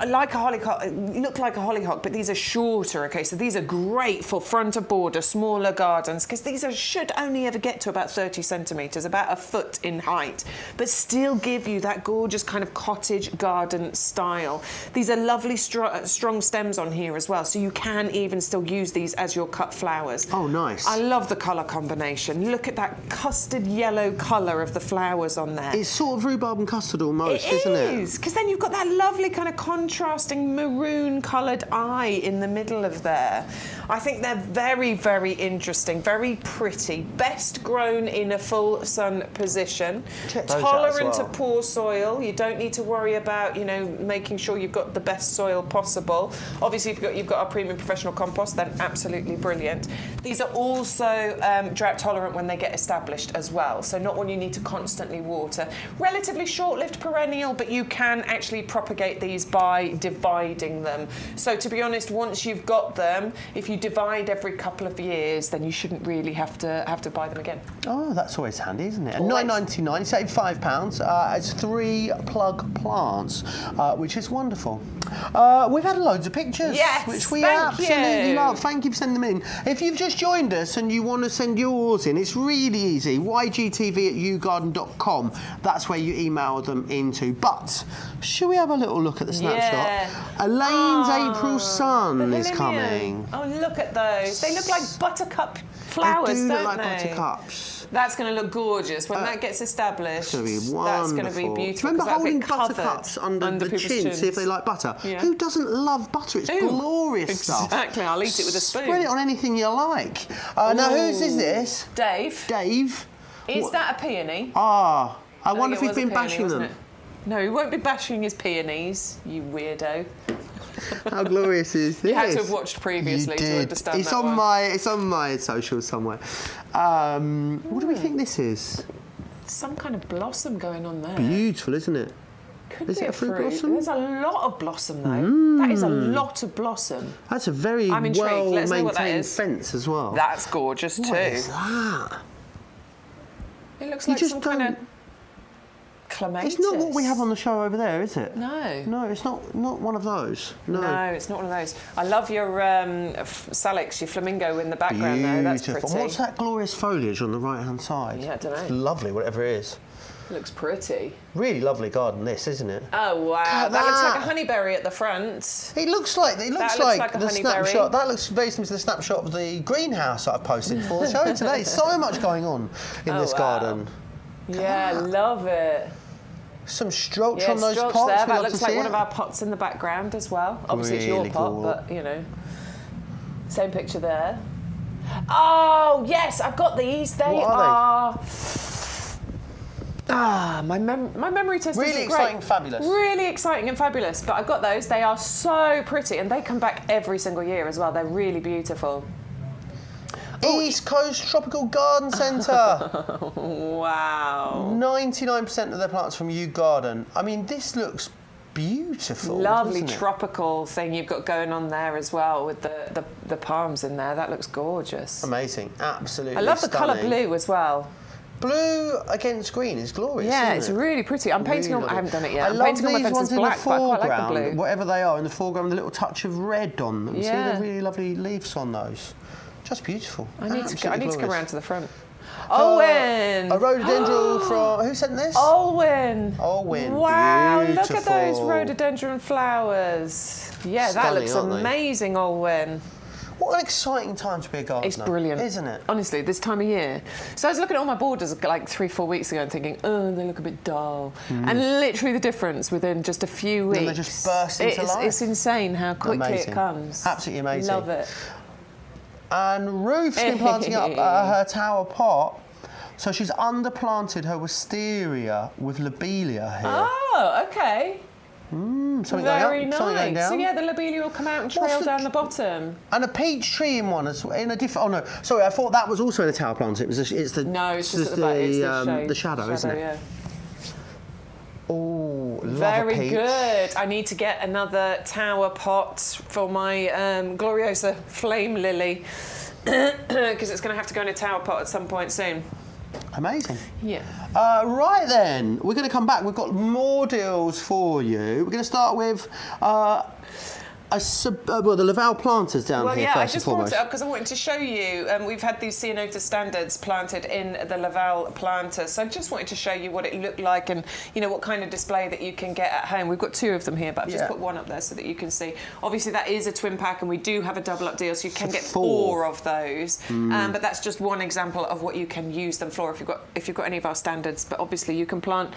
Speaker 2: like a hollyhock. Look like a hollyhock, but these are shorter. Okay, so these are great for front of border, smaller gardens, because these should only ever get to about 30 centimetres, about a foot in height, but still give you that gorgeous kind of cottage garden style. These are lovely strong stems on here as well, so you can even still use these as your cut flowers.
Speaker 1: Oh, nice.
Speaker 2: I love the colour combination. Look at that custard yellow colour of the flowers on there.
Speaker 1: It's sort of rhubarb and custard almost, isn't it?
Speaker 2: It is, because then you've got that lovely kind of contrasting maroon coloured eye in the middle of there. I think they're very, very interesting, very pretty. Best grown in a full sun position. Tolerant to poor soil. You don't need to worry about, making sure you've got the best soil possible. Obviously, if you've got our premium professional compost, then absolutely brilliant. These are also drought tolerant when they get established as well. So not one you need to constantly water. Relatively short-lived perennial, but you can actually propagate these by dividing them. So to be honest, once you've got them, if you divide every couple of years, then you shouldn't really have to buy them again. Oh, that's always handy, isn't it? And $9.99, save £5. It's 3 plug plants, which is wonderful. We've had loads of pictures, which we absolutely love. Thank you for sending them in. If you've just joined us and you want to send yours in, it's really easy. ygtv@yougarden.com. That's where you email them into. But should we have a little look at the snapshot? Elaine's April sun is coming. Oh, look at those. They look like buttercup flowers,
Speaker 1: they do
Speaker 2: don't
Speaker 1: look like
Speaker 2: they?
Speaker 1: buttercups.
Speaker 2: That's going to look gorgeous when that gets established.
Speaker 1: It's going to be wonderful.
Speaker 2: That's going to be beautiful.
Speaker 1: Remember holding buttercups under the
Speaker 2: people's
Speaker 1: chin,
Speaker 2: chins.
Speaker 1: see if they like butter?
Speaker 2: Yeah.
Speaker 1: Who doesn't love butter? It's glorious stuff.
Speaker 2: Exactly, I'll eat it with a spoon.
Speaker 1: Spread it on anything you like. Now, whose is this?
Speaker 2: Dave.
Speaker 1: Dave.
Speaker 2: Is that a peony?
Speaker 1: Ah, I
Speaker 2: think
Speaker 1: wonder if
Speaker 2: it
Speaker 1: he's
Speaker 2: was a
Speaker 1: been
Speaker 2: peony,
Speaker 1: bashing
Speaker 2: wasn't
Speaker 1: them.
Speaker 2: it? No, he won't be bashing his peonies, you weirdo.
Speaker 1: How glorious is this?
Speaker 2: You had to have watched previously to understand
Speaker 1: it's
Speaker 2: that
Speaker 1: on
Speaker 2: one.
Speaker 1: It's on my socials somewhere. What do we think this is?
Speaker 2: Some kind of blossom going on there.
Speaker 1: Beautiful, isn't it?
Speaker 2: Could
Speaker 1: Is
Speaker 2: be
Speaker 1: it a fruit blossom?
Speaker 2: There's a lot of blossom though. That is a lot of blossom.
Speaker 1: That's a very
Speaker 2: I'm intrigued. Let's know what that
Speaker 1: well-maintained
Speaker 2: is.
Speaker 1: fence as well.
Speaker 2: That's gorgeous too.
Speaker 1: What is that?
Speaker 2: It looks
Speaker 1: You
Speaker 2: like
Speaker 1: just
Speaker 2: some kind of clematis.
Speaker 1: It's not what we have on the show over there, is it?
Speaker 2: No.
Speaker 1: No, it's not one of those. No.
Speaker 2: No, it's not one of those. I love your salix, your flamingo in the background there. That's pretty.
Speaker 1: Beautiful. What's that glorious foliage on the right-hand side?
Speaker 2: Yeah, I don't know.
Speaker 1: It's lovely, whatever it is.
Speaker 2: Looks pretty.
Speaker 1: Really lovely garden, this, isn't it?
Speaker 2: Oh wow,
Speaker 1: Look at
Speaker 2: that looks like a
Speaker 1: that.
Speaker 2: honeyberry at the front.
Speaker 1: It looks like
Speaker 2: looks
Speaker 1: the
Speaker 2: like a honeyberry.
Speaker 1: snapshot. That looks very similar to the snapshot of the greenhouse that I've posted for the show today. So much going on in this garden.
Speaker 2: Yeah, love it.
Speaker 1: Some strokes
Speaker 2: Yeah,
Speaker 1: on those
Speaker 2: strokes
Speaker 1: pots.
Speaker 2: there.
Speaker 1: We
Speaker 2: That
Speaker 1: love
Speaker 2: looks
Speaker 1: to
Speaker 2: like
Speaker 1: see
Speaker 2: one
Speaker 1: it.
Speaker 2: of our pots in the background as well. Obviously it's your
Speaker 1: Really
Speaker 2: pot,
Speaker 1: cool.
Speaker 2: but you know. Same picture there. Oh yes, I've got these. They
Speaker 1: What are
Speaker 2: my memory test
Speaker 1: Really
Speaker 2: isn't
Speaker 1: exciting,
Speaker 2: great.
Speaker 1: fabulous.
Speaker 2: Really exciting and fabulous. But I've got those. They are so pretty, and they come back every single year as well. They're really beautiful.
Speaker 1: East Coast Tropical Garden Centre.
Speaker 2: Wow.
Speaker 1: 99% of their plants from YouGarden. I mean, this looks beautiful.
Speaker 2: Lovely
Speaker 1: doesn't it?
Speaker 2: tropical thing you've got going on there as well with the palms in there. That looks gorgeous.
Speaker 1: Amazing, absolutely.
Speaker 2: I love the colour
Speaker 1: stunning.
Speaker 2: blue as well.
Speaker 1: Blue against green is glorious.
Speaker 2: Yeah,
Speaker 1: isn't
Speaker 2: it's
Speaker 1: it?
Speaker 2: really pretty. I'm painting
Speaker 1: Really
Speaker 2: on. I haven't done it yet.
Speaker 1: I
Speaker 2: I'm
Speaker 1: love
Speaker 2: painting on my
Speaker 1: these
Speaker 2: fences
Speaker 1: ones in
Speaker 2: black,
Speaker 1: the
Speaker 2: but I quite
Speaker 1: foreground,
Speaker 2: like the blue.
Speaker 1: whatever they are in the foreground, with a little touch of red on them.
Speaker 2: Yeah.
Speaker 1: See the really lovely leaves on those. Just beautiful.
Speaker 2: I need to come
Speaker 1: Absolutely
Speaker 2: around to the front.
Speaker 1: glorious.
Speaker 2: Owen!
Speaker 1: A rhododendron from... Who sent this?
Speaker 2: Olwen!
Speaker 1: Olwen,
Speaker 2: Wow, look at those
Speaker 1: beautiful.
Speaker 2: rhododendron flowers. Yeah, that
Speaker 1: Stunning,
Speaker 2: looks
Speaker 1: aren't they?
Speaker 2: amazing, Olwen.
Speaker 1: What an exciting time to be a gardener.
Speaker 2: It's brilliant.
Speaker 1: Isn't it?
Speaker 2: Honestly, this time of year. So I was looking at all my borders like 3-4 weeks ago and thinking, oh, they look a bit dull. And literally the difference within just a few weeks.
Speaker 1: And they just burst into life.
Speaker 2: It's insane how quickly
Speaker 1: Amazing.
Speaker 2: it comes.
Speaker 1: Absolutely amazing.
Speaker 2: Love it.
Speaker 1: And Ruth's been planting up her tower pot. So she's underplanted her wisteria with lobelia here.
Speaker 2: Oh, okay.
Speaker 1: Something
Speaker 2: Very
Speaker 1: going
Speaker 2: nice.
Speaker 1: up, something going down.
Speaker 2: So yeah, the lobelia will come out and
Speaker 1: What's
Speaker 2: trail
Speaker 1: the
Speaker 2: down the bottom.
Speaker 1: And a peach tree in one, in a different. Oh no, sorry, I thought that was also in a tower plant. It's the
Speaker 2: No, it's just at the back. It's
Speaker 1: the shadow, isn't it?
Speaker 2: Yeah.
Speaker 1: Oh, love a
Speaker 2: Very
Speaker 1: peach.
Speaker 2: good. I need to get another tower pot for my Gloriosa flame lily because it's going to have to go in a tower pot at some point soon.
Speaker 1: Amazing.
Speaker 2: Yeah.
Speaker 1: Right then, we're going to come back. We've got more deals for you. We're going to start with the Laval planters down
Speaker 2: Well,
Speaker 1: here
Speaker 2: yeah, I
Speaker 1: first
Speaker 2: just
Speaker 1: and
Speaker 2: brought
Speaker 1: foremost.
Speaker 2: it up because I wanted to show you. We've had these Ceanota standards planted in the Laval planters, so I just wanted to show you what it looked like and what kind of display that you can get at home. We've got 2 of them here, but I've just put one up there so that you can see. Obviously, that is a twin pack, and we do have a double up deal, so you can get 4 of those. But that's just one example of what you can use them for if you've got any of our standards. But obviously, you can plant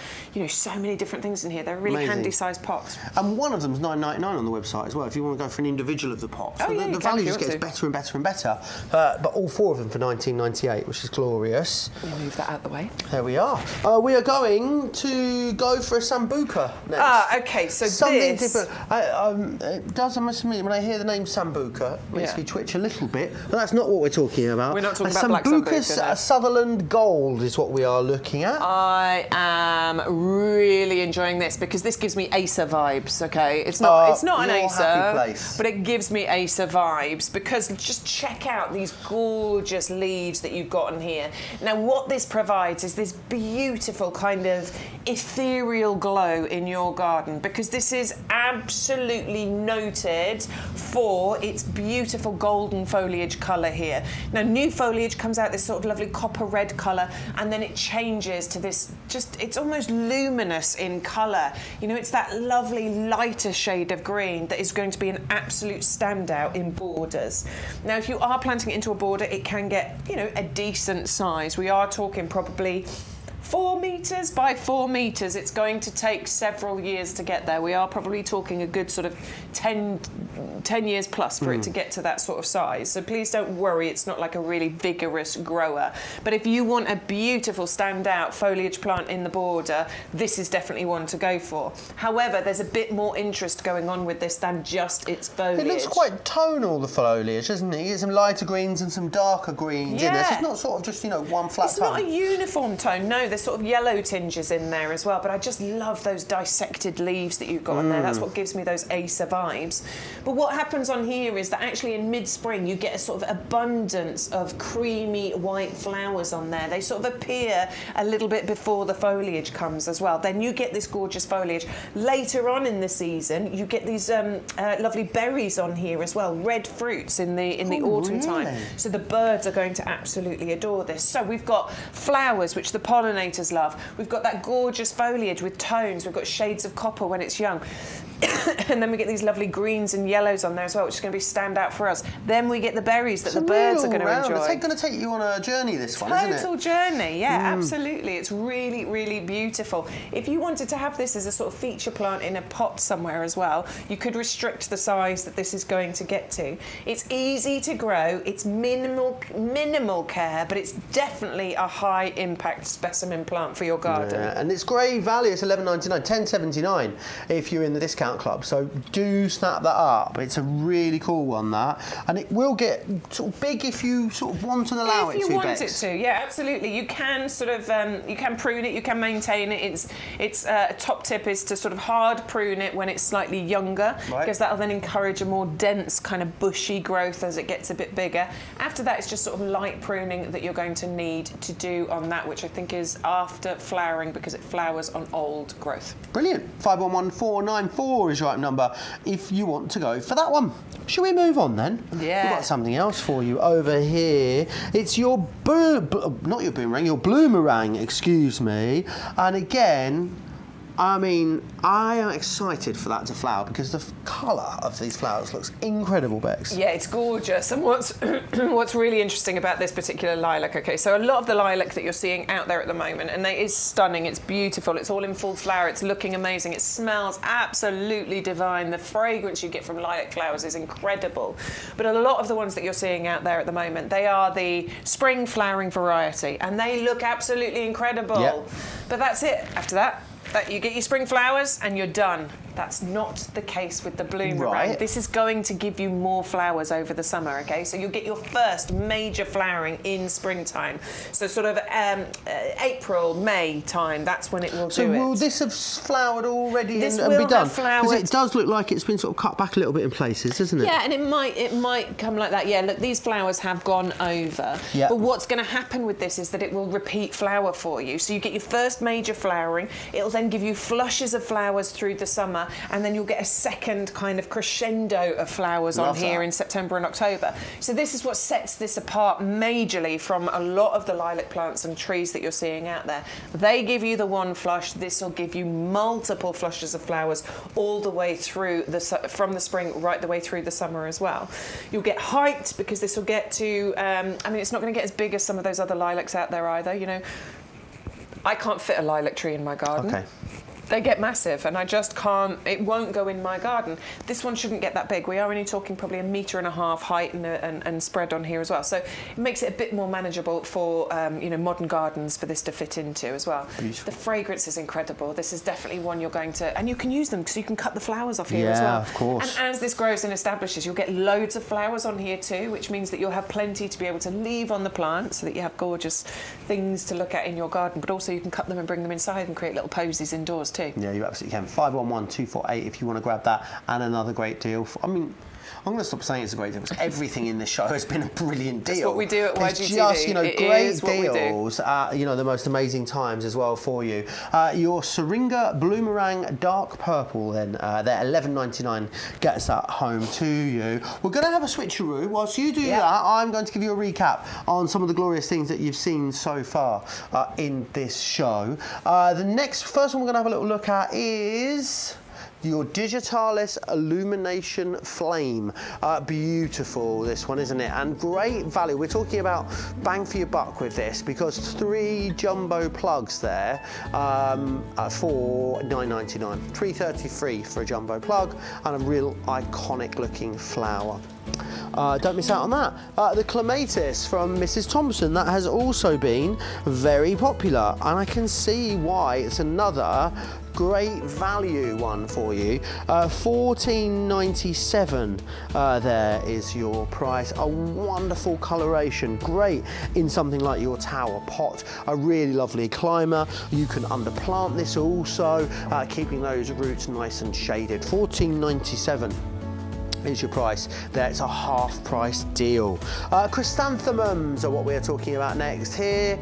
Speaker 2: so many different things in here. They're really
Speaker 1: Amazing.
Speaker 2: handy sized pots.
Speaker 1: And one of them's $9.99 on the website as well, if you want to go for an individual of the pot. So the value just gets better and better and better. But all 4 of them for $19.98, which is glorious.
Speaker 2: Let me move that out of the way.
Speaker 1: There we are. We are going to go for a Sambuca next.
Speaker 2: Okay, so
Speaker 1: Something
Speaker 2: this...
Speaker 1: different. It does, I must admit, when I hear the name Sambuca, it makes me twitch a little bit. But that's not what we're talking about.
Speaker 2: We're not talking about black Sambuca, no.
Speaker 1: Sutherland Gold is what we are looking at.
Speaker 2: I am really enjoying this because this gives me Acer vibes, okay? It's not an
Speaker 1: your
Speaker 2: Acer,
Speaker 1: happy place.
Speaker 2: but it gives me Acer vibes because just check out these gorgeous leaves that you've got in here. Now, what this provides is this beautiful kind of ethereal glow in your garden because this is absolutely noted for its beautiful golden foliage colour here. Now, new foliage comes out this sort of lovely copper red colour and then it changes to this it's almost luminous in colour. It's that lovely lighter shade of green that is going to to be an absolute standout in borders. Now, if you are planting it into a border, it can get, you know, a decent size. We are talking probably 4 metres by 4 metres. It's going to take several years to get there. We are probably talking a good sort of 10 years plus for it to get to that sort of size. So please don't worry, it's not like a really vigorous grower. But if you want a beautiful standout foliage plant in the border, this is definitely one to go for. However, there's a bit more interest going on with this than just its foliage.
Speaker 1: It looks quite tonal, the foliage, doesn't it? You get some lighter greens and some darker greens in this. It's not sort of just, you know, one flat tone.
Speaker 2: It's not a uniform tone, no. There's sort of yellow tinges in there as well, but I just love those dissected leaves that you've got on there. That's what gives me those Acer vibes. But what happens on here is that actually in mid-spring you get a sort of abundance of creamy white flowers on there. They sort of appear a little bit before the foliage comes as well. Then you get this gorgeous foliage. Later on in the season, you get these lovely berries on here as well, red fruits in the autumn time. So the birds are going to absolutely adore this. So we've got flowers, which the pollinators love. We've got that gorgeous foliage with tones. We've got shades of copper when it's young. And then we get these lovely greens and yellows on there as well, which is going to be standout for us. Then we get the berries that the birds are going to enjoy.
Speaker 1: It's going to take you on a journey, this one, isn't it?
Speaker 2: Total journey, yeah, absolutely. It's really, really beautiful. If you wanted to have this as a sort of feature plant in a pot somewhere as well, you could restrict the size that this is going to get to. It's easy to grow. It's minimal care, but it's definitely a high impact specimen plant for your garden.
Speaker 1: Yeah, and it's great value. It's $11.99, $10.79 if you're in the discount club, so do snap that up. It's a really cool one, that, and it will get sort of big if you sort of want and allow it to.
Speaker 2: If you want it to, yeah, absolutely. You can sort of you can prune it, you can maintain it. It's a top tip is to sort of hard prune it when it's slightly younger, because that'll then encourage a more dense kind of bushy growth as it gets a bit bigger. After that, it's just sort of light pruning that you're going to need to do on that, which I think is after flowering, because it flowers on old growth.
Speaker 1: Brilliant. 511494 is your right number if you want to go for that one. Shall we move on then?
Speaker 2: Yeah.
Speaker 1: We've got something else for you over here. It's your not your boomerang, your bloomerang, excuse me. And again, I mean, I am excited for that to flower because the colour of these flowers looks incredible, Bex.
Speaker 2: Yeah, it's gorgeous. And what's really interesting about this particular lilac, okay, so a lot of the lilac that you're seeing out there at the moment, and it is stunning, it's beautiful, it's all in full flower, it's looking amazing, it smells absolutely divine. The fragrance you get from lilac flowers is incredible. But a lot of the ones that you're seeing out there at the moment, they are the spring flowering variety, and they look absolutely incredible. Yep. But that's it. After that, you get your spring flowers and you're done. That's not the case with the bloomerang. This is going to give you more flowers over the summer, okay? So you'll get your first major flowering in springtime. So sort of April, May time, that's when it will do it.
Speaker 1: So will this have flowered already and be done? Because it does look like it's been sort of cut back a little bit in places, doesn't it?
Speaker 2: Yeah, and it might come like that. Yeah, look, these flowers have gone over. Yep. But what's going to happen with this is that it will repeat flower for you. So you get your first major flowering. It'll then give you flushes of flowers through the summer, and then you'll get a second kind of crescendo of flowers on here in September and October. So this is what sets this apart majorly from a lot of the lilac plants and trees that you're seeing out there. They give you the one flush. This will give you multiple flushes of flowers all the way through from the spring right the way through the summer as well. You'll get height because this will get to, I mean, it's not going to get as big as some of those other lilacs out there either, you know. I can't fit a lilac tree in my garden. Okay. They get massive and I just can't, it won't go in my garden. This one shouldn't get that big. We are only talking probably 1.5 meters height and spread on here as well. So it makes it a bit more manageable for you know, modern gardens for this to fit into as well. Beautiful. The fragrance is incredible. This is definitely one you're going to, and you can use them because you can cut the flowers off here as well. Yeah, of course. And as this grows and establishes, you'll get loads of flowers on here too, which means that you'll have plenty to be able to leave on the plant so that you have gorgeous things to look at in your garden, but also you can cut them and bring them inside and create little posies indoors too.
Speaker 1: Yeah, you absolutely can. 511248 if you want to grab that, and another great deal. I mean, I'm going to stop saying it's a great deal because everything in this show has been a brilliant deal.
Speaker 2: That's what we do at YGTV.
Speaker 1: It's just, you know, great deals at, you know, the most amazing times as well for you. Your Syringa Bloomerang Dark Purple then, they're $11.99, gets that home to you. We're going to have a switcheroo. Whilst you do that, I'm going to give you a recap on some of the glorious things that you've seen so far in this show. The first one we're going to have a little look at is your Digitalis Illumination Flame. Beautiful, this one, isn't it? And great value. We're talking about bang for your buck with this, because 3 jumbo plugs there for $9.99. $3.33 for a jumbo plug, and a real iconic looking flower. Don't miss out on that. The Clematis from Mrs. Thompson, that has also been very popular, and I can see why. It's another great value one for you. $14.97 there is your price. A wonderful coloration, great in something like your tower pot. A really lovely climber. You can underplant this also, keeping those roots nice and shaded. $14.97 is your price there. It's a half price deal. Chrysanthemums are what we're talking about next here.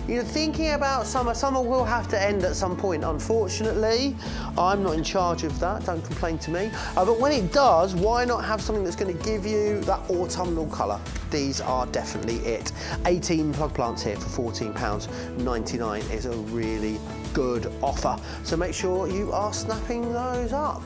Speaker 1: You know, thinking about summer. Summer will have to end at some point, unfortunately. I'm not in charge of that, don't complain to me. But when it does, why not have something that's going to give you that autumnal colour? These are definitely it. 18 plug plants here for £14.99 is a really good offer. So make sure you are snapping those up.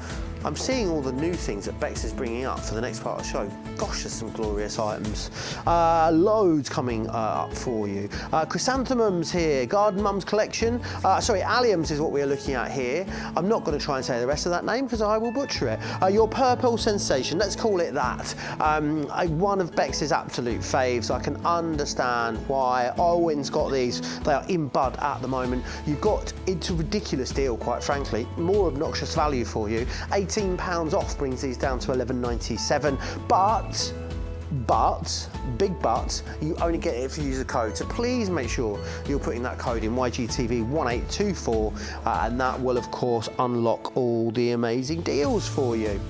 Speaker 1: I'm seeing all the new things that Bex is bringing up for the next part of the show. Gosh, there's some glorious items. Loads coming up for you. Chrysanthemums here, Garden Mums collection. Sorry, alliums is what we're looking at here. I'm not going to try and say the rest of that name because I will butcher it. Your purple sensation, let's call it that. One of Bex's absolute faves. I can understand why. Owen's got these. They are in bud at the moment. You've got, it's a ridiculous deal, quite frankly. More obnoxious value for you. £18 off brings these down to $11.97, but, big but, you only get it if you use a code. So please make sure you're putting that code in YGTV1824, and that will of course unlock all the amazing deals for you.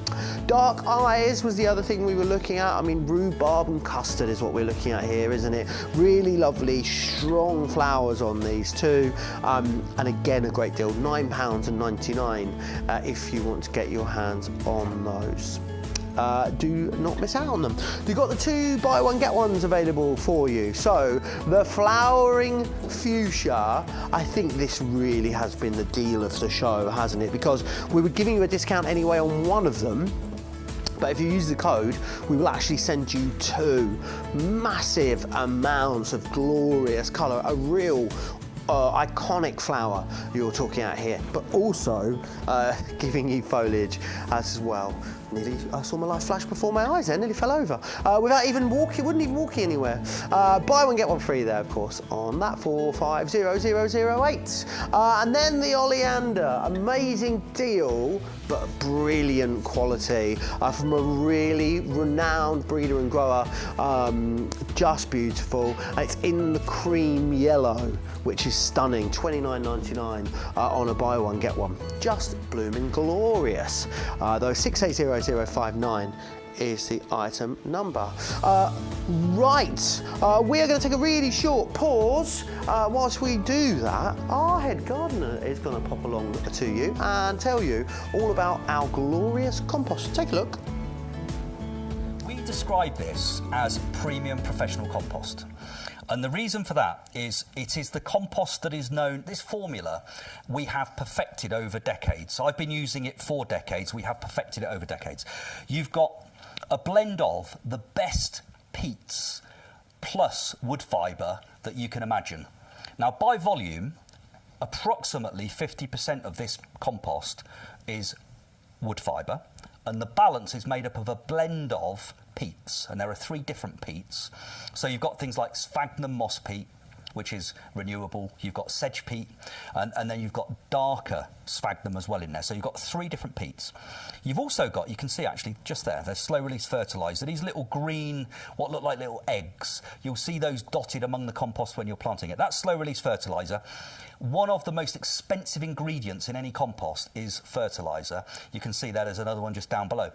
Speaker 1: Dark Eyes was the other thing we were looking at. I mean, rhubarb and custard is what we're looking at here, isn't it? Really lovely, strong flowers on these too. And again, a great deal, £9.99 if you want to get your hands on those. Do not miss out on them. You've got the 2 buy one get ones available for you. So the flowering fuchsia, I think this really has been the deal of the show, hasn't it? Because we were giving you a discount anyway on one of them. But if you use the code, we will actually send you 2 massive amounts of glorious colour, a real iconic flower you're talking about here, but also giving you foliage as well. Nearly, I saw my life flash before my eyes there, nearly fell over. Without even walking, wouldn't even walk anywhere. Buy one, get one free there, of course, on that 450008. And then the Oleander, amazing deal, but brilliant quality from a really renowned breeder and grower. Just beautiful. It's in the cream yellow, which is stunning. $29.99 on a buy one, get one. Just blooming glorious. Though 680059 is the item number. Right, we are going to take a really short pause. Whilst we do that, our head gardener is going to pop along to you and tell you all about our glorious compost. Take a look.
Speaker 3: We describe this as premium professional compost. And the reason for that is it is the compost that is known, this formula we have perfected over decades. So I've been using it for decades, we have perfected it over decades. You've got a blend of the best peats plus wood fibre that you can imagine. Now by volume, approximately 50% of this compost is wood fibre, and the balance is made up of a blend of peats, and there are 3 different peats. So you've got things like sphagnum moss peat, which is renewable. You've got sedge peat, and then you've got darker sphagnum as well in there. So you've got 3 different peats. You've also got, you can see actually just there, there's slow release fertiliser. These little green, what look like little eggs, you'll see those dotted among the compost when you're planting it. That's slow release fertiliser. One of the most expensive ingredients in any compost is fertiliser. You can see that there's another one just down below.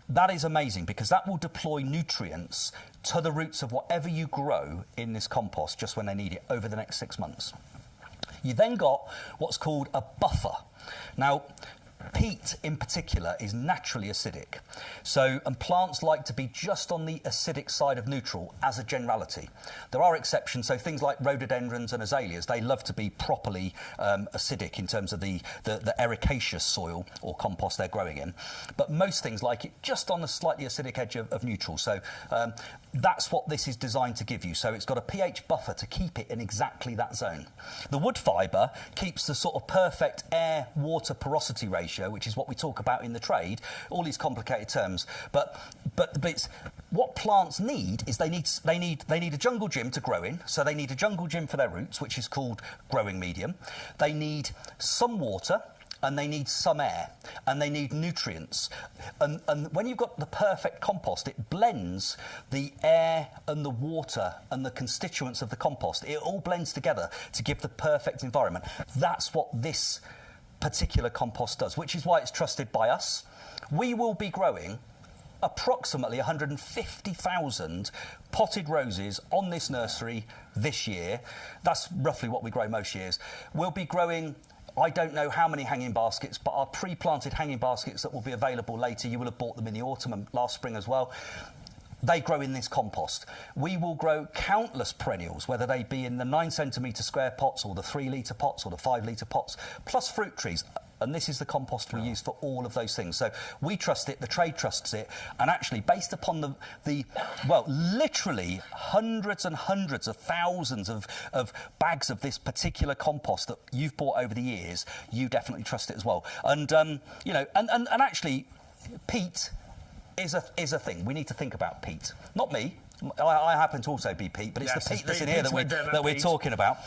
Speaker 3: That is amazing because that will deploy nutrients to the roots of whatever you grow in this compost just when they need it over the next 6 months. You then got what's called a buffer. Now, Peat in particular is naturally acidic. And plants like to be just on the acidic side of neutral as a generality. There are exceptions, so things like rhododendrons and azaleas, they love to be properly acidic in terms of the ericaceous soil or compost they're growing in. But most things like it just on the slightly acidic edge of neutral. So that's what this is designed to give you. So it's got a pH buffer to keep it in exactly that zone. The wood fibre keeps the sort of perfect air-water porosity ratio, which is what we talk about in the trade, all these complicated terms. But it's, what plants need is they need a jungle gym to grow in. So they need a jungle gym for their roots, which is called growing medium. They need some water, and they need some air, and they need nutrients. And when you've got the perfect compost, it blends the air and the water and the constituents of the compost. It all blends together to give the perfect environment. That's what this particular compost does, which is why it's trusted by us. We will be growing approximately 150,000 potted roses on this nursery this year. That's roughly what we grow most years. We'll be growing, I don't know how many hanging baskets, but our pre-planted hanging baskets that will be available later, you will have bought them in the autumn and last spring as well. They grow in this compost. We will grow countless perennials, whether they be in the 9 centimetre square pots or the 3 litre pots or the 5 litre pots, plus fruit trees. And this is the compost we use for all of those things. So we trust it, the trade trusts it, and actually based upon the well, literally hundreds and hundreds of thousands of bags of this particular compost that you've bought over the years, you definitely trust it as well. And, you know, and actually, peat is a thing. We need to think about peat. Not me. I happen to also be peat, but it's the peat that's in here that we're talking about.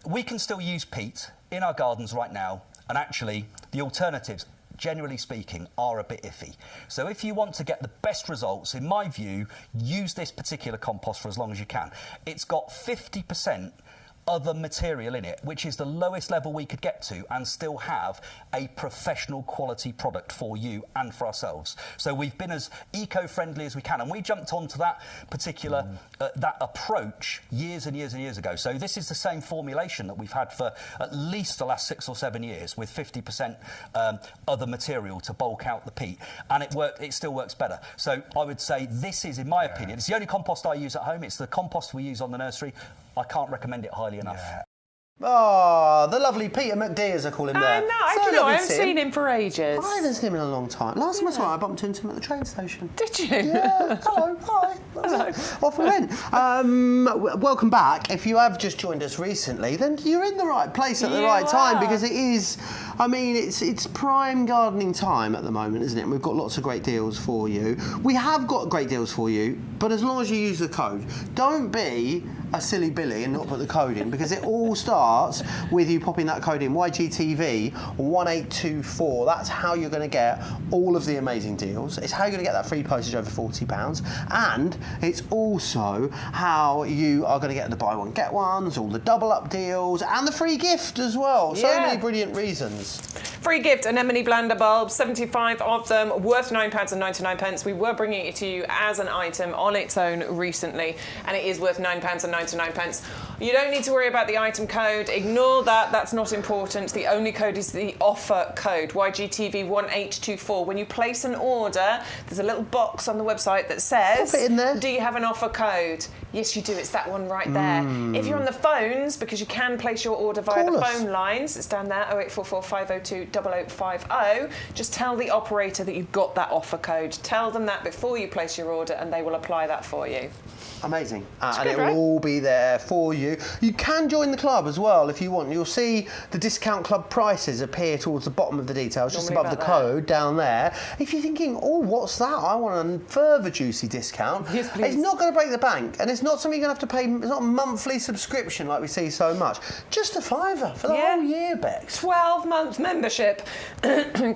Speaker 3: We can still use peat in our gardens right now, and actually the alternatives, generally speaking, are a bit iffy. So if you want to get the best results, in my view, use this particular compost for as long as you can. It's got 50% other material in it, which is the lowest level we could get to and still have a professional quality product for you and for ourselves. So we've been as eco-friendly as we can, and we jumped onto that particular that approach years and years and years ago. So this is the same formulation that we've had for at least the last 6 or 7 years, with 50% other material to bulk out the peat, and it still works better. So I would say this is, in my opinion, it's the only compost I use at home. It's the compost we use on the nursery. I can't recommend it highly enough.
Speaker 1: Yeah. Oh, the lovely Peter McD, as I call him there.
Speaker 2: No, I haven't seen him for ages.
Speaker 1: I haven't seen him in a long time. Last time I saw him, I bumped into him at the train station.
Speaker 2: Did you?
Speaker 1: Yeah. Hello, hi.
Speaker 2: Hello.
Speaker 1: Off we went. Welcome back. If you have just joined us recently, then you're in the right place at the right time, because it is, I mean, it's prime gardening time at the moment, isn't it? And we've got lots of great deals for you. We have got great deals for you, but as long as you use the code. Don't be a silly Billy and not put the code in, because it all starts with you popping that code in, YGTV 1824. That's how you're going to get all of the amazing deals. It's how you're going to get that free postage over £40, and it's also how you are going to get the buy one get ones, all the double up deals, and the free gift as well. So many brilliant reasons.
Speaker 2: Free gift, anemone blender bulbs, 75 of them, worth £9.99. We were bringing it to you as an item on its own recently, and it is worth £9.99. You don't need to worry about the item code. Ignore that. That's not important. The only code is the offer code, YGTV 1824. When you place an order, there's a little box on the website that says,
Speaker 1: pop it in there.
Speaker 2: Do you have an offer code? Yes, you do. It's that one right there. If you're on the phones, because you can place your order via the phone lines, it's down there, 0844 502 0050. Just tell the operator that you've got that offer code. Tell them that before you place your order, and they will apply that for you.
Speaker 1: Amazing. And it will all be there for you. You can join the club as well if you want. You'll see the discount club prices appear towards the bottom of the details, just above the code down there. If you're thinking, oh, what's that? I want a further juicy discount.
Speaker 2: Yes, please.
Speaker 1: It's not going to break the bank, and it's not something you're going to have to pay. It's not a monthly subscription like we see so much. Just a £5 for the whole year, Bex.
Speaker 2: 12-month membership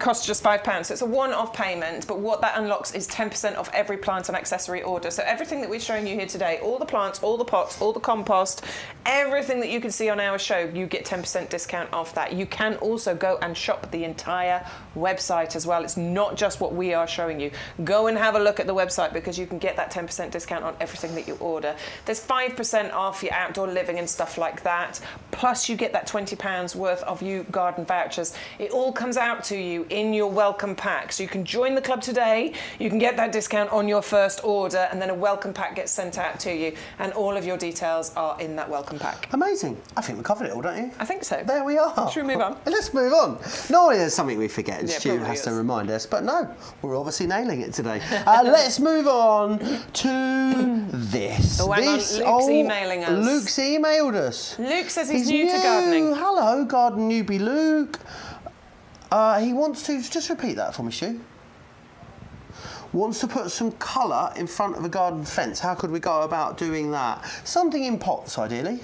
Speaker 2: costs just £5. So it's a one-off payment, but what that unlocks is 10% off every plant and accessory order. So everything that we're showing you here today, all the plants, all the pots, all the compost, everything that you can see on our show, you get 10% discount off that. You can also go and shop the entire website as well. It's not just what we are showing you. Go and have a look at the website, because you can get that 10% discount on everything that you order. order. There's 5% off your outdoor living and stuff like that. Plus you get that £20 worth of YouGarden vouchers. It all comes out to you in your welcome pack. So you can join the club today, you can get that discount on your first order, and then a welcome pack gets sent out to you, and all of your details are in that welcome pack.
Speaker 1: Amazing. I think we covered it all, don't you?
Speaker 2: I think so.
Speaker 1: There we are.
Speaker 2: Should we move on?
Speaker 1: Let's move on. Normally there's something we forget and
Speaker 2: Yeah,
Speaker 1: Stu
Speaker 2: probably
Speaker 1: has to
Speaker 2: is.
Speaker 1: remind us, but no, we're obviously nailing it today. Let's move on to this.
Speaker 2: Oh, hang on, Luke's emailing us.
Speaker 1: Luke's emailed us.
Speaker 2: Luke says he's new to gardening.
Speaker 1: Hello, garden newbie Luke. He wants to, just repeat that for me, Stu. Wants to put some colour in front of a garden fence. How could we go about doing that? Something in pots, ideally.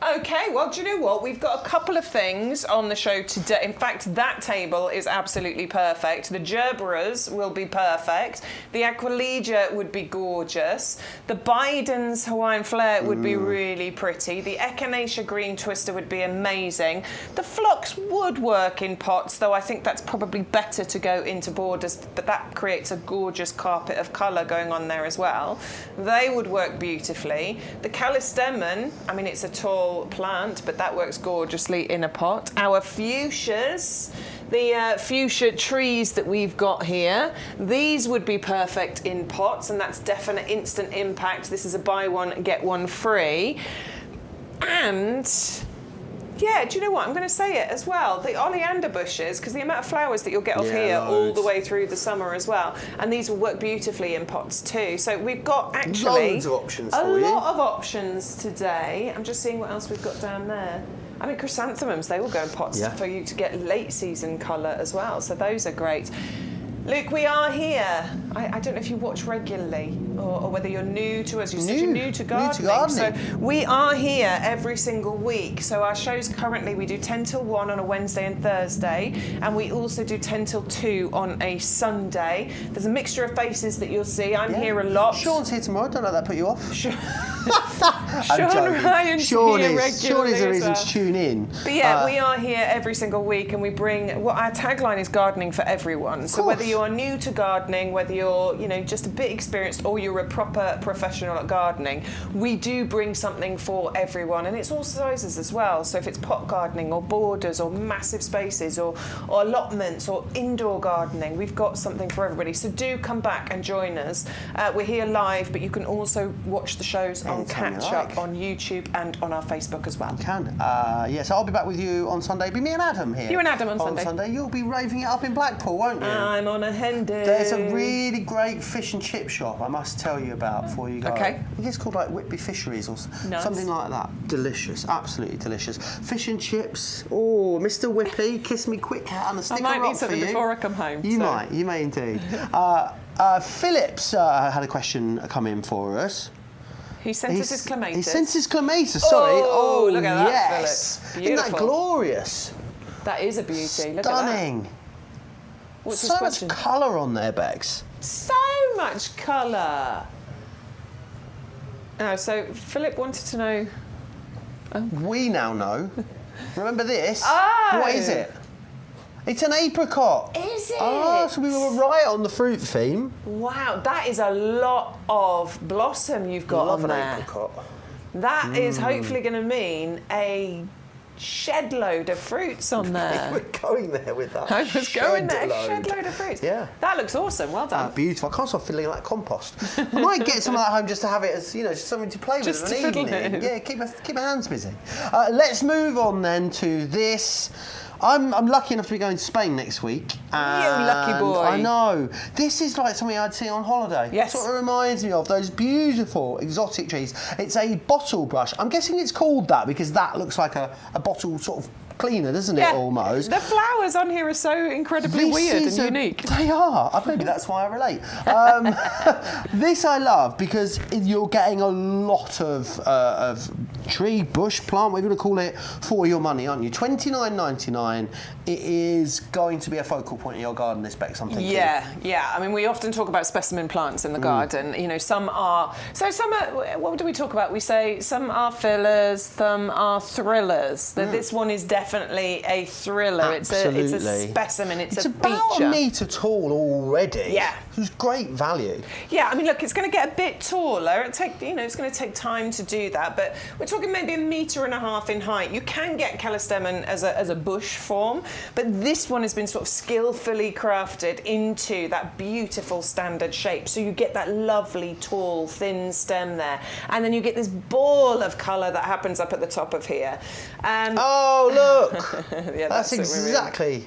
Speaker 2: Okay, well, do you know what? We've got a couple of things on the show today. In fact, that table is absolutely perfect. The Gerberas will be perfect. The Aqualia would be gorgeous. The Biden's Hawaiian Flare would be really pretty. The Echinacea Green Twister would be amazing. The Phlox would work in pots, though I think that's probably better to go into borders, but that creates a gorgeous carpet of colour going on there as well. They would work beautifully. The Callistemon, I mean, it's a tall plant, but that works gorgeously in a pot. Our fuchsias, the fuchsia trees that we've got here, these would be perfect in pots, and that's definite instant impact. This is a buy one, get one free. And yeah, do you know what? I'm going to say it as well. The oleander bushes, because the amount of flowers that you'll get off here all the way through the summer as well. And these will work beautifully in pots too. So we've got actually
Speaker 1: loads of options
Speaker 2: a
Speaker 1: for you.
Speaker 2: lot of options today. I'm just seeing what else we've got down there. I mean, chrysanthemums, they will go in pots for you to get late season colour as well. So those are great. Luke, we are here. I don't know if you watch regularly or whether you're new to us. You said you're new to gardening. So we are here every single week. So our shows currently, we do 10 till 1 on a Wednesday and Thursday, and we also do 10 till 2 on a Sunday. There's a mixture of faces that you'll see. I'm here a lot.
Speaker 1: Sean's here tomorrow. Don't let that put you off.
Speaker 2: Sean Ryan's here regularly.
Speaker 1: Sean is a reason to tune in.
Speaker 2: But yeah, we are here every single week, and we bring, what our tagline is gardening for everyone. So whether you are new to gardening, whether you're, you know, just a bit experienced or you're a proper professional at gardening, we do bring something for everyone, and it's all sizes as well. So if it's pot gardening or borders or massive spaces or allotments or indoor gardening, we've got something for everybody. So do come back and join us. We're here live, but you can also watch the shows on catch up on YouTube and on our Facebook as well.
Speaker 1: You can. Yes, I'll be back with you on Sunday. It'll be me and Adam here.
Speaker 2: You and Adam on Sunday.
Speaker 1: On Sunday. You'll be raving it up in Blackpool, won't you?
Speaker 2: I'm on a hen day.
Speaker 1: There's a really great fish and chip shop I must tell you about before you go.
Speaker 2: Okay.
Speaker 1: I think it's called like Whitby Fisheries or something like that. Delicious, absolutely delicious. Fish and chips. Oh, Mr. Whippy, kiss me quick and a sticker
Speaker 2: I might
Speaker 1: up
Speaker 2: need something
Speaker 1: for you.
Speaker 2: before I come home.
Speaker 1: You might, you may indeed. Phillips had a question come in for us.
Speaker 2: He sent us his clematis.
Speaker 1: He sent his clematis, sorry.
Speaker 2: Oh, look at that,
Speaker 1: yes.
Speaker 2: Philip. Beautiful.
Speaker 1: Isn't that glorious?
Speaker 2: That is a beauty. Look
Speaker 1: Stunning.
Speaker 2: at that. What's
Speaker 1: So much colour on there, Bex.
Speaker 2: So much colour. Oh, so Philip wanted to know.
Speaker 1: We now know. Remember this?
Speaker 2: Oh.
Speaker 1: What is it? It's an apricot.
Speaker 2: Is it?
Speaker 1: Oh, so we were right on the fruit theme.
Speaker 2: Wow, that is a lot of blossom you've got
Speaker 1: Love
Speaker 2: on
Speaker 1: an
Speaker 2: there.
Speaker 1: apricot.
Speaker 2: That is hopefully going to mean a shed load of fruits on there.
Speaker 1: We're going there with that.
Speaker 2: I was going there, a
Speaker 1: Shed
Speaker 2: shed
Speaker 1: load.
Speaker 2: load of fruits.
Speaker 1: Yeah.
Speaker 2: That looks awesome, well done.
Speaker 1: Beautiful. I can't stop feeling like compost. I might get some of that home just to have it as, you know, just something to play
Speaker 2: Just
Speaker 1: with
Speaker 2: to
Speaker 1: in an
Speaker 2: fiddle
Speaker 1: evening.
Speaker 2: it.
Speaker 1: Yeah, keep my hands busy. Let's move on then to this. I'm lucky enough to be going to Spain next week.
Speaker 2: You lucky boy.
Speaker 1: I know. This is like something I'd see on holiday.
Speaker 2: Yes.
Speaker 1: Sort of reminds me of those beautiful exotic trees. It's a bottle brush. I'm guessing it's called that because that looks like a bottle sort of cleaner, doesn't it, almost?
Speaker 2: The flowers on here are so incredibly weird and unique.
Speaker 1: They are. Maybe that's why I relate. This I love because you're getting a lot of tree, bush, plant, whatever you want to call it, for your money, aren't you? $29.99. It is going to be a focal point in your garden, this Bex, I'm thinking.
Speaker 2: Yeah. I mean, we often talk about specimen plants in the garden. You know, some are, what do we talk about? We say some are fillers, some are thrillers. This one is definitely definitely a thriller.
Speaker 1: Absolutely.
Speaker 2: It's a specimen. It's a
Speaker 1: about
Speaker 2: feature.
Speaker 1: a metre tall already.
Speaker 2: Yeah.
Speaker 1: It's great value.
Speaker 2: Yeah, I mean, look, it's going to get a bit taller. It's going to take time to do that, but we're talking maybe 1.5 meters in height. You can get callistemon as a bush form, but this one has been sort of skillfully crafted into that beautiful standard shape. So you get that lovely, tall, thin stem there, and then you get this ball of colour that happens up at the top of here.
Speaker 1: Oh, look!
Speaker 2: Yeah,
Speaker 1: that's exactly.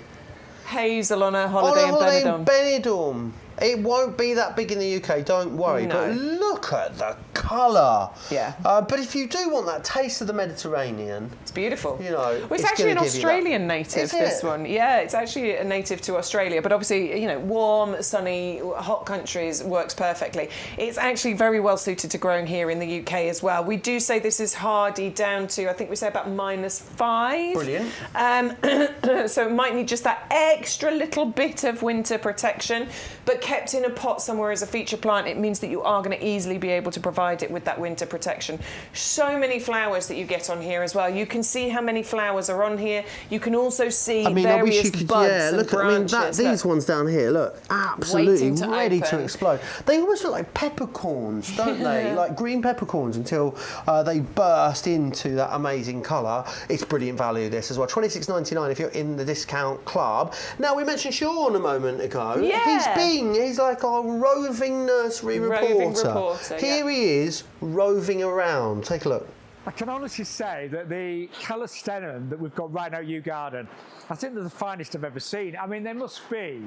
Speaker 2: Hazel on a holiday in
Speaker 1: Benidorm. It won't be that big in the UK, don't worry.
Speaker 2: No.
Speaker 1: But look at the colour.
Speaker 2: Yeah.
Speaker 1: But if you do want that taste of the Mediterranean,
Speaker 2: it's beautiful.
Speaker 1: You know,
Speaker 2: well, it's actually an Australian native. This one, yeah, it's actually a native to Australia. But obviously, you know, warm, sunny, hot countries works perfectly. It's actually very well suited to growing here in the UK as well. We do say this is hardy down to, I think we say about -5.
Speaker 1: Brilliant.
Speaker 2: So it might need just that extra little bit of winter protection, but kept in a pot somewhere as a feature plant, it means that you are going to easily be able to provide it with that winter protection. So many flowers that you get on here as well. You can see how many flowers are on here. You can also see various buds and branches.
Speaker 1: These ones down here, look, absolutely ready to explode. They almost look like peppercorns, don't they? Like green peppercorns until they burst into that amazing colour. It's brilliant value, this as well. £26.99 if you're in the discount club. Now, we mentioned Sean a moment ago.
Speaker 2: Yeah.
Speaker 1: He's like our roving nursery reporter. Here he is, roving around. Take a look.
Speaker 4: I can honestly say that the callistemon that we've got right now at YouGarden, I think they're the finest I've ever seen. I mean, there must be,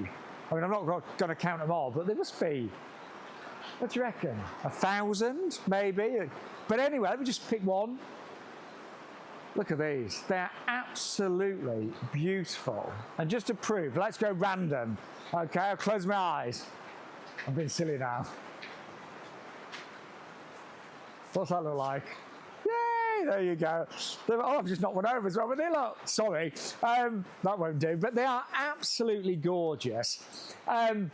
Speaker 4: I mean, I'm not going to count them all, but there must be, what do you reckon, 1,000 maybe? But anyway, let me just pick one. Look at these. They're absolutely beautiful. And just to prove, let's go random. Okay, I'll close my eyes. I'm being silly now. What's that look like? Yay, there you go. Oh, I've just knocked one over as well, but they look, sorry, that won't do. But they are absolutely gorgeous. And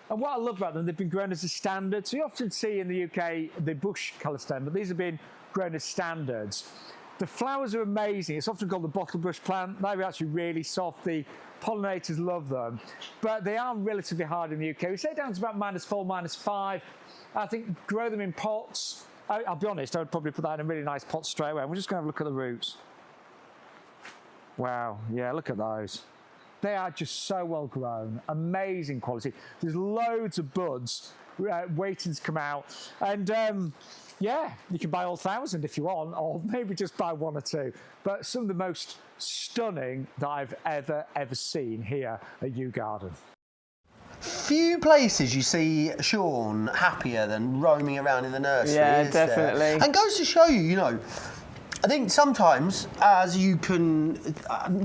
Speaker 4: what I love about them, they've been grown as a standard. So you often see in the UK the bush callistemon, but these have been grown as standards. The flowers are amazing. It's often called the bottle brush plant. They're actually really soft. The pollinators love them, but they are relatively hard in the UK. We say down to about -4, -5. I think grow them in pots. I'll be honest, I would probably put that in a really nice pot straight away. And we're just going to have a look at the roots. Wow, yeah, look at those. They are just so well grown. Amazing quality. There's loads of buds waiting to come out. And yeah, you can buy all 1,000 if you want, or maybe just buy 1 or 2. But some of the most stunning that I've ever seen here at YouGarden.
Speaker 1: Few places you see Sean happier than roaming around in the nursery.
Speaker 2: Yeah, definitely.
Speaker 1: And goes to show you, you know, I think sometimes, as you can,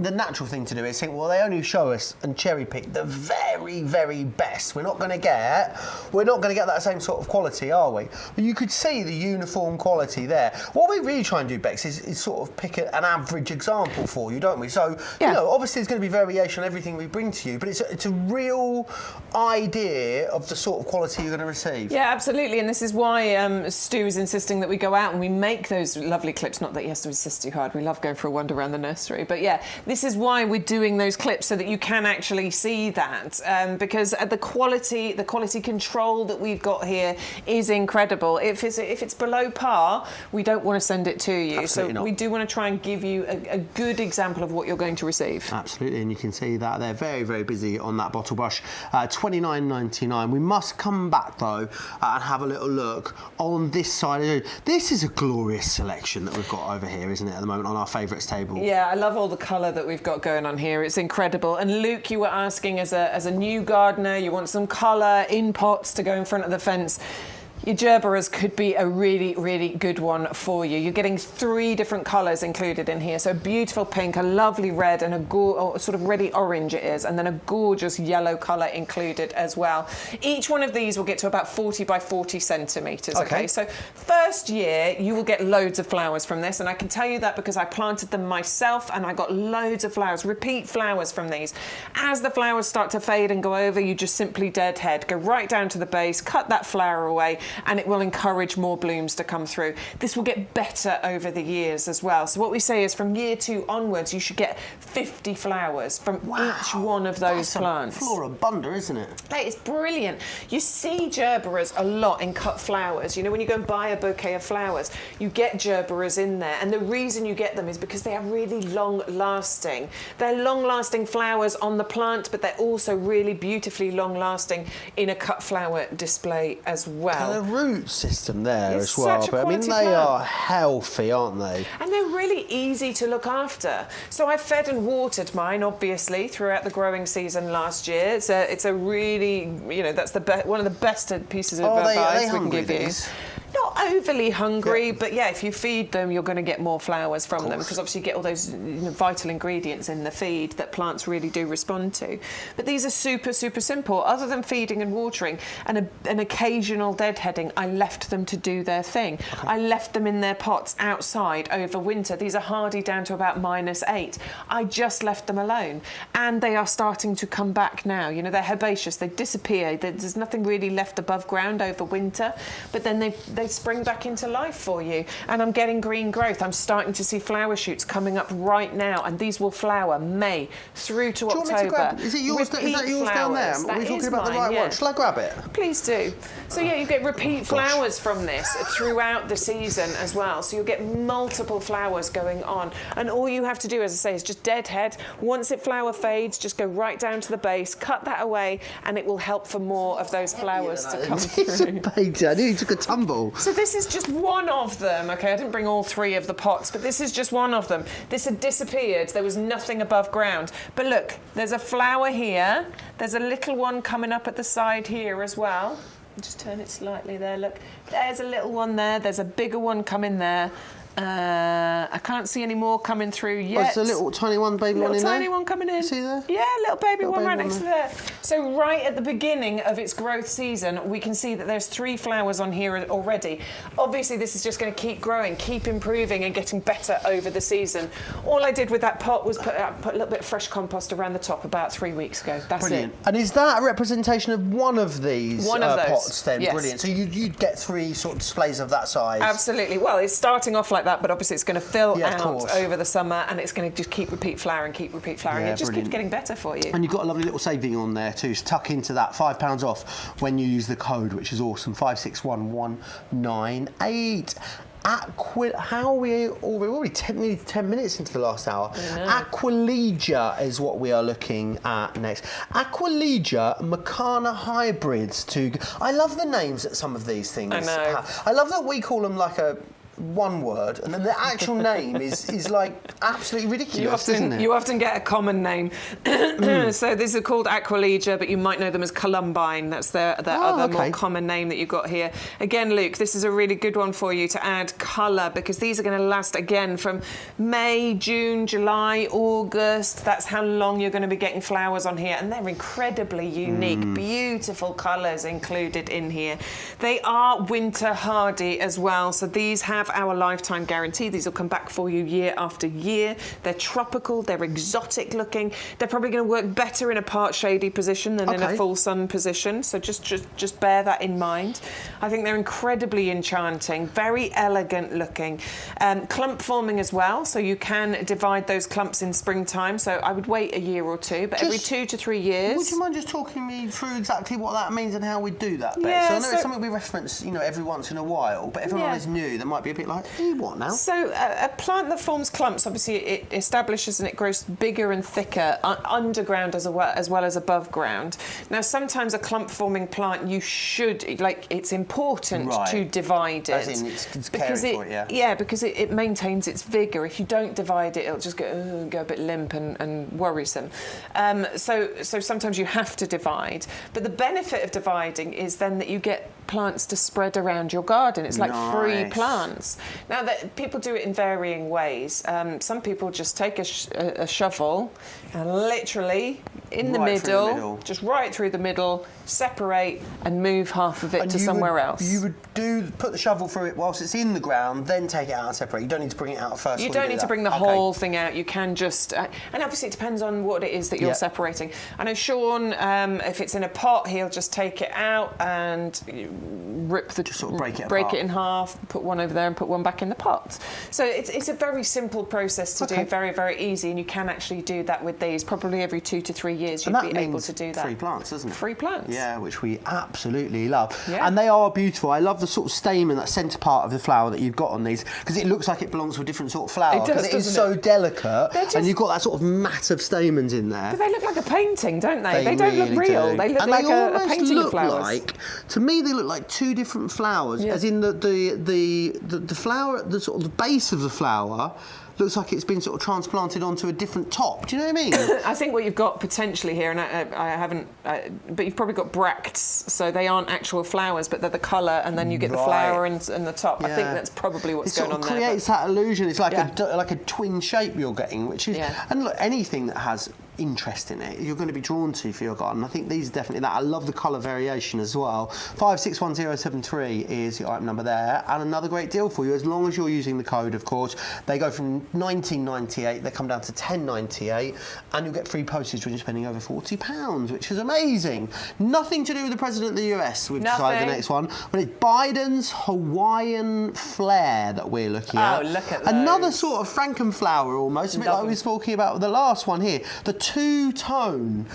Speaker 1: the natural thing to do is think, well, they only show us and cherry pick the very, very best. We're not going to get that same sort of quality, are we? But you could see the uniform quality there. What we really try and do, Bex, is sort of pick an average example for you, don't we? So, you know, obviously there's going to be variation on everything we bring to you, but it's a real idea of the sort of quality you're going to receive.
Speaker 2: Yeah, absolutely. And this is why Stu is insisting that we go out and we make those lovely clips. Not that he has to insist too hard. We love going for a wander around the nursery. But yeah, this is why we're doing those clips, so that you can actually see that. Because the quality control that we've got here is incredible. If it's below par, we don't want to send it to you.
Speaker 1: Absolutely not.
Speaker 2: We do want to try and give you a good example of what you're going to receive.
Speaker 1: Absolutely, and you can see that they're very, very busy on that bottle brush. $29.99. We must come back though and have a little look on this side. This is a glorious selection that we've got over here, isn't it, at the moment on our favourites table?
Speaker 2: Yeah, I love all the colour that we've got going on here. It's incredible. And Luke, you were asking, as a new gardener, you want some colour in pots to go in front of the fence. Your Gerberas could be a really, really good one for you. You're getting 3 different colours included in here. So a beautiful pink, a lovely red, and a sort of reddy orange it is, and then a gorgeous yellow colour included as well. Each one of these will get to about 40 by 40 centimetres, okay? So first year, you will get loads of flowers from this, and I can tell you that because I planted them myself, and I got loads of flowers, repeat flowers from these. As the flowers start to fade and go over, you just simply deadhead. Go right down to the base, cut that flower away, and it will encourage more blooms to come through. This will get better over the years as well. So what we say is from year 2 onwards, you should get 50 flowers from each one of those plants.
Speaker 1: Floribunda, isn't it?
Speaker 2: That is brilliant. You see Gerberas a lot in cut flowers. You know, when you go and buy a bouquet of flowers, you get Gerberas in there. And the reason you get them is because they are really long-lasting. They're long-lasting flowers on the plant, but they're also really beautifully long-lasting in a cut flower display as well.
Speaker 1: And the root system there
Speaker 2: It's
Speaker 1: as well.
Speaker 2: such a
Speaker 1: But I mean,
Speaker 2: quality
Speaker 1: they
Speaker 2: plant.
Speaker 1: are healthy, aren't they?
Speaker 2: And they're really easy to look after. So I fed and watered mine, obviously, throughout the growing season last year. It's a really, you know, that's one of the best pieces of advice we can give you. Not overly hungry, but yeah, if you feed them, you're going to get more flowers from them, because obviously you get all those vital ingredients in the feed that plants really do respond to. But these are super, super simple. Other than feeding and watering and an occasional deadheading, I left them to do their thing. I left them in their pots outside over winter. These are hardy down to about -8. I just left them alone, and they are starting to come back now. You know, they're herbaceous, they disappear. There's nothing really left above ground over winter, but then they spring back into life for you. And I'm getting green growth. I'm starting to see flower shoots coming up right now, and these will flower May through to October.
Speaker 1: Is it yours? Is that yours down there? Are we talking about the right one? Shall I grab it?
Speaker 2: Please do. So yeah, you get repeat flowers from this throughout the season as well. So you'll get multiple flowers going on. And all you have to do, as I say, is just deadhead. Once it flower fades, just go right down to the base, cut that away, and it will help for more of those flowers to come through.
Speaker 1: I knew you took a tumble.
Speaker 2: So this is just one of them, okay? I didn't bring all 3 of the pots, but this is just one of them. This had disappeared. There was nothing above ground. But look, there's a flower here. There's a little one coming up at the side here as well. Just turn it slightly there, look. There's a little one there. There's a bigger one coming there. I can't see any more coming through yet.
Speaker 1: Oh, it's a little tiny one, baby one in there?
Speaker 2: Little tiny one coming in.
Speaker 1: See there?
Speaker 2: Yeah, little baby one right next to there. So right at the beginning of its growth season, we can see that there's 3 flowers on here already. Obviously, this is just going to keep growing, keep improving and getting better over the season. All I did with that pot was put a little bit of fresh compost around the top about 3 weeks ago. That's
Speaker 1: Brilliant.
Speaker 2: it.
Speaker 1: And is that a representation of one of these pots then?
Speaker 2: Yes.
Speaker 1: Brilliant. So you'd get 3 sort of displays of that size?
Speaker 2: Absolutely. Well, it's starting off like that, but obviously it's going to fill out
Speaker 1: course.
Speaker 2: over the summer, and it's going to just keep repeat flowering.
Speaker 1: Yeah,
Speaker 2: it just keeps getting better for you.
Speaker 1: And you've got a lovely little saving on there too. So tuck into that, £5 off when you use the code, which is awesome, 561198. How are we? We're already nearly 10 minutes into the last hour. Aqualia is what we are looking at next. Aqualia Macana hybrids. I love the names that some of these things have. I love that we call them like a one word, and then the actual name is like absolutely ridiculous, isn't it?
Speaker 2: You often get a common name. So these are called Aqualia, but you might know them as Columbine. That's their other more common name that you've got here. Again, Luke, this is a really good one for you to add colour, because these are going to last again from May, June, July, August. That's how long you're going to be getting flowers on here, and they're incredibly unique, beautiful colours included in here. They are winter hardy as well, so these have our lifetime guarantee. These will come back for you year after year. They're tropical, they're exotic looking. They're probably going to work better in a part shady position than in a full sun position, so just bear that in mind. I think they're incredibly enchanting, very elegant looking. Clump forming as well, so you can divide those clumps in springtime, so I would wait a year or 2, but every 2 to 3 years.
Speaker 1: Would you mind just talking me through exactly what that means and how we do that?
Speaker 2: Yeah,
Speaker 1: so I know it's something we reference, every once in a while, but if everyone is new, there might be a bit like, hey, what now?
Speaker 2: So a plant that forms clumps, obviously it establishes and it grows bigger and thicker underground as well as above ground. Now, sometimes a clump forming plant, you should, it's important to divide it.
Speaker 1: As in it's caring for it,
Speaker 2: Yeah, because it maintains its vigour. If you don't divide it, it'll just go a bit limp and worrisome. So sometimes you have to divide. But the benefit of dividing is then that you get plants to spread around your garden. It's like free plants. Now, people do it in varying ways. Some people just take a shovel and literally in the
Speaker 1: Right through the
Speaker 2: middle,
Speaker 1: middle.
Speaker 2: just right through the middle, separate and move half of it to somewhere else.
Speaker 1: You would put the shovel through it whilst it's in the ground, then take it out and separate. You don't need to bring it out first.
Speaker 2: You don't need to bring the whole thing out. You can just, and obviously it depends on what it is that you're separating. I know Sean, if it's in a pot, he'll just take it out and just
Speaker 1: sort of break
Speaker 2: it in half, put one over there and put one back in the pot. So it's a very simple process to do, very, very easy, and you can actually do that with these. Probably every 2 to 3 years you'd be able to do that.
Speaker 1: Free plants, doesn't it?
Speaker 2: Free plants.
Speaker 1: Yeah, which we absolutely love.
Speaker 2: Yeah.
Speaker 1: And they are beautiful. I love the sort of stamen, that centre part of the flower that you've got on these, because it looks like it belongs to a different sort of flower.
Speaker 2: It does,
Speaker 1: it is so delicate, and you've got that sort of mat of stamens in there.
Speaker 2: But they look like a painting, don't they? They
Speaker 1: really
Speaker 2: don't look real.
Speaker 1: do.
Speaker 2: They look
Speaker 1: and
Speaker 2: like
Speaker 1: they
Speaker 2: a
Speaker 1: almost
Speaker 2: painting
Speaker 1: look
Speaker 2: of flowers.
Speaker 1: Like, to me, they look like two different flowers, as in the flower, the sort of the base of the flower looks like it's been sort of transplanted onto a different top. Do you know what I mean?
Speaker 2: I think what you've got potentially here, and I haven't, but you've probably got bracts, so they aren't actual flowers, but they're the colour, and then you get the flower and the top. I think that's probably what's going on there.
Speaker 1: It creates that illusion. It's like a twin shape you're getting, which is, and look, anything that has interest in it, you're going to be drawn to for your garden. I think these are definitely that. I love the colour variation as well. 561073 is your item number there, and another great deal for you as long as you're using the code, of course. They go from $19.98, they come down to $10.98, and you'll get free postage when you're spending over £40, which is amazing. Nothing to do with the President of the US. We've decided the next one, but it's Biden's Hawaiian Flare that we're looking at.
Speaker 2: Oh, look at those.
Speaker 1: Another sort of Frankenflower almost, a bit like we were talking about with the last one here. The two-tone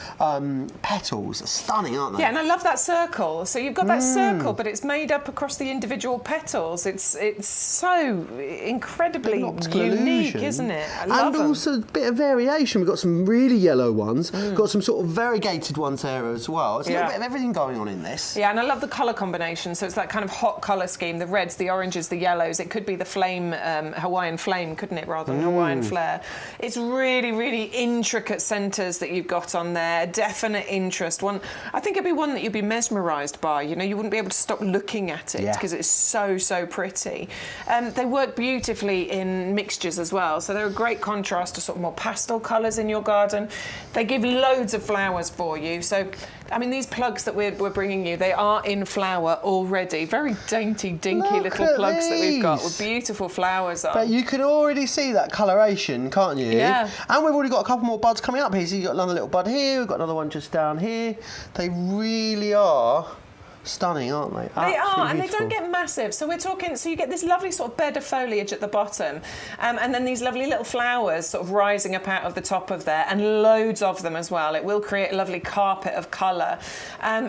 Speaker 1: petals are stunning, aren't they?
Speaker 2: Yeah, and I love that circle. So you've got that circle, but it's made up across the individual petals. It's so incredibly unique, isn't it? I love them.
Speaker 1: And also a bit of variation. We've got some really yellow ones, got some sort of variegated ones there as well. It's a little bit of everything going on in this.
Speaker 2: Yeah, and I love the colour combination. So it's that kind of hot colour scheme, the reds, the oranges, the yellows. It could be the flame, Hawaiian flame, couldn't it, rather than Hawaiian flare. It's really, really intricate centres that you've got on there. Definite interest. One, I think it'd be one that you'd be mesmerised by. You know, you wouldn't be able to stop looking at it because it's so pretty. They work beautifully in mixtures as well, so they're a great contrast to sort of more pastel colours in your garden. They give loads of flowers for you. So, I mean, these plugs that we're bringing you, they are in flower already. Very dainty, dinky little plugs that we've got with beautiful flowers on.
Speaker 1: But you can already see that coloration, can't you?
Speaker 2: Yeah.
Speaker 1: And we've already got a couple more buds coming up here. So you've got another little bud here, we've got another one just down here. They really are stunning, aren't they?
Speaker 2: They are, and they
Speaker 1: beautiful.
Speaker 2: don't get massive. So we're talking, so you get this lovely sort of bed of foliage at the bottom, and then these lovely little flowers sort of rising up out of the top of there, and loads of them as well. It will create a lovely carpet of colour.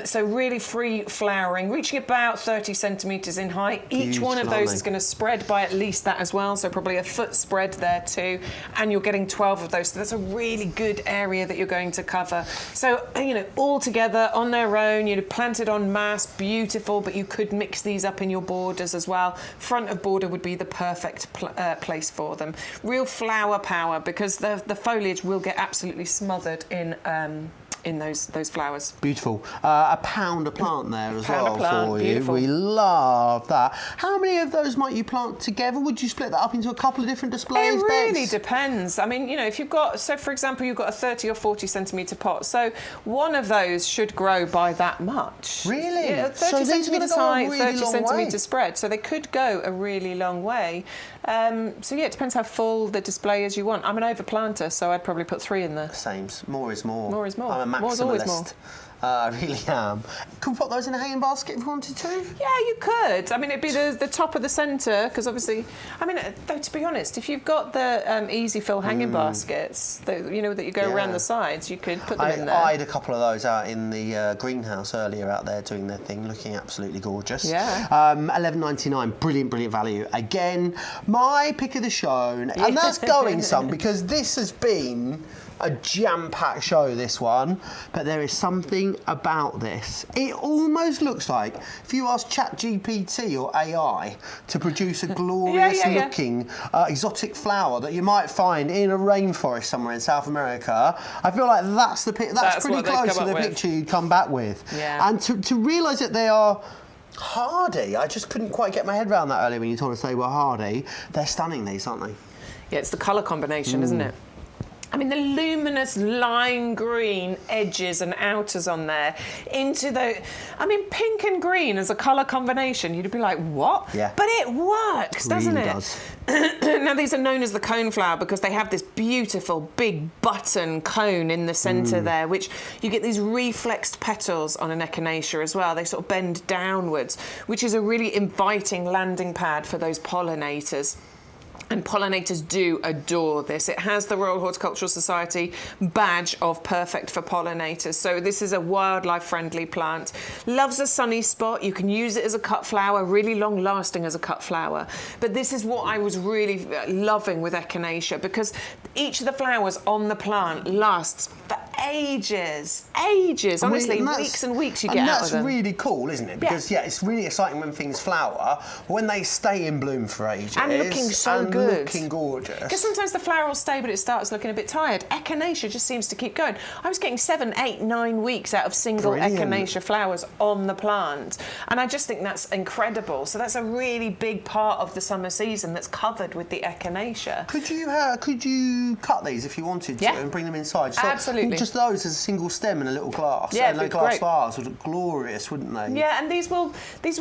Speaker 2: So really free flowering, reaching about 30 centimetres in height. Each one of those is going to spread by at least that as well, so probably a foot spread there too, and you're getting 12 of those. So that's a really good area that you're going to cover. So, you know, all together on their own, you know, planted en masse, beautiful, but you could mix these up in your borders as well. Front of border would be the perfect place for them. Real flower power, because the foliage will get absolutely smothered in those flowers.
Speaker 1: Beautiful. A pound a plant there as well for you.
Speaker 2: Beautiful.
Speaker 1: We love that. How many of those might you plant together? Would you split that up into a couple of different displays?
Speaker 2: It really depends. I mean, you know, if you've got, so for example, you've got a 30 or 40 centimetre pot, so one of those should grow by that much.
Speaker 1: Really?
Speaker 2: Yeah, 30
Speaker 1: so
Speaker 2: centimetres
Speaker 1: go
Speaker 2: high,
Speaker 1: a really
Speaker 2: 30
Speaker 1: long
Speaker 2: centimetre
Speaker 1: way.
Speaker 2: spread, so they could go a really long way. So yeah, it depends how full the display is you want. I'm an overplanter, so I'd probably put 3 in there.
Speaker 1: Same. More is more.
Speaker 2: More is more.
Speaker 1: I'm a
Speaker 2: More is always
Speaker 1: maximalist.
Speaker 2: more.
Speaker 1: I really am. Could we put those in a hanging basket if we wanted to?
Speaker 2: Yeah, you could. I mean, it'd be the top of the centre, because obviously, I mean, though, to be honest, if you've got the easy fill hanging baskets, you know, that you go around the sides, you could put them in there.
Speaker 1: I had a couple of those out in the greenhouse earlier out there doing their thing, looking absolutely gorgeous.
Speaker 2: Yeah.
Speaker 1: $11.99, brilliant value. Again, my pick of the show, and that's going some, because this has been a jam-packed show, this one, but there is something about this. It almost looks like if you ask ChatGPT or AI to produce a glorious-looking exotic flower that you might find in a rainforest somewhere in South America, I feel like that's the that's pretty close to the picture you'd come back with.
Speaker 2: Yeah.
Speaker 1: And to realise that they are hardy, I just couldn't quite get my head around that earlier when you told us they were hardy. They're stunning, these, aren't they?
Speaker 2: Yeah, it's the colour combination, isn't it? I mean, the luminous lime green edges and outers on there into the... I mean, pink and green as a colour combination, you'd be like, what?
Speaker 1: Yeah.
Speaker 2: But it works, doesn't
Speaker 1: really
Speaker 2: it?
Speaker 1: Does.
Speaker 2: Now, these are known as the coneflower because they have this beautiful big button cone in the centre there, which you get these reflexed petals on an echinacea as well. They sort of bend downwards, which is a really inviting landing pad for those pollinators. And pollinators do adore this. It has the Royal Horticultural Society badge of perfect for pollinators. So this is a wildlife friendly plant. Loves a sunny spot. You can use it as a cut flower, really long lasting as a cut flower. But this is what I was really loving with echinacea, because each of the flowers on the plant lasts for ages. Honestly, weeks and weeks you get out of them.
Speaker 1: And that's really cool, isn't it? Because, yeah, it's really exciting when things flower, but when they stay in bloom for ages.
Speaker 2: And looking so good.
Speaker 1: Looking gorgeous.
Speaker 2: Because sometimes the flower will stay, but it starts looking a bit tired. Echinacea just seems to keep going. I was getting 7, 8, 9 weeks out of single echinacea flowers on the plant. And I just think that's incredible. So that's a really big part of the summer season that's covered with the echinacea.
Speaker 1: Could you cut these if you wanted to and bring them inside? So
Speaker 2: absolutely.
Speaker 1: Just those as a single stem in a little glass.
Speaker 2: Yeah,
Speaker 1: and a glass vase would look glorious, wouldn't they?
Speaker 2: Yeah, and these will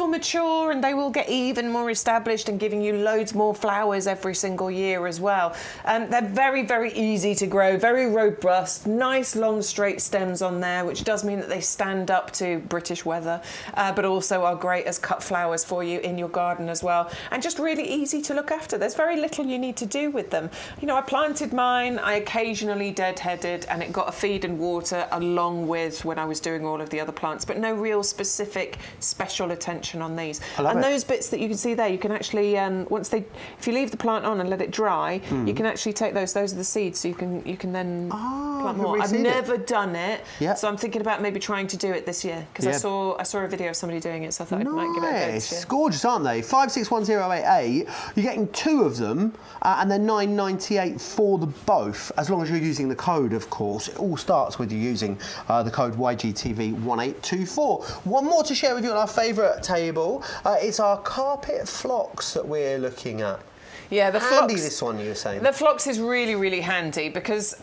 Speaker 2: mature and they will get even more established and giving you loads more flowers every single year as well. They're very, very easy to grow, very robust, nice long straight stems on there, which does mean that they stand up to British weather, but also are great as cut flowers for you in your garden as well, and just really easy to look after. There's very little you need to do with them. You know, I planted mine, I occasionally deadheaded, and it got a feed and water along with when I was doing all of the other plants, but no real specific special attention on these. And those bits that you can see there, you can actually if you leave the plant on and let it dry, you can actually take those are the seeds, so you can then plant more. I've never done it, so I'm thinking about maybe trying to do it this year, because I saw a video of somebody doing it, so I thought I might give it a go this year.
Speaker 1: Gorgeous, aren't they? 561088. You're getting 2 of them, and they're $9.98 for the both, as long as you're using the code, of course. It all starts with you using the code YGTV1824. One more to share with you on our favourite table. It's our carpet phlox that we're looking at.
Speaker 2: Yeah, the
Speaker 1: handy,
Speaker 2: phlox,
Speaker 1: this one you were saying.
Speaker 2: The phlox is really, really handy because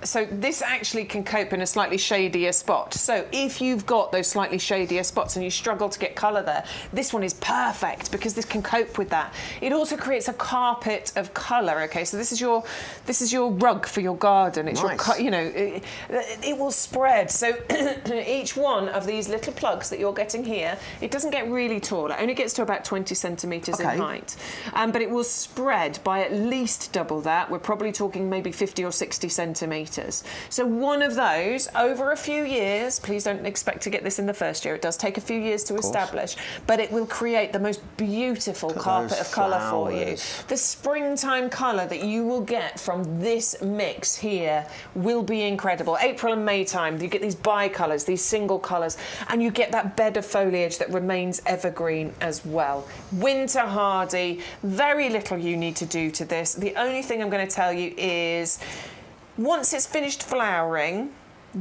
Speaker 2: so this actually can cope in a slightly shadier spot. So if you've got those slightly shadier spots and you struggle to get colour there, this one is perfect because this can cope with that. It also creates a carpet of colour. Okay, so this is your rug for your garden. It's
Speaker 1: nice.
Speaker 2: It will spread. So each one of these little plugs that you're getting here, it doesn't get really tall. It only gets to about 20 centimetres in height, but it will spread by at least double that. We're probably talking maybe 50 or 60 centimetres. So one of those over a few years, please don't expect to get this in the first year. It does take a few years to establish, but it will create the most beautiful carpet of colour for you. The springtime colour that you will get from this mix here will be incredible. April and May time, you get these bi-colours, these single colours, and you get that bed of foliage that remains evergreen as well. Winter hardy, very little you need to do to this. The only thing I'm going to tell you is once it's finished flowering,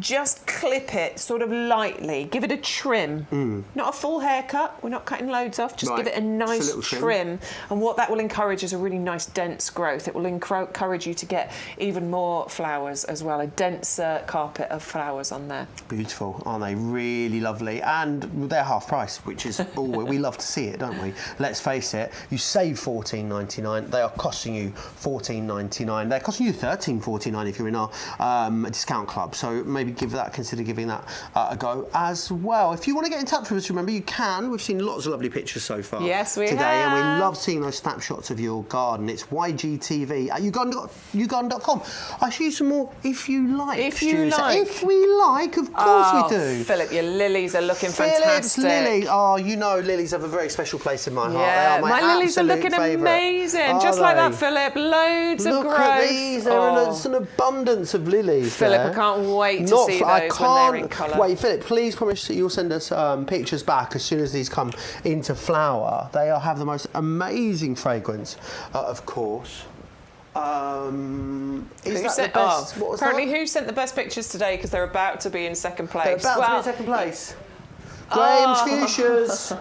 Speaker 2: just clip it sort of lightly, give it a trim, not a full haircut, we're not cutting loads off, just give it a nice trim, and what that will encourage is a really nice dense growth. It will encourage you to get even more flowers as well, a denser carpet of flowers on there.
Speaker 1: Beautiful, aren't they? Really lovely, and they're half price, which is always, we love to see it, don't we? Let's face it, you save $14.99, they are costing you $14.99, they're costing you $13.49 if you're in our discount club, so maybe consider giving that a go as well. If you want to get in touch with us, remember you can. We've seen lots of lovely pictures so far.
Speaker 2: Yes, we
Speaker 1: today,
Speaker 2: have.
Speaker 1: And we love seeing those snapshots of your garden. It's YGTV at YouGarden.com. I'll show you some more if you like.
Speaker 2: If you like.
Speaker 1: If we like, of course we do.
Speaker 2: Philip, your lilies are looking
Speaker 1: Philip's
Speaker 2: fantastic.
Speaker 1: lily. Oh, you know lilies have a very special place in my heart.
Speaker 2: Yeah,
Speaker 1: they are
Speaker 2: my lilies are looking
Speaker 1: favourite.
Speaker 2: amazing. Just like that, Philip. Loads of growth.
Speaker 1: Look at these. There's an abundance of lilies.
Speaker 2: Philip, I can't wait to see those when they're in colour.
Speaker 1: Wait, Philip, please promise that you'll send us pictures back as soon as these come into flower. They have the most amazing fragrance, of course. Is that the best? What was
Speaker 2: apparently,
Speaker 1: that?
Speaker 2: who sent the best pictures today? Because they're about to be in second place.
Speaker 1: They're about to be in second place. Graham's fuchsias.
Speaker 2: Those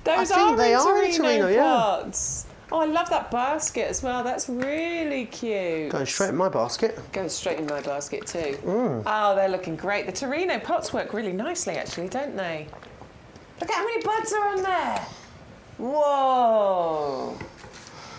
Speaker 1: I think
Speaker 2: are
Speaker 1: they are
Speaker 2: in Torino
Speaker 1: yeah.
Speaker 2: pots. Oh, I love that basket as well. That's really cute.
Speaker 1: Going straight in my basket.
Speaker 2: Goes straight in my basket too. Oh, they're looking great. The Torino pots work really nicely, actually, don't they? Look at how many buds are on there. Whoa.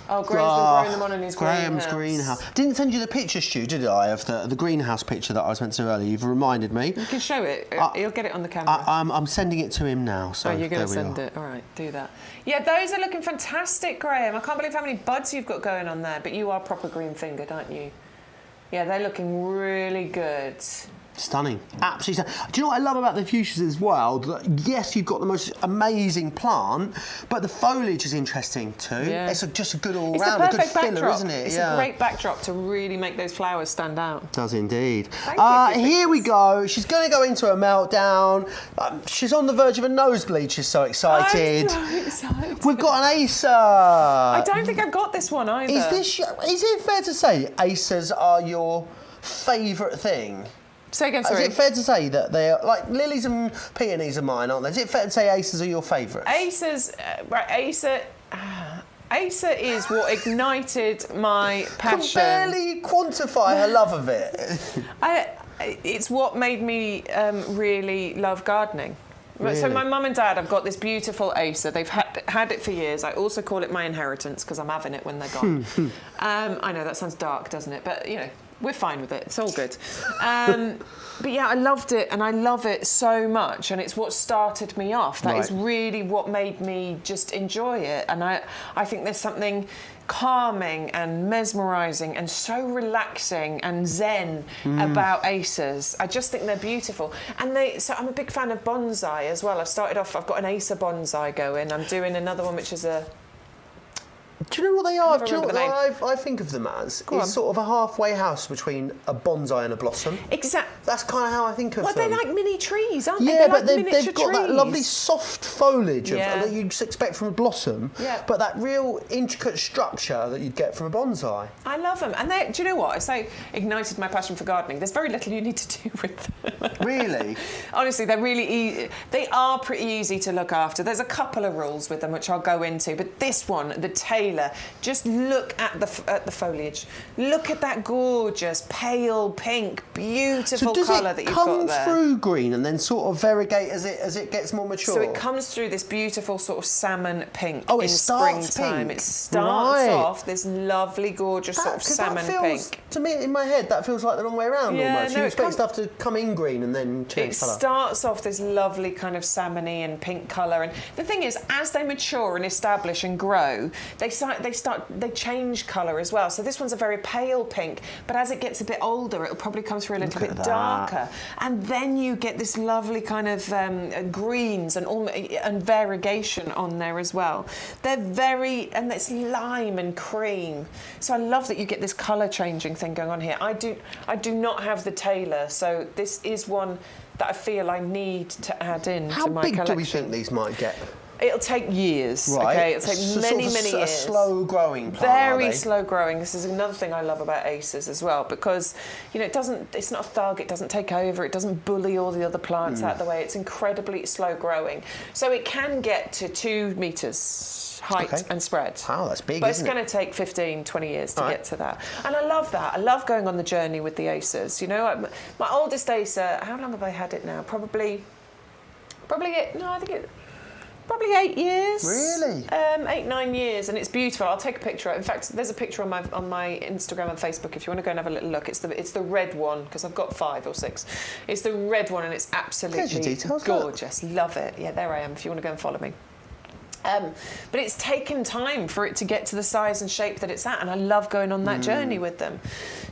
Speaker 2: Oh, Graham's been growing them on in his
Speaker 1: Graham's greenhouse. Didn't send you the picture, Stu, did I, of the greenhouse picture that I was meant to do earlier? You've reminded me.
Speaker 2: You can show it. He'll get it on the camera.
Speaker 1: I'm sending it to him now. So
Speaker 2: you're going to send it. All right, do that. Yeah, those are looking fantastic, Graham. I can't believe how many buds you've got going on there. But you are proper green-fingered, aren't you? Yeah, they're looking really good.
Speaker 1: Stunning, absolutely stunning. Do you know what I love about the fuchsias as well? That yes, you've got the most amazing plant, but the foliage is interesting too. Yeah. It's just a good all-round, a good filler, isn't it?
Speaker 2: It's a great backdrop to really make those flowers stand out.
Speaker 1: It does indeed.
Speaker 2: Here
Speaker 1: we go. She's going to go into a meltdown. She's on the verge of a nosebleed. She's so excited.
Speaker 2: I'm so excited.
Speaker 1: We've got an Acer.
Speaker 2: I don't think I've got this one either.
Speaker 1: Is it fair to say Acers are your favourite thing?
Speaker 2: Say again, sorry.
Speaker 1: Is it fair to say that they're like lilies and peonies are mine, aren't they? Is it fair to say Acers are your favourites?
Speaker 2: Acers, right? Acer is what ignited my passion.
Speaker 1: Can barely quantify her love of it.
Speaker 2: It's what made me really love gardening.
Speaker 1: Really?
Speaker 2: So my mum and dad have got this beautiful Acer. They've had it for years. I also call it my inheritance because I'm having it when they're gone. I know that sounds dark, doesn't it? But you know, we're fine with it. It's all good. But yeah, I loved it and I love it so much, and it's what started me off. That is really what made me just enjoy it. And I think there's something calming and mesmerising and so relaxing and zen about Acers. I just think they're beautiful. And so I'm a big fan of bonsai as well. I've got an Acer bonsai going. I'm doing another one which is a...
Speaker 1: Do you know what they are? Do you know what I think of them as? It's sort of a halfway house between a bonsai and a blossom.
Speaker 2: Exactly.
Speaker 1: That's kind of how I think of them.
Speaker 2: Well, they're like mini trees, aren't they?
Speaker 1: Yeah,
Speaker 2: but
Speaker 1: they've got that lovely soft foliage that you'd expect from a blossom, but that real intricate structure that you'd get from a bonsai.
Speaker 2: I love them. And do you know what? I say ignited my passion for gardening. There's very little you need to do with them.
Speaker 1: Really?
Speaker 2: Honestly, they're really easy. They are pretty easy to look after. There's a couple of rules with them which I'll go into, but this one, the Taylor, just look at the foliage. Look at that gorgeous pale pink, beautiful colour that you've got there.
Speaker 1: Does it come through green and then sort of variegate as it gets more mature?
Speaker 2: So it comes through this beautiful sort of salmon pink in
Speaker 1: starts
Speaker 2: springtime.
Speaker 1: Pink.
Speaker 2: It starts off this lovely, gorgeous sort of salmon pink.
Speaker 1: To me, in my head, that feels like the wrong way around almost.
Speaker 2: No,
Speaker 1: you expect stuff to come in green and then change colour.
Speaker 2: It starts off this lovely kind of salmony and pink colour, and the thing is, as they mature and establish and grow, they change colour as well. So this one's a very pale pink, but as it gets a bit older, it'll probably come through a little bit darker, and then you get this lovely kind of greens and variegation on there as well. And it's lime and cream. So I love that you get this colour changing thing going on here. I do not have the Taylor, so this is one that I feel I need to add in to my collection.
Speaker 1: How big do we think these might get?
Speaker 2: It'll take years, okay? It'll take many years.
Speaker 1: A slow-growing plant,
Speaker 2: Very slow-growing. This is another thing I love about Acers as well, because, you know, it's not a thug, it doesn't take over, it doesn't bully all the other plants out of the way. It's incredibly slow-growing. So it can get to 2 metres height and spread.
Speaker 1: Wow, that's big,
Speaker 2: but it's going to take 15, 20 years to get to that. And I love that. I love going on the journey with the Acers. You know, my oldest Acer, how long have I had it now? Probably 8 years.
Speaker 1: Really?
Speaker 2: 8, 9 years, and it's beautiful. I'll take a picture. In fact, there's a picture on my Instagram and Facebook if you want to go and have a little look. It's the red one, because I've got 5 or 6. It's the red one, and it's absolutely gorgeous. Love it. Yeah, there I am. If you want to go and follow me. But it's taken time for it to get to the size and shape that it's at, and I love going on that journey with them.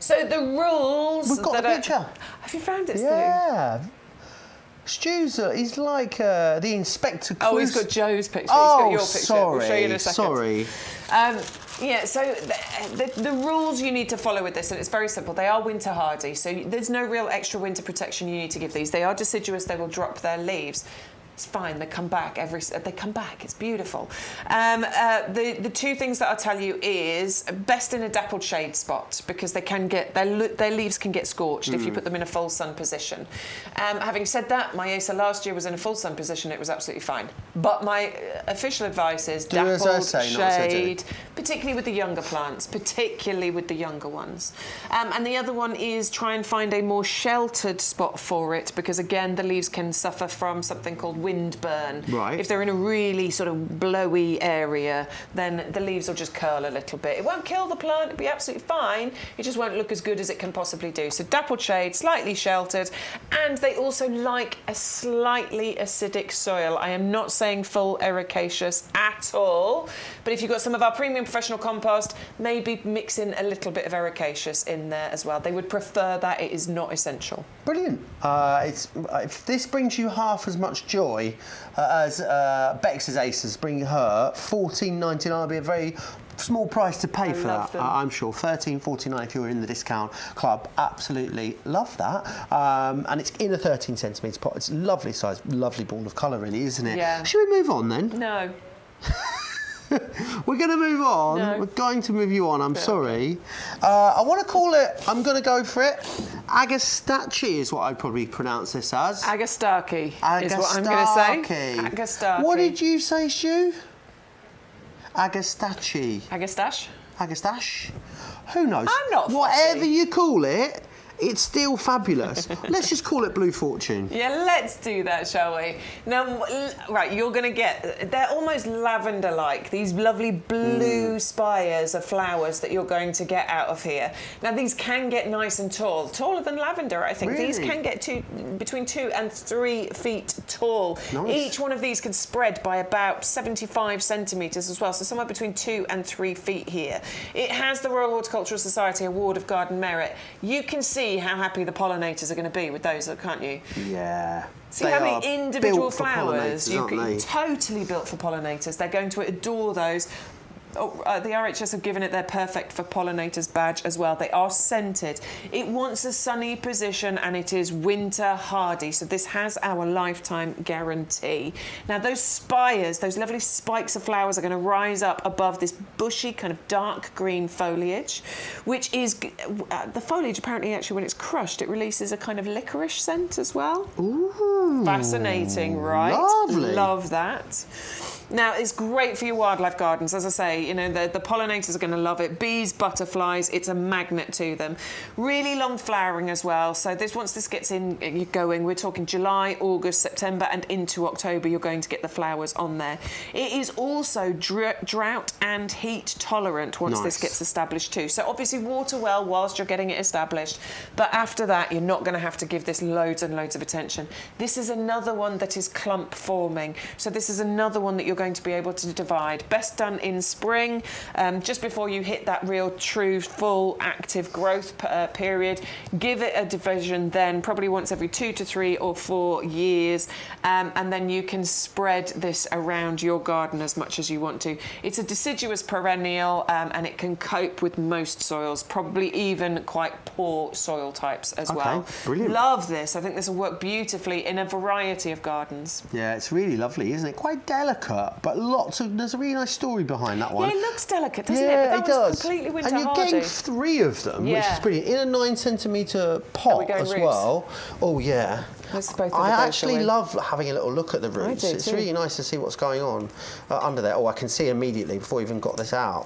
Speaker 2: So the rules.
Speaker 1: We've got a picture.
Speaker 2: Have you found it, Stu?
Speaker 1: Yeah. Stu's, he's like the Inspector Clouseau.
Speaker 2: Oh, he's got Joe's picture.
Speaker 1: Oh,
Speaker 2: he's got your picture.
Speaker 1: Sorry,
Speaker 2: we'll show you in a second.
Speaker 1: Sorry.
Speaker 2: Yeah, so the rules you need to follow with this, and it's very simple. They are winter hardy, so there's no real extra winter protection you need to give these. They are deciduous. They will drop their leaves. It's fine. They come back They come back. It's beautiful. The 2 things that I'll tell you is best in a dappled shade spot, because they can get their leaves can get scorched if you put them in a full sun position. Having said that, my Acer last year was in a full sun position. It was absolutely fine. But my official advice is dappled shade. particularly with the younger plants, particularly with the younger ones. And the other one is try and find a more sheltered spot for it, because again, the leaves can suffer from something called wind burn.
Speaker 1: Right.
Speaker 2: If they're in a really sort of blowy area, then the leaves will just curl a little bit. It won't kill the plant, it'll be absolutely fine. It just won't look as good as it can possibly do. So dappled shade, slightly sheltered, and they also like a slightly acidic soil. I am not saying full ericaceous at all, but if you've got some of our premium professional compost, maybe mix in a little bit of ericaceous in there as well. They would prefer that. It is not essential.
Speaker 1: Brilliant. If this brings you half as much joy as Bex's Aces bring her, $14.99 will be a very small price to pay for that. I'm sure $13.49 if you're in the discount club. Absolutely love that. And it's in a 13 centimetre pot. It's a lovely size, lovely ball of colour, really, isn't it?
Speaker 2: Yeah.
Speaker 1: Should we move on then?
Speaker 2: No.
Speaker 1: We're going to move on.
Speaker 2: No.
Speaker 1: We're going to move you on. I'm sorry. I want to call it, I'm going to go for it, Agastachi is what I'd probably pronounce this as.
Speaker 2: Agastaki is what I'm going to say. Agastaki.
Speaker 1: What did you say, Stu? Agastachi.
Speaker 2: Agastache?
Speaker 1: Agastache? Who knows?
Speaker 2: I'm not fussy.
Speaker 1: Whatever you call it, it's still fabulous. Let's just call it Blue Fortune.
Speaker 2: Yeah, let's do that, shall we? Now, right, you're going to get... They're almost lavender-like, these lovely blue spires of flowers that you're going to get out of here. Now, these can get nice and tall, taller than lavender, I think.
Speaker 1: Really?
Speaker 2: These can get between 2 and 3 feet tall.
Speaker 1: Nice.
Speaker 2: Each one of these can spread by about 75 centimetres as well, so somewhere between 2 and 3 feet here. It has the Royal Horticultural Society Award of Garden Merit. You can see how happy the pollinators are going to be with those, can't you?
Speaker 1: Yeah.
Speaker 2: See how many individual
Speaker 1: built for
Speaker 2: flowers
Speaker 1: pollinators, aren't they?
Speaker 2: Totally built for pollinators. They're going to adore those. The RHS have given it their Perfect for Pollinators badge as well. They are scented. It wants a sunny position and it is winter hardy. So this has our lifetime guarantee. Now those spires, those lovely spikes of flowers are going to rise up above this bushy kind of dark green foliage, which is the foliage apparently actually when it's crushed it releases a kind of licorice scent as well.
Speaker 1: Ooh.
Speaker 2: Fascinating, right?
Speaker 1: Lovely.
Speaker 2: Love that. Now, it's great for your wildlife gardens. As I say, you know, the pollinators are going to love it. Bees, butterflies, it's a magnet to them. Really long flowering as well. So once this gets going, we're talking July, August, September and into October, you're going to get the flowers on there. It is also drought and heat tolerant once this gets established too. So obviously water well whilst you're getting it established. But after that, you're not going to have to give this loads and loads of attention. This is another one that is clump forming. So this is another one that you're going to be able to divide. Best done in spring, just before you hit that real true full active growth period. Give it a division then, probably once every 2 to 3 or 4 years, and then you can spread this around your garden as much as you want to. It's a deciduous perennial and it can cope with most soils, probably even quite poor soil types as well.
Speaker 1: Brilliant.
Speaker 2: Love this. I think this will work beautifully in a variety of gardens.
Speaker 1: Yeah, it's really lovely, isn't it? Quite delicate, but there's a really nice story behind that one.
Speaker 2: Yeah, it looks delicate, doesn't
Speaker 1: yeah,
Speaker 2: it? But that
Speaker 1: it does.
Speaker 2: Completely winter
Speaker 1: and you're
Speaker 2: hardy.
Speaker 1: getting 3 of them, which is brilliant. In a 9 centimetre pot as
Speaker 2: roots?
Speaker 1: Well. Oh, yeah. I actually love having a little look at the roots.
Speaker 2: I do
Speaker 1: It's
Speaker 2: too.
Speaker 1: really nice to see what's going on under there. Oh, I can see immediately before we even got this out.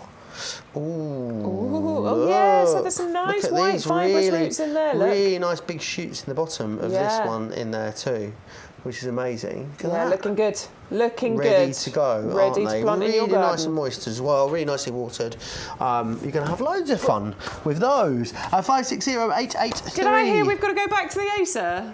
Speaker 1: Ooh,
Speaker 2: oh yeah, so there's some nice white fibrous roots in there, look.
Speaker 1: Really nice big shoots in the bottom of this one in there too, which is amazing.
Speaker 2: Yeah, looking good. Looking good.
Speaker 1: Ready to go,
Speaker 2: Ready
Speaker 1: aren't they?
Speaker 2: to plant in your
Speaker 1: Really
Speaker 2: garden.
Speaker 1: nice and moist as well, really nicely watered. You're going to have loads of fun with those. 560883.
Speaker 2: Did I hear we've got to go back to the Acer?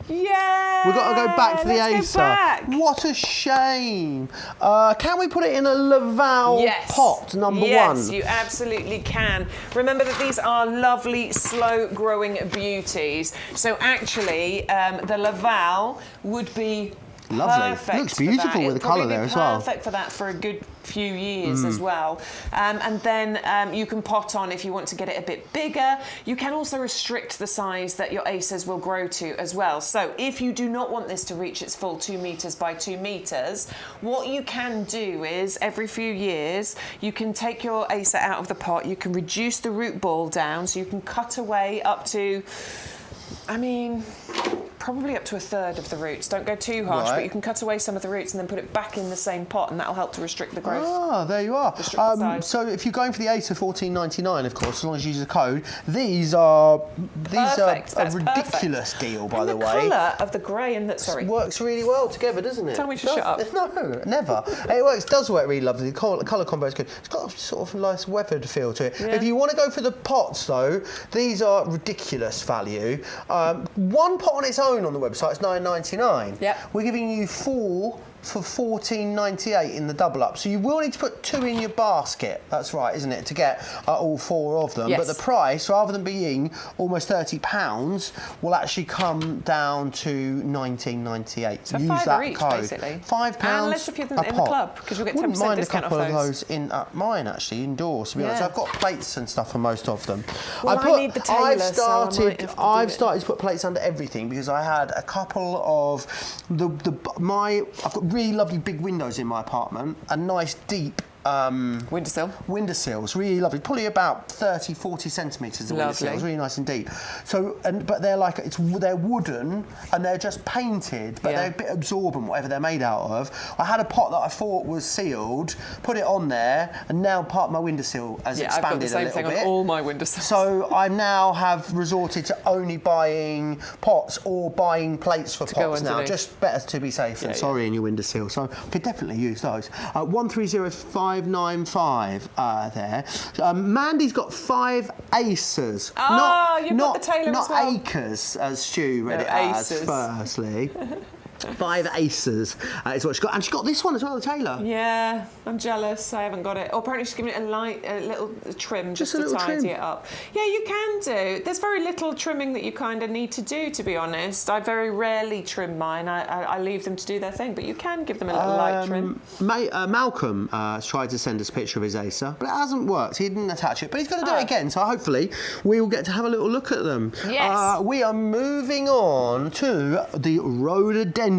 Speaker 2: Yeah!
Speaker 1: We've got to go back to the
Speaker 2: let's
Speaker 1: Acer.
Speaker 2: go back.
Speaker 1: What a shame. Can we put it in a Laval pot, number 1?
Speaker 2: Yes, you absolutely can. Remember that these are lovely, slow-growing beauties. So actually, the Laval would be
Speaker 1: lovely.
Speaker 2: perfect.
Speaker 1: Looks beautiful with the colour there as well.
Speaker 2: Perfect for that for a good few years as well. And then you can pot on if you want to get it a bit bigger. You can also restrict the size that your Acers will grow to as well. So if you do not want this to reach its full 2 metres by 2 metres, what you can do is every few years you can take your Acer out of the pot, you can reduce the root ball down, so you can cut away up to, I mean, probably up to 1/3 of the roots. Don't go too harsh, but you can cut away some of the roots and then put it back in the same pot, and that'll help to restrict the growth.
Speaker 1: Ah, there you are. So if you're going for the 8 of 14.99, of course, as long as you use a code, these are a ridiculous deal, by the way.
Speaker 2: The colour of the grey and
Speaker 1: It works really well together, doesn't it?
Speaker 2: Tell me to shut up.
Speaker 1: No, never. It does work really lovely. The colour combo is good. It's got a sort of nice weathered feel to it.
Speaker 2: Yeah.
Speaker 1: If you want to go for the pots, though, these are ridiculous value. One pot on its own on the website is $9.99.
Speaker 2: Yep.
Speaker 1: We're giving you 4 for $14.98 in the double up. So you will need to put 2 in your basket. That's right, isn't it? To get all 4 of them.
Speaker 2: Yes.
Speaker 1: But the price, rather than being almost £30, will actually come down to $19.98.
Speaker 2: So
Speaker 1: use
Speaker 2: £5
Speaker 1: that
Speaker 2: each,
Speaker 1: code.
Speaker 2: basically.
Speaker 1: £5
Speaker 2: and less if you're in the club, because you'll get 10%
Speaker 1: Wouldn't mind
Speaker 2: discount
Speaker 1: a couple
Speaker 2: off
Speaker 1: of
Speaker 2: those.
Speaker 1: those in mine, actually, indoors, to be honest. I've got plates and stuff for most of them.
Speaker 2: Well, I need the tailor,
Speaker 1: I've
Speaker 2: I've
Speaker 1: started to put plates under everything because I had a couple of I've got really lovely big windows in my apartment, a nice deep windowsills, really lovely, probably about 30-40 centimetres of windowsills, really nice and deep. So, but they're they're wooden and they're just painted, but they're a bit absorbent, whatever they're made out of. I had a pot that I thought was sealed, put it on there, and now part of my windowsill has expanded a little bit.
Speaker 2: I've got the same thing on all my windowsills.
Speaker 1: So I now have resorted to only buying pots or buying plates for pots now. Just better to be safe than sorry in your windowsill. So I could definitely use those. 130595 there. Mandy's got 5 acres.
Speaker 2: You've got the tailor as well.
Speaker 1: Not acres, as Stu read it as, firstly. 5 acres is what she's got. And she's got this one as well, the tailor.
Speaker 2: Yeah, I'm jealous. I haven't got it. Or apparently she's giving it a little trim just to tidy it up. Yeah, you can do. There's very little trimming that you kind of need to do, to be honest. I very rarely trim mine. I leave them to do their thing, but you can give them a little light trim.
Speaker 1: Malcolm tried to send us a picture of his Acer, but it hasn't worked. He didn't attach it, but he's going to do it again, so hopefully we will get to have a little look at them.
Speaker 2: Yes.
Speaker 1: We are moving on to the rhododendron.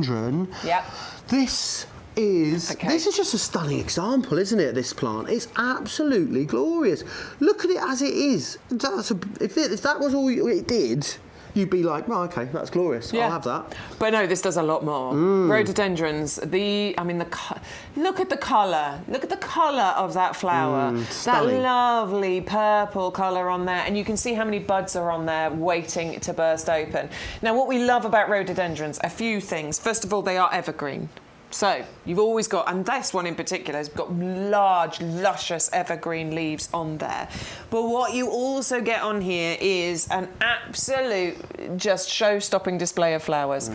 Speaker 2: Yep.
Speaker 1: This is just a stunning example, isn't it, this plant? It's absolutely glorious. Look at it as it is. If that was all it did, you'd be like, oh, OK, that's glorious. I'll have that.
Speaker 2: But no, this does a lot more. Rhododendrons, look at the colour. Look at the colour of that flower. That lovely purple colour on there. And you can see how many buds are on there waiting to burst open. Now, what we love about rhododendrons, a few things. First of all, they are evergreen. So you've always got, and this one in particular has got large, luscious evergreen leaves on there. But what you also get on here is an absolute just show-stopping display of flowers.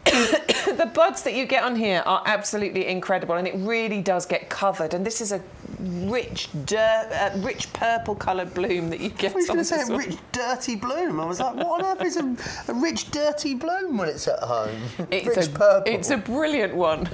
Speaker 2: The buds that you get on here are absolutely incredible, and it really does get covered. And this is a rich purple coloured bloom that you get.
Speaker 1: I was going to say a rich, dirty bloom. I was like, what on earth is a rich, dirty bloom when it's at home? Rich purple.
Speaker 2: It's a brilliant one.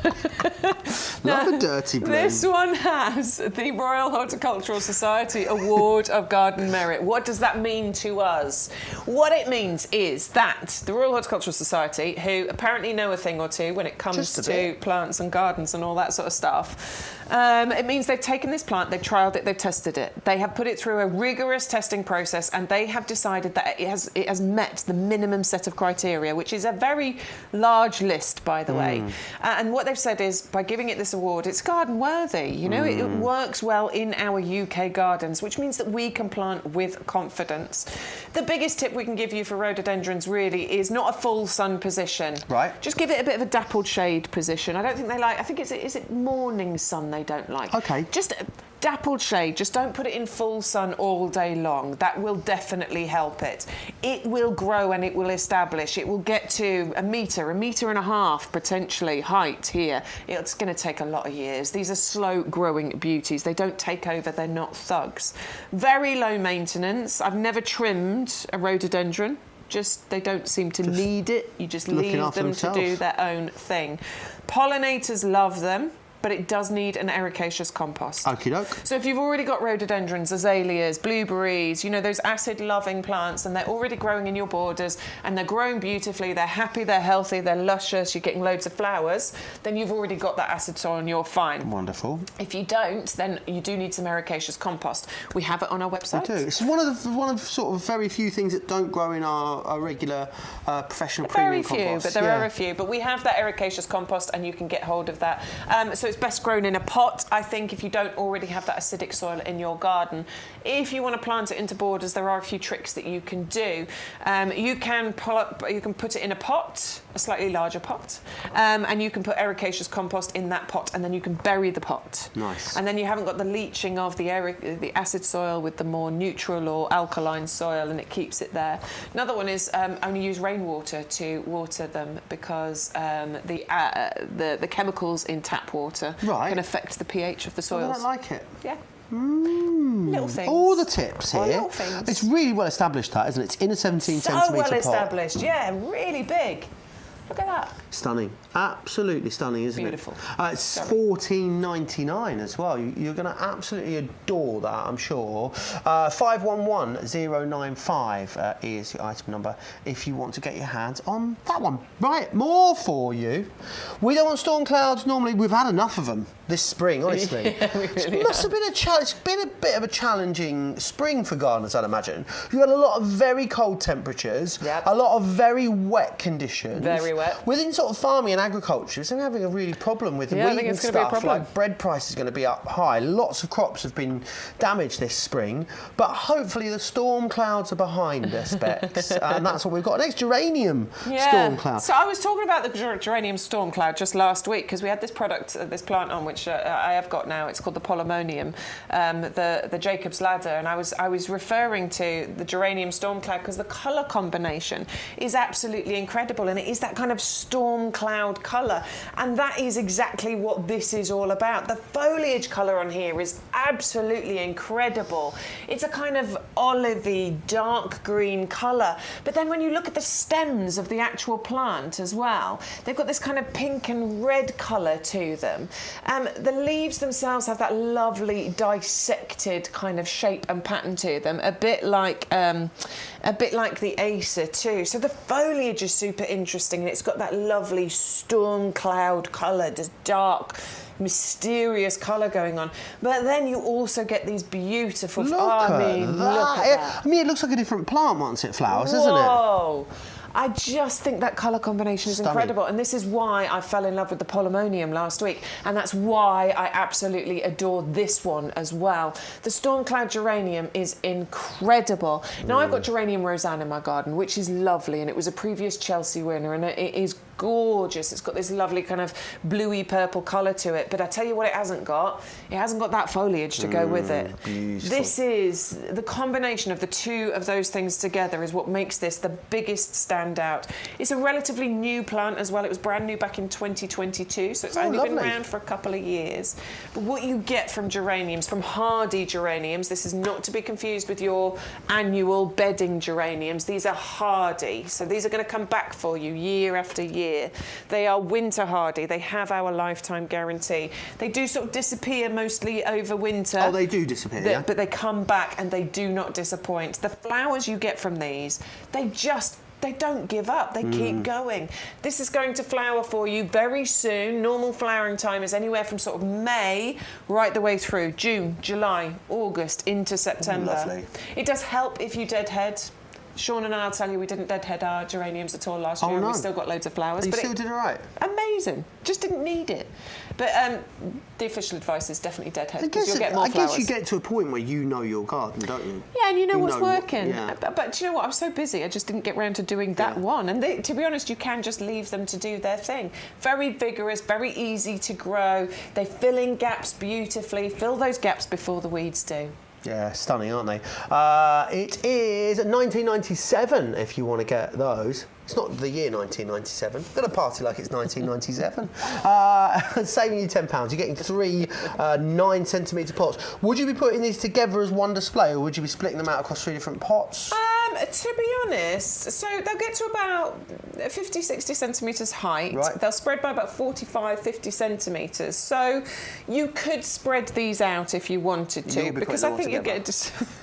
Speaker 1: Love a dirty bloom.
Speaker 2: This one has the Royal Horticultural Society Award of Garden Merit. What does that mean to us? What it means is that the Royal Horticultural Society, who apparently know a thing or two when it comes to plants and gardens and all that sort of stuff, it means they've taken this plant, they've trialled it, they've tested it. They have put it through a rigorous testing process, and they have decided that it has met the minimum set of criteria, which is a very large list, by the way. And what they've said is, by giving it this award, it's garden worthy. You know, it works well in our UK gardens, which means that we can plant with confidence. The biggest tip we can give you for rhododendrons really is not a full sun position.
Speaker 1: Right.
Speaker 2: Just give it a bit of a dappled shade position. I don't think they like, I think is it morning sun they don't like.
Speaker 1: Okay.
Speaker 2: Just dappled shade, just don't put it in full sun all day long. That will definitely help it. It will grow and it will establish. It will get to a metre and a half potentially height here. It's going to take a lot of years. These are slow growing beauties. They don't take over, they're not thugs. Very low maintenance. I've never trimmed a rhododendron. They don't seem to need it. You just leave them to do their own thing. Pollinators love them. but it does need an ericaceous compost.
Speaker 1: Okie doke.
Speaker 2: So if you've already got rhododendrons, azaleas, blueberries, you know, those acid-loving plants, and they're already growing in your borders, and they're growing beautifully, they're happy, they're healthy, they're luscious, you're getting loads of flowers, then you've already got that acid soil and you're fine.
Speaker 1: Wonderful.
Speaker 2: If you don't, then you do need some ericaceous compost. We have it on our website.
Speaker 1: We do. It's one of sort of very few things that don't grow in our regular professional
Speaker 2: Very
Speaker 1: premium
Speaker 2: few,
Speaker 1: compost.
Speaker 2: but there are a few. But we have that ericaceous compost, and you can get hold of that. So it's best grown in a pot, I think, if you don't already have that acidic soil in your garden. If you want to plant it into borders, there are a few tricks that you can do. You can put it in a pot, a slightly larger pot, and you can put ericaceous compost in that pot, and then you can bury the pot.
Speaker 1: Nice.
Speaker 2: And then you haven't got the leaching of the acid soil with the more neutral or alkaline soil, and it keeps it there. Another one is only use rainwater to water them, because the chemicals in tap water can affect the pH of the soils.
Speaker 1: I don't like it.
Speaker 2: Yeah.
Speaker 1: Little
Speaker 2: things.
Speaker 1: All the tips here.
Speaker 2: Little things.
Speaker 1: It's really well established, that, isn't it? It's in a 17 centimetre
Speaker 2: So well
Speaker 1: pot.
Speaker 2: established, yeah, really big. Look at that.
Speaker 1: Stunning. Absolutely stunning, isn't
Speaker 2: Beautiful.
Speaker 1: it? It's $14.99 as well. You're going to absolutely adore that, I'm sure. 511095 is your item number if you want to get your hands on that one. Right, more for you. We don't want storm clouds normally. We've had enough of them this spring, honestly.
Speaker 2: Yeah, we really
Speaker 1: It must have been it's been a bit of a challenging spring for gardeners, I'd imagine. You had a lot of very cold temperatures, a lot of very wet conditions.
Speaker 2: Very wet.
Speaker 1: Within sort of farming and agriculture, so we're having a really problem with wheat and stuff. Like bread price is going to be up high. Lots of crops have been damaged this spring, but hopefully the storm clouds are behind us, Bex, and that's what we've got next. Geranium storm cloud.
Speaker 2: So I was talking about the geranium storm cloud just last week, because we had this product, this plant on, which I have got now. It's called the Polemonium, the Jacob's Ladder, and I was referring to the geranium storm cloud because the colour combination is absolutely incredible, and it is that kind of storm cloud colour, and that is exactly what this is all about. The foliage colour on here is absolutely incredible. It's a kind of olivey, dark green colour, but then when you look at the stems of the actual plant as well, they've got this kind of pink and red colour to them. The leaves themselves have that lovely dissected kind of shape and pattern to them, a bit like the Acer too. So the foliage is super interesting, and it's got that lovely storm cloud colour, this dark, mysterious colour going on. But then you also get these beautiful...
Speaker 1: Look at that. I mean, it looks like a different plant once it flowers, doesn't it?
Speaker 2: Whoa! I just think that colour combination is incredible, and this is why I fell in love with the Polemonium last week, and that's why I absolutely adore this one as well. The Storm Cloud Geranium is incredible. Now, I've got Geranium Rosanne in my garden, which is lovely, and it was a previous Chelsea winner, and it is gorgeous. It's got this lovely kind of bluey purple colour to it, but I tell you what it hasn't got. It hasn't got that foliage to go with it.
Speaker 1: Beautiful.
Speaker 2: This is the combination of the two of those things together is what makes this the biggest standout. It's a relatively new plant as well. It was brand new back in 2022, so it's only been around for a couple of years. But what you get from geraniums, from hardy geraniums, this is not to be confused with your annual bedding geraniums. These are hardy, so these are going to come back for you year after year. They are winter hardy. They have our lifetime guarantee. They do sort of disappear mostly over winter.
Speaker 1: Oh, they do disappear, yeah?
Speaker 2: But they come back and they do not disappoint. The flowers you get from these, they don't give up. They keep going. This is going to flower for you very soon. Normal flowering time is anywhere from sort of May right the way through June, July, August into September.
Speaker 1: Lovely.
Speaker 2: It does help if you deadhead. Sean and I'll tell you, we didn't deadhead our geraniums at all last year.
Speaker 1: No.
Speaker 2: We still got loads of flowers.
Speaker 1: You
Speaker 2: but
Speaker 1: still did all right.
Speaker 2: Amazing. Just didn't need it. But the official advice is definitely deadhead, because you'll get more flowers.
Speaker 1: I guess you get to a point where you know your garden, don't you?
Speaker 2: Yeah, and you know what's working.
Speaker 1: Yeah.
Speaker 2: But do you know what? I was so busy, I just didn't get round to doing that one. And to be honest, you can just leave them to do their thing. Very vigorous, very easy to grow. They fill in gaps beautifully. Fill those gaps before the weeds do.
Speaker 1: Yeah, stunning, aren't they? It is 1997 if you want to get those. It's not the year 1997. Got a party like it's 1997. Saving you £10. You're getting 3 9 centimetre pots. Would you be putting these together as one display, or would you be splitting them out across 3 different pots?
Speaker 2: To be honest, so they'll get to about 50, 60 centimetres height.
Speaker 1: Right.
Speaker 2: They'll spread by about 45, 50 centimetres. So you could spread these out if you wanted to,
Speaker 1: You'll be
Speaker 2: because
Speaker 1: putting
Speaker 2: I think
Speaker 1: them
Speaker 2: you'd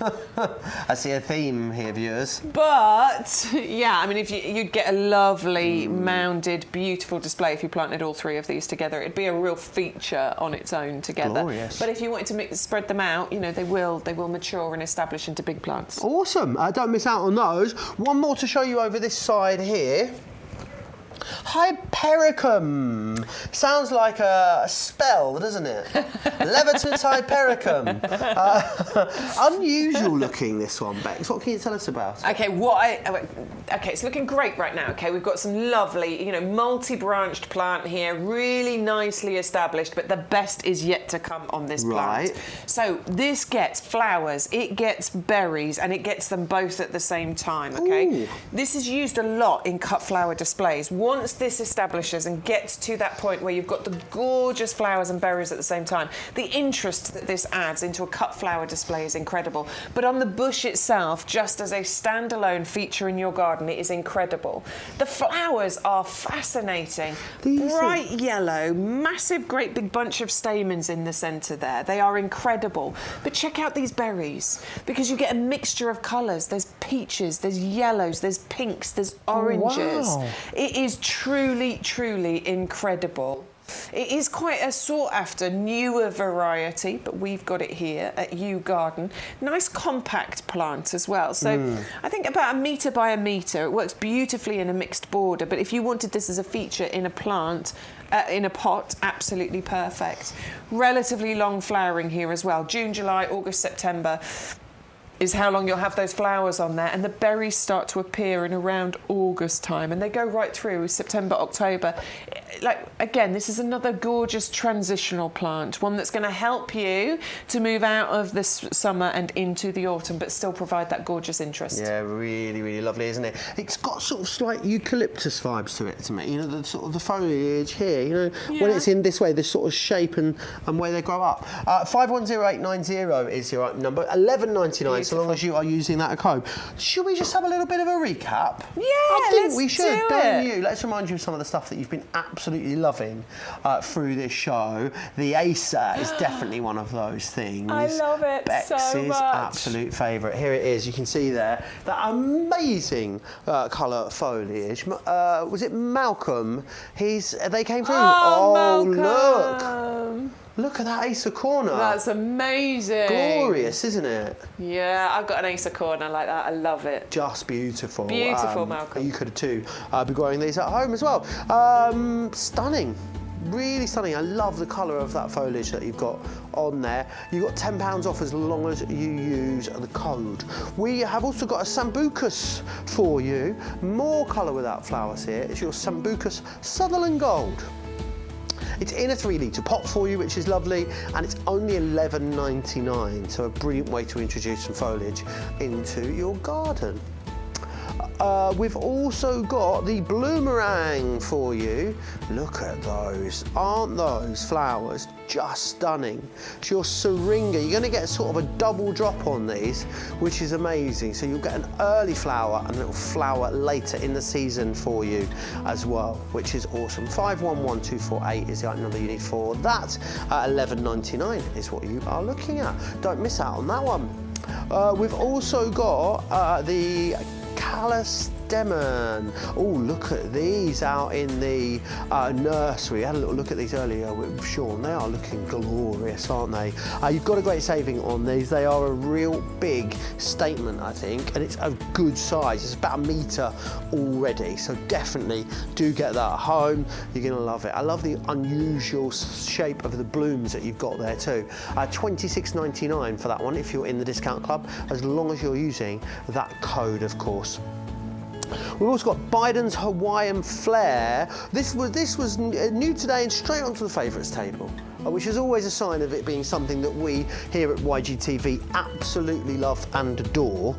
Speaker 1: all
Speaker 2: get
Speaker 1: I see a theme here, viewers.
Speaker 2: But yeah, I mean, if you'd get a lovely mounded, beautiful display if you planted all three of these together. It'd be a real feature on its own together.
Speaker 1: Glorious.
Speaker 2: But if you wanted to spread them out, you know, they will mature and establish into big plants.
Speaker 1: Awesome. Don't miss out on those. One more to show you over this side here. Hypericum. Sounds like a spell, doesn't it? Levitus Hypericum. Unusual looking, this one, Bex. What can you tell us about it?
Speaker 2: Okay, it's looking great right now. Okay, we've got some lovely, you know, multi-branched plant here, really nicely established, but the best is yet to come on this plant.
Speaker 1: Right.
Speaker 2: So this gets flowers, it gets berries, and it gets them both at the same time, okay?
Speaker 1: Ooh.
Speaker 2: This is used a lot in cut flower displays. Once this establishes and gets to that point where you've got the gorgeous flowers and berries at the same time, the interest that this adds into a cut flower display is incredible. But on the bush itself, just as a standalone feature in your garden, it is incredible. The flowers are fascinating. Bright yellow, massive, great big bunch of stamens in the centre there. They are incredible. But check out these berries, because you get a mixture of colours. There's peaches, there's yellows, there's pinks, there's oranges.
Speaker 4: Wow.
Speaker 2: It is truly, truly incredible. It is quite a sought-after, newer variety, but we've got it here at YouGarden. Nice compact plant as well. So I think about 1 metre by 1 metre. It works beautifully in a mixed border, but if you wanted this as a feature in a plant, in a pot, absolutely perfect. Relatively long flowering here as well. June, July, August, September is how long you'll have those flowers on there, and the berries start to appear in around August time, and they go right through September, October. Like, again, this is another gorgeous transitional plant, one that's going to help you to move out of this summer and into the autumn, but still provide that gorgeous interest.
Speaker 1: Yeah, really, really lovely, isn't it? It's got sort of slight eucalyptus vibes to it, to me. You know, the sort of the foliage here, you know, when it's in this way, this sort of shape and way they grow up. 510890 is your number. $11.99, so long as you are using that code. Should we just have a little bit of a recap?
Speaker 2: Yeah,
Speaker 1: I think
Speaker 2: let's
Speaker 1: we should,
Speaker 2: do
Speaker 1: don't
Speaker 2: it.
Speaker 1: you? Let's remind you of some of the stuff that you've been absolutely loving through this show. The Acer is definitely one of those things.
Speaker 2: I love it
Speaker 1: Bex's
Speaker 2: so much.
Speaker 1: absolute favourite. Here it is. You can see there that amazing colour foliage. Was it Malcolm? They came through.
Speaker 2: Oh,
Speaker 1: Malcolm. Look at that Acer corner.
Speaker 2: That's amazing.
Speaker 1: Glorious, isn't it?
Speaker 2: Yeah, I've got an Acer corner like that. I love it.
Speaker 1: Just beautiful.
Speaker 2: Beautiful, Malcolm.
Speaker 1: You could too be growing these at home as well. Stunning. Really stunning. I love the colour of that foliage that you've got on there. You've got £10 off as long as you use the code. We have also got a Sambucus for you. More colour without flowers here. It's your Sambucus Sutherland Gold. It's in a 3 litre pot for you, which is lovely, and it's only $11.99, so a brilliant way to introduce some foliage into your garden. We've also got the Bloomerang for you. Look at those. Aren't those flowers just stunning? It's your Syringa. You're going to get sort of a double drop on these, which is amazing. So you'll get an early flower and a little flower later in the season for you as well, which is awesome. 511248 is the item number you need for that. $11.99 is what you are looking at. Don't miss out on that one. We've also got the Callistemon. Oh, look at these out in the nursery. I had a little look at these earlier with Sean. They are looking glorious, aren't they? You've got a great saving on these. They are a real big statement, I think, and it's a good size. It's about 1 metre already, so definitely do get that at home. You're going to love it. I love the unusual shape of the blooms that you've got there too. $26.99 for that one if you're in the discount club, as long as you're using that code, of course. We've also got Biden's Hawaiian Flair. This was new today and straight onto the favourites table. which is always a sign of it being something that we here at YGTV absolutely love and adore.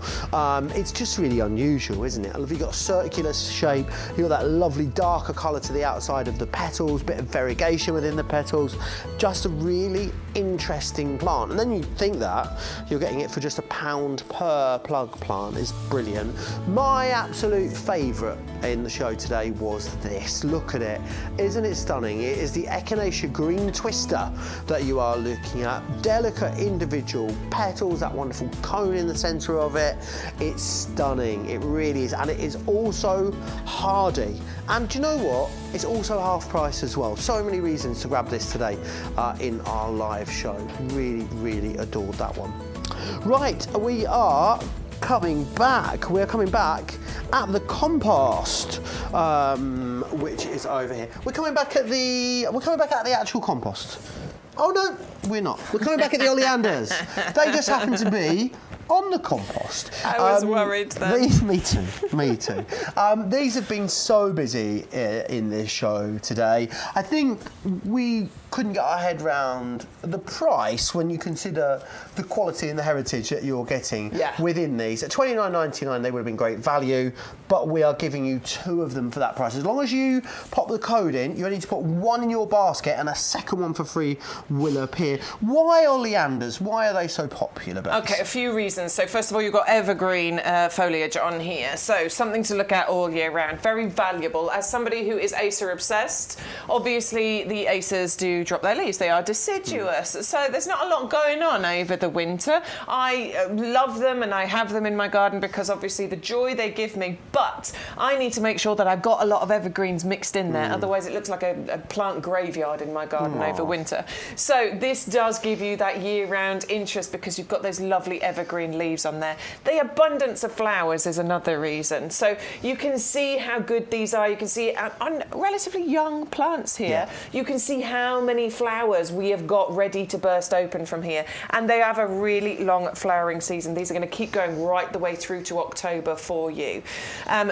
Speaker 1: It's just really unusual, isn't it? You've got a circular shape, you've got that lovely darker colour to the outside of the petals, bit of variegation within the petals, just a really interesting plant. And then you think that you're getting it for just £1 per plug plant is brilliant. My absolute favourite in the show today was this. Look at it. Isn't it stunning? It is the Echinacea Green Twister that you are looking at. Delicate individual petals, that wonderful cone in the centre of it. It's stunning. It really is. And it is also hardy. And do you know what? It's also half price as well. So many reasons to grab this today in our live show. Really, really adored that one. Right, we are coming back. We're coming back at the Compost, which is over here. We're coming back at the actual Compost. Oh no, we're not. We're coming back at the Oleanders. They just happen to be on the Compost.
Speaker 2: I was worried then.
Speaker 1: Me too, me too. These have been so busy in this show today. I think we couldn't get our head round the price when you consider the quality and the heritage that you're getting within these. At $29.99 they would have been great value, but we are giving you 2 of them for that price. As long as you pop the code in, you only need to put 1 in your basket and a second one for free will appear. Why oleanders? Why are they so popular, Bex?
Speaker 2: Okay, a few reasons. So first of all, you've got evergreen foliage on here, so something to look at all year round. Very valuable. As somebody who is acer obsessed, obviously the acers do drop their leaves. They are deciduous, so there's not a lot going on over the winter. I love them and I have them in my garden because obviously the joy they give me, but I need to make sure that I've got a lot of evergreens mixed in there, otherwise it looks like a plant graveyard in my garden over winter. So this does give you that year-round interest because you've got those lovely evergreen leaves on there. The abundance of flowers is another reason. So you can see how good these are. You can see on relatively young plants here, you can see how many flowers we have got ready to burst open from here. And they have a really long flowering season. These are going to keep going right the way through to October for you.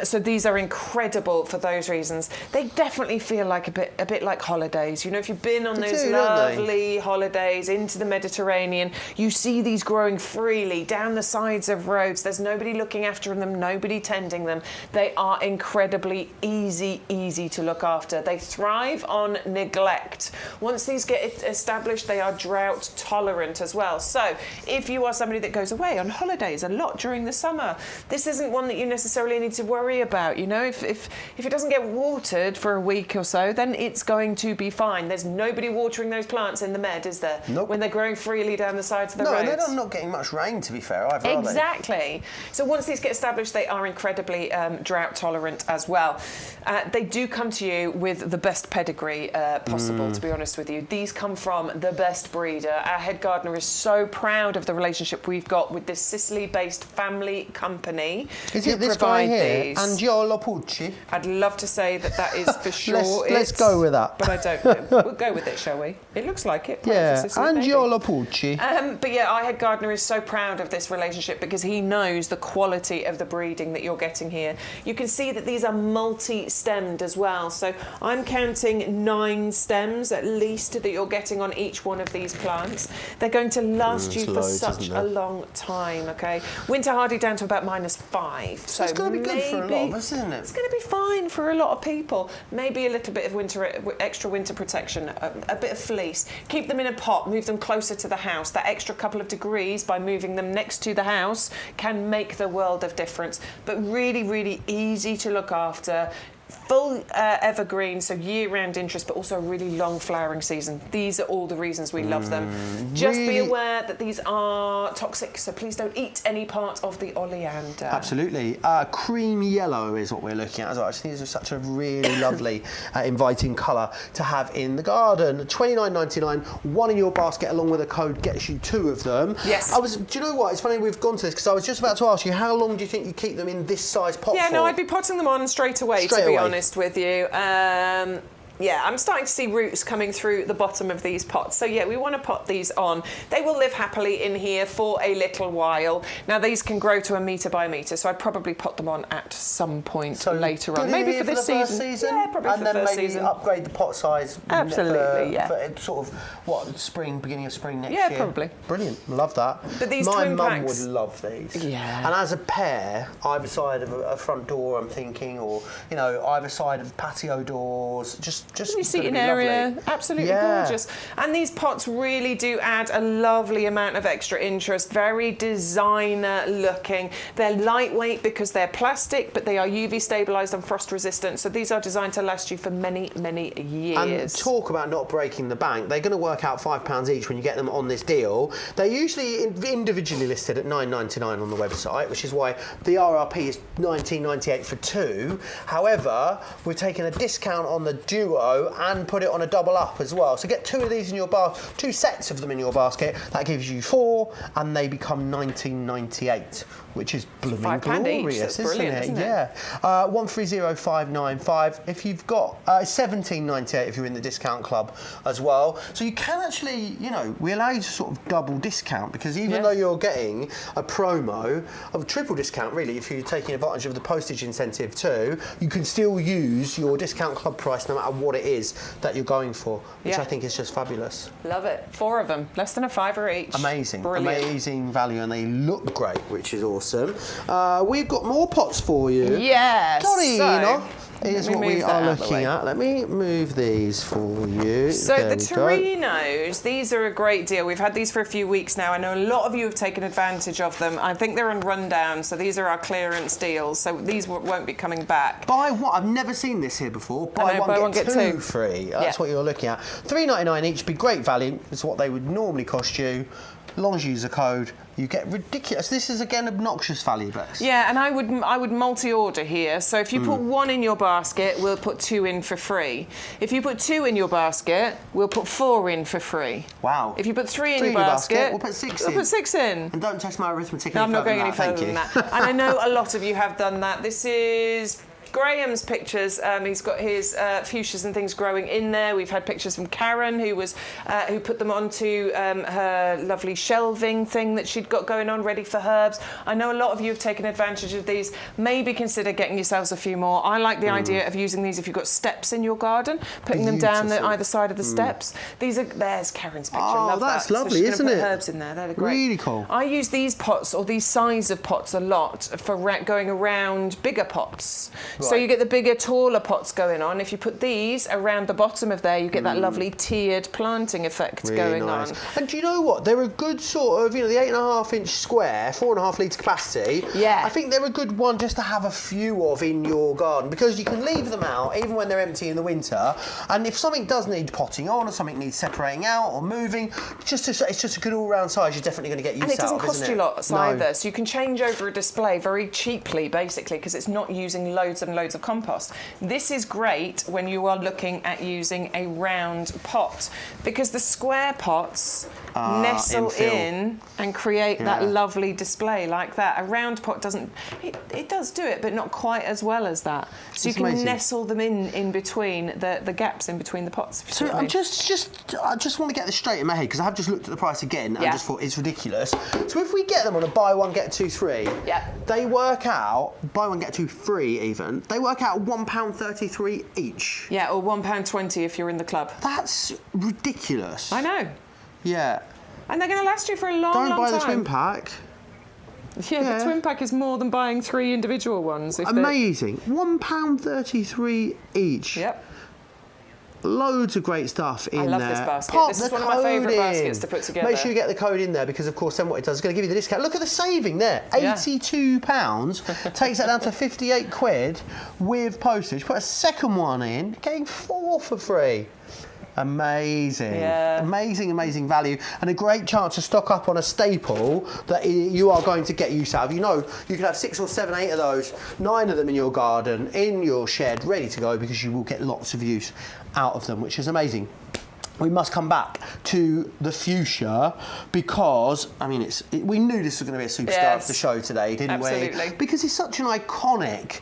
Speaker 2: So these are incredible for those reasons. They definitely feel like a bit like holidays. You know, if you've been on those lovely holidays into the Mediterranean, you see these growing freely down the sides of roads. There's nobody looking after them, nobody tending them. They are incredibly easy to look after. They thrive on neglect. Once these get established, they are drought tolerant as well. So if you are somebody that goes away on holidays a lot during the summer, this isn't one that you necessarily need to worry about. You know, if it doesn't get watered for a week or so, then it's going to be fine. There's nobody watering those plants in the Med, is there?
Speaker 1: Nope.
Speaker 2: When they're growing freely down the sides of the roads.
Speaker 1: No, they're not getting much rain, to be fair, either,
Speaker 2: exactly. So once these get established, they are incredibly drought tolerant as well. They do come to you with the best pedigree possible, to be honest with you. These come from the best breeder. Our head gardener is so proud of the relationship we've got with this Sicily-based family company.
Speaker 1: Is it this guy here, Laval Pots?
Speaker 2: I'd love to say that is for sure.
Speaker 1: Let's go with that.
Speaker 2: But I don't know. We'll go with it, shall we? It looks like it.
Speaker 1: Yeah, Laval Pots.
Speaker 2: But yeah, our head gardener is so proud of this relationship because he knows the quality of the breeding that you're getting here. You can see that these are multi-stemmed as well. So I'm counting 9 stems at least that you're getting on each one of these plants. They're going to last you for such a long time, okay? Winter hardy down to about -5. So
Speaker 1: it's going to be good for a lot of us, isn't it?
Speaker 2: It's going to be fine for a lot of people. Maybe a little bit of extra winter protection, a bit of fleece. Keep them in a pot, move them closer to the house. That extra couple of degrees by moving them next to the house can make the world of difference. But really easy to look after. Full evergreen, so year-round interest, but also a really long flowering season. These are all the reasons we love them. Just be aware that these are toxic, so please don't eat any part of the oleander.
Speaker 1: Absolutely. Cream yellow is what we're looking at as well. I just think these are such a really lovely, inviting colour to have in the garden. $29.99, 1 in your basket along with a code gets you 2 of them.
Speaker 2: Yes.
Speaker 1: Do you know what? It's funny we've gone to this because I was just about to ask you, how long do you think you keep them in this size pot for?
Speaker 2: Yeah, no, I'd be potting them on straight away, to be honest with you. Yeah, I'm starting to see roots coming through the bottom of these pots. So yeah, we want to pot these on. They will live happily in here for a little while. Now these can grow to 1 metre by 1 metre, so I'd probably pot them on at some point later on. Maybe for this season. Yeah, probably for the first season.
Speaker 1: And then maybe upgrade the pot size.
Speaker 2: Absolutely, yeah.
Speaker 1: For sort of, what, spring, beginning of spring next year?
Speaker 2: Yeah, probably.
Speaker 1: Brilliant, love that.
Speaker 2: But these
Speaker 1: My
Speaker 2: twin
Speaker 1: mum
Speaker 2: packs,
Speaker 1: would love these.
Speaker 2: Yeah.
Speaker 1: And as a pair, either side of a front door, I'm thinking, or, you know, either side of patio doors, just
Speaker 2: seating area, absolutely gorgeous. And these pots really do add a lovely amount of extra interest, very designer looking. They're lightweight because they're plastic, but they are UV stabilised and frost resistant, so these are designed to last you for many, many years.
Speaker 1: And talk about not breaking the bank, they're going to work out £5 each when you get them on this deal. They're usually individually listed at £9.99 on the website, which is why the RRP is £19.98 for 2. However, we've taken a discount on the duo and put it on a double up as well. So get 2 of these in your basket, 2 sets of them in your basket. That gives you 4, and they become £19.98, which is blooming glorious, isn't it? Yeah. 130595. If you've got £17.98 if you're in the discount club as well. So you can actually, you know, we allow you to sort of double discount, because even though you're getting a promo of a triple discount, really, if you're taking advantage of the postage incentive too, you can still use your discount club price no matter what it is that you're going for, which I think is just fabulous.
Speaker 2: Love it. 4 of them, less than a £5 each.
Speaker 1: Amazing.
Speaker 2: Brilliant.
Speaker 1: Amazing value, and they look great, which is awesome. We've got more pots for you.
Speaker 2: Yes.
Speaker 1: Torino. Here's what we are looking at. Let me move these for you.
Speaker 2: So the Torinos, these are a great deal. We've had these for a few weeks now. I know a lot of you have taken advantage of them. I think they're on rundown, so these are our clearance deals. So these won't be coming back.
Speaker 1: Buy one. I've never seen this here before. Buy one, get two free. That's what you're looking at. £3.99 each, be great value. It's what they would normally cost you. As long as you use a code, you get ridiculous. This is again obnoxious value, Bex.
Speaker 2: Yeah, and I would multi-order here. So if you put 1 in your basket, we'll put 2 in for free. If you put 2 in your basket, we'll put 4 in for free.
Speaker 1: Wow.
Speaker 2: If you put 3 in your basket,
Speaker 1: we'll put 6 in.
Speaker 2: We'll put 6 in.
Speaker 1: And don't test my arithmetic.
Speaker 2: No, I'm not going any further than that. And I know a lot of you have done that. This is Graham's pictures. He's got his fuchsias and things growing in there. We've had pictures from Karen, who put them onto her lovely shelving thing that she'd got going on, ready for herbs. I know a lot of you have taken advantage of these. Maybe consider getting yourselves a few more. I like the idea of using these if you've got steps in your garden, putting them down either side of the steps. There's Karen's picture.
Speaker 1: Oh,
Speaker 2: love
Speaker 1: that's
Speaker 2: that.
Speaker 1: lovely,
Speaker 2: so
Speaker 1: isn't it?
Speaker 2: Put herbs in there. They're great.
Speaker 1: Really cool.
Speaker 2: I use these pots, or these size of pots, a lot for going around bigger pots. Right. So you get the bigger, taller pots going on. If you put these around the bottom of there, you get that lovely tiered planting effect going on.
Speaker 1: And do you know what? They're a good sort of, you know, the 8.5-inch square, 4.5 litre capacity.
Speaker 2: Yeah.
Speaker 1: I think they're a good one just to have a few of in your garden, because you can leave them out even when they're empty in the winter. And if something does need potting on, or something needs separating out or moving, it's just a good all-round size. You're definitely going to get use out of,
Speaker 2: and it doesn't cost you lots
Speaker 1: No.
Speaker 2: either. So you can change over a display very cheaply, basically, because it's not using loads and loads of compost. This is great when you are looking at using a round pot, because the square pots nestle in and create that lovely display like that. A round pot doesn't, it does do it, but not quite as well as that. So you can nestle them in between the gaps in between the pots.
Speaker 1: So I just want to get this straight in my head, because I have just looked at the price again and just thought it's ridiculous. So if we get them on a buy one get 2 free, they work out, buy one get 2 free even, they work out £1.33 each.
Speaker 2: Yeah, or £1.20 if you're in the club.
Speaker 1: That's ridiculous.
Speaker 2: I know.
Speaker 1: Yeah.
Speaker 2: And they're going to last you for a long, long time.
Speaker 1: Don't buy the twin pack.
Speaker 2: Yeah, the twin pack is more than buying 3 individual ones.
Speaker 1: Amazing. £1.33 each.
Speaker 2: Yep.
Speaker 1: Loads of great stuff in there.
Speaker 2: I love this basket. This is one of my favourite baskets to put together.
Speaker 1: Make sure you get the code in there, because of course then what it does is going to give you the discount. Look at the saving there. £82 takes that down to 58 quid with postage. Put a second one in, getting 4 for free. Amazing. Yeah. Amazing value, and a great chance to stock up on a staple that you are going to get use out of. You know, you can have 6 or 7, 8 of those, 9 of them in your garden, in your shed, ready to go, because you will get lots of use out of them, which is amazing. we must come back to the fuchsia because, I mean, we knew this was going to be a superstar of the show today, didn't we?
Speaker 2: Absolutely.
Speaker 1: Because it's such an iconic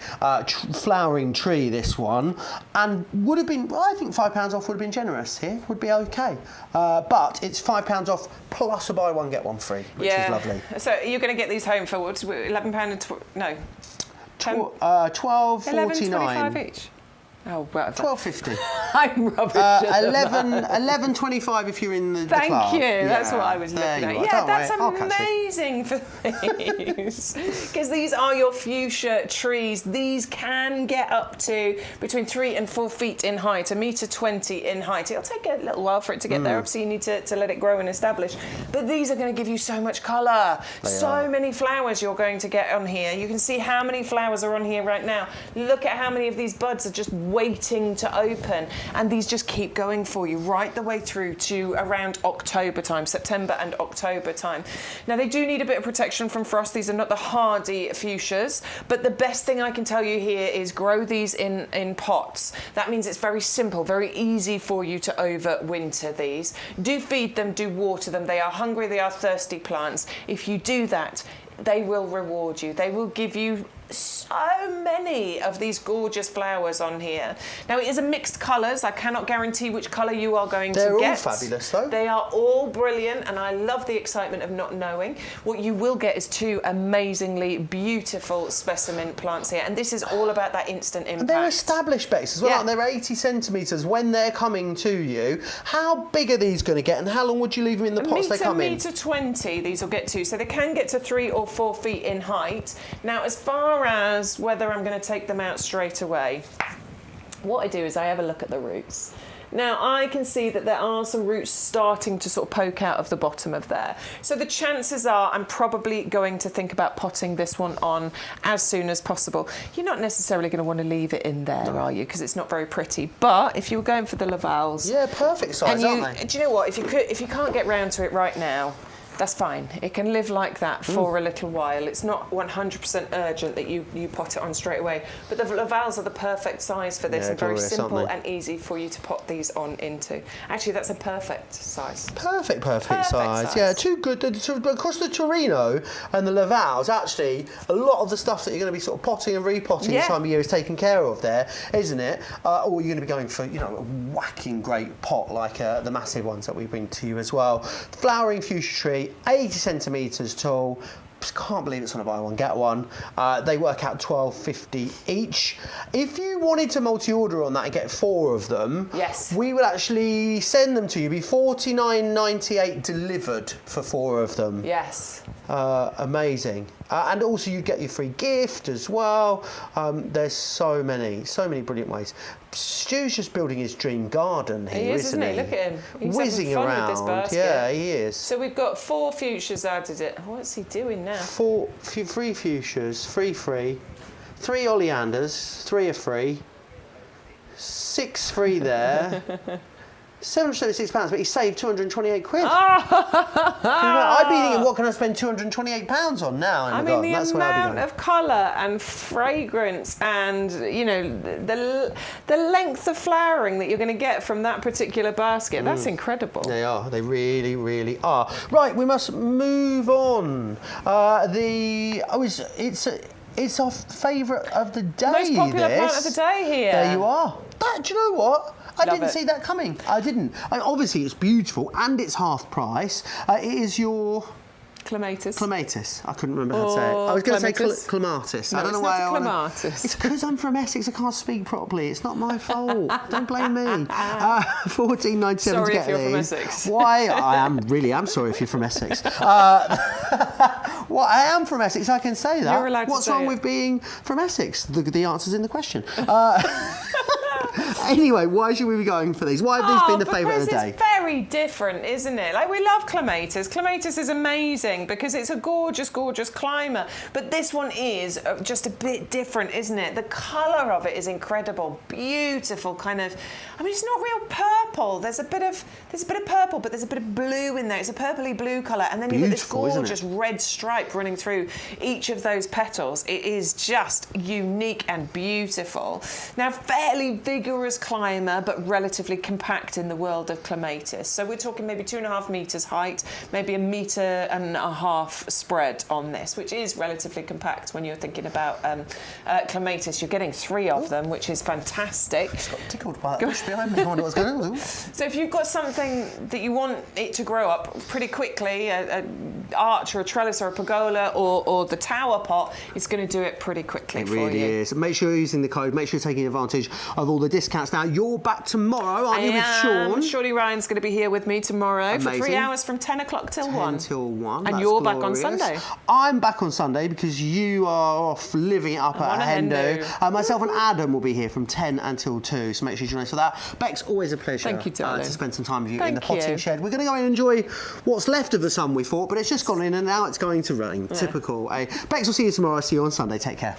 Speaker 1: flowering tree, this one, and would have been, well, I think £5 off would have been generous here, would be okay. But it's £5 off plus a buy one, get one free, which is lovely.
Speaker 2: So you're going to get these home for what, £11 and no?
Speaker 1: £12.49
Speaker 2: each. Oh, well,
Speaker 1: £12.50.
Speaker 2: I'm rubbish.
Speaker 1: 11.25 if you're in the
Speaker 2: Thank
Speaker 1: club.
Speaker 2: you.
Speaker 1: Yeah.
Speaker 2: That's what I was looking at. Yeah, that's amazing for these. Because these are your fuchsia trees. These can get up to between 3 and 4 feet in height, 1.20 m in height. It'll take a little while for it to get there. Obviously, you need to let it grow and establish. But these are going to give you so much colour. So many flowers you're going to get on here. You can see how many flowers are on here right now. Look at how many of these buds are just waiting to open, and these just keep going for you right the way through to around October time, September and October time. Now they do need a bit of protection from frost. These are not the hardy fuchsias, but the best thing I can tell you here is grow these in pots. That means it's very simple, very easy for you to overwinter these. Do feed them, do water them. They are hungry, they are thirsty plants. If you do that, they will reward you. They will give you so many of these gorgeous flowers on here. Now it is a mixed colours. I cannot guarantee which colour you are going to get.
Speaker 1: They're all fabulous though.
Speaker 2: They are all brilliant, and I love the excitement of not knowing. What you will get is 2 amazingly beautiful specimen plants here, and this is all about that instant impact.
Speaker 1: And they're established base as well, and they're 80 centimetres when they're coming to you. How big are these going to get, and how long would you leave them in the pots they come in?
Speaker 2: 1.20 m these will get to, so they can get to 3 or 4 feet in height. Now as far as whether I'm going to take them out straight away, what I do is I have a look at the roots. Now I can see that there are some roots starting to sort of poke out of the bottom of there. So the chances are I'm probably going to think about potting this one on as soon as possible. You're not necessarily going to want to leave it in there, are you? Because it's not very pretty. But if you were going for the Lavals,
Speaker 1: yeah, perfect size, aren't they?
Speaker 2: Do you know what? If you can't get round to it right now, that's fine. It can live like that for a little while. It's not 100% urgent that you pot it on straight away. But the Lavals are the perfect size for this, and very simple and easy for you to pot these on into. Actually, that's a perfect size. Perfect size.
Speaker 1: Yeah, too good. Across the Torino and the Lavals, actually, a lot of the stuff that you're going to be sort of potting and repotting this time of year is taken care of there, isn't it? Or you're going to be going for, you know, a whacking great pot like the massive ones that we bring to you as well. Flowering fuchsia tree. 80 centimetres tall. Just can't believe it's on a buy one get one. They work out £12.50 each. If you wanted to multi-order on that and get 4 of them, we will actually send them to you. It'd be £49.98 delivered for 4 of them. Amazing. And also you get your free gift as well. There's so many brilliant ways. Stu's just building his dream garden here, isn't he?
Speaker 2: Look at him. He's
Speaker 1: whizzing
Speaker 2: having fun
Speaker 1: around.
Speaker 2: With this basket.
Speaker 1: Yeah, he is.
Speaker 2: So we've got 4 fuchsias added it. What's he doing now?
Speaker 1: 3 fuchsias, 3 free. 3 oleanders, 3 are free. 6 free there. £776, but he saved 228 quid. I'd be thinking, what can I spend 228 pounds on now?
Speaker 2: I mean, the amount of colour and fragrance and, you know, the length of flowering that you're going to get from that particular basket, that's incredible.
Speaker 1: They are. They really, really are. Right, we must move on. It's our favourite of the day.
Speaker 2: Most popular plant of the day here.
Speaker 1: There you are. Do you know what? I didn't see that coming. I didn't. Obviously, it's beautiful and it's half price. It is your...
Speaker 2: Clematis.
Speaker 1: Clematis. I couldn't remember how to say it. I was going to say clematis.
Speaker 2: No,
Speaker 1: I don't know
Speaker 2: why
Speaker 1: clematis. It's because I'm from Essex. I can't speak properly. It's not my fault. Don't blame me. £14.97
Speaker 2: sorry
Speaker 1: to get
Speaker 2: if you're
Speaker 1: these.
Speaker 2: from Essex.
Speaker 1: Why? I am sorry if you're from Essex. Well, I am from Essex. I can say that.
Speaker 2: You're allowed
Speaker 1: What's
Speaker 2: to say
Speaker 1: wrong with being from Essex? The answer's in the question. Anyway, why should we be going for these? Why have these been the favourite of the day?
Speaker 2: It's very different, isn't it? Like, we love clematis. Clematis is amazing because it's a gorgeous, gorgeous climber. But this one is just a bit different, isn't it? The colour of it is incredible, beautiful kind of. I mean, it's not real purple. There's a bit of purple, but there's a bit of blue in there. It's a purpley blue colour, and then you've got this gorgeous red stripe running through each of those petals. It is just unique and beautiful. Now, fairly vigorous climber, but relatively compact in the world of clematis. So we're talking maybe 2.5 metres height, maybe 1.5 metres spread on this, which is relatively compact when you're thinking about clematis. You're getting 3 of them, which is fantastic.
Speaker 1: Just got tickled by that bush behind me. I wonder what's going on.
Speaker 2: So if you've got something that you want it to grow up pretty quickly, an arch or a trellis or a pergola or the tower pot, it's going to do it pretty quickly for you.
Speaker 1: It really is. Make sure you're using the code. Make sure you're taking advantage of all the discounts. Now, you're back tomorrow, aren't you, with Sean?
Speaker 2: Shorty Ryan's going to be here with me tomorrow for 3 hours from 10 o'clock till 1.
Speaker 1: 10 till 1.
Speaker 2: And you're back on Sunday.
Speaker 1: I'm back on Sunday because you are off living it up at Hendo. Myself and Adam will be here from 10 until 2, so make sure you join us for that. Bex, always a pleasure.
Speaker 2: Thank you, darling.
Speaker 1: To spend some time with you in the potting shed. We're going to go and enjoy what's left of the sun, we thought, but it's just gone in and now it's going to rain. Typical. Bex, will see you tomorrow. See you on Sunday. Take care.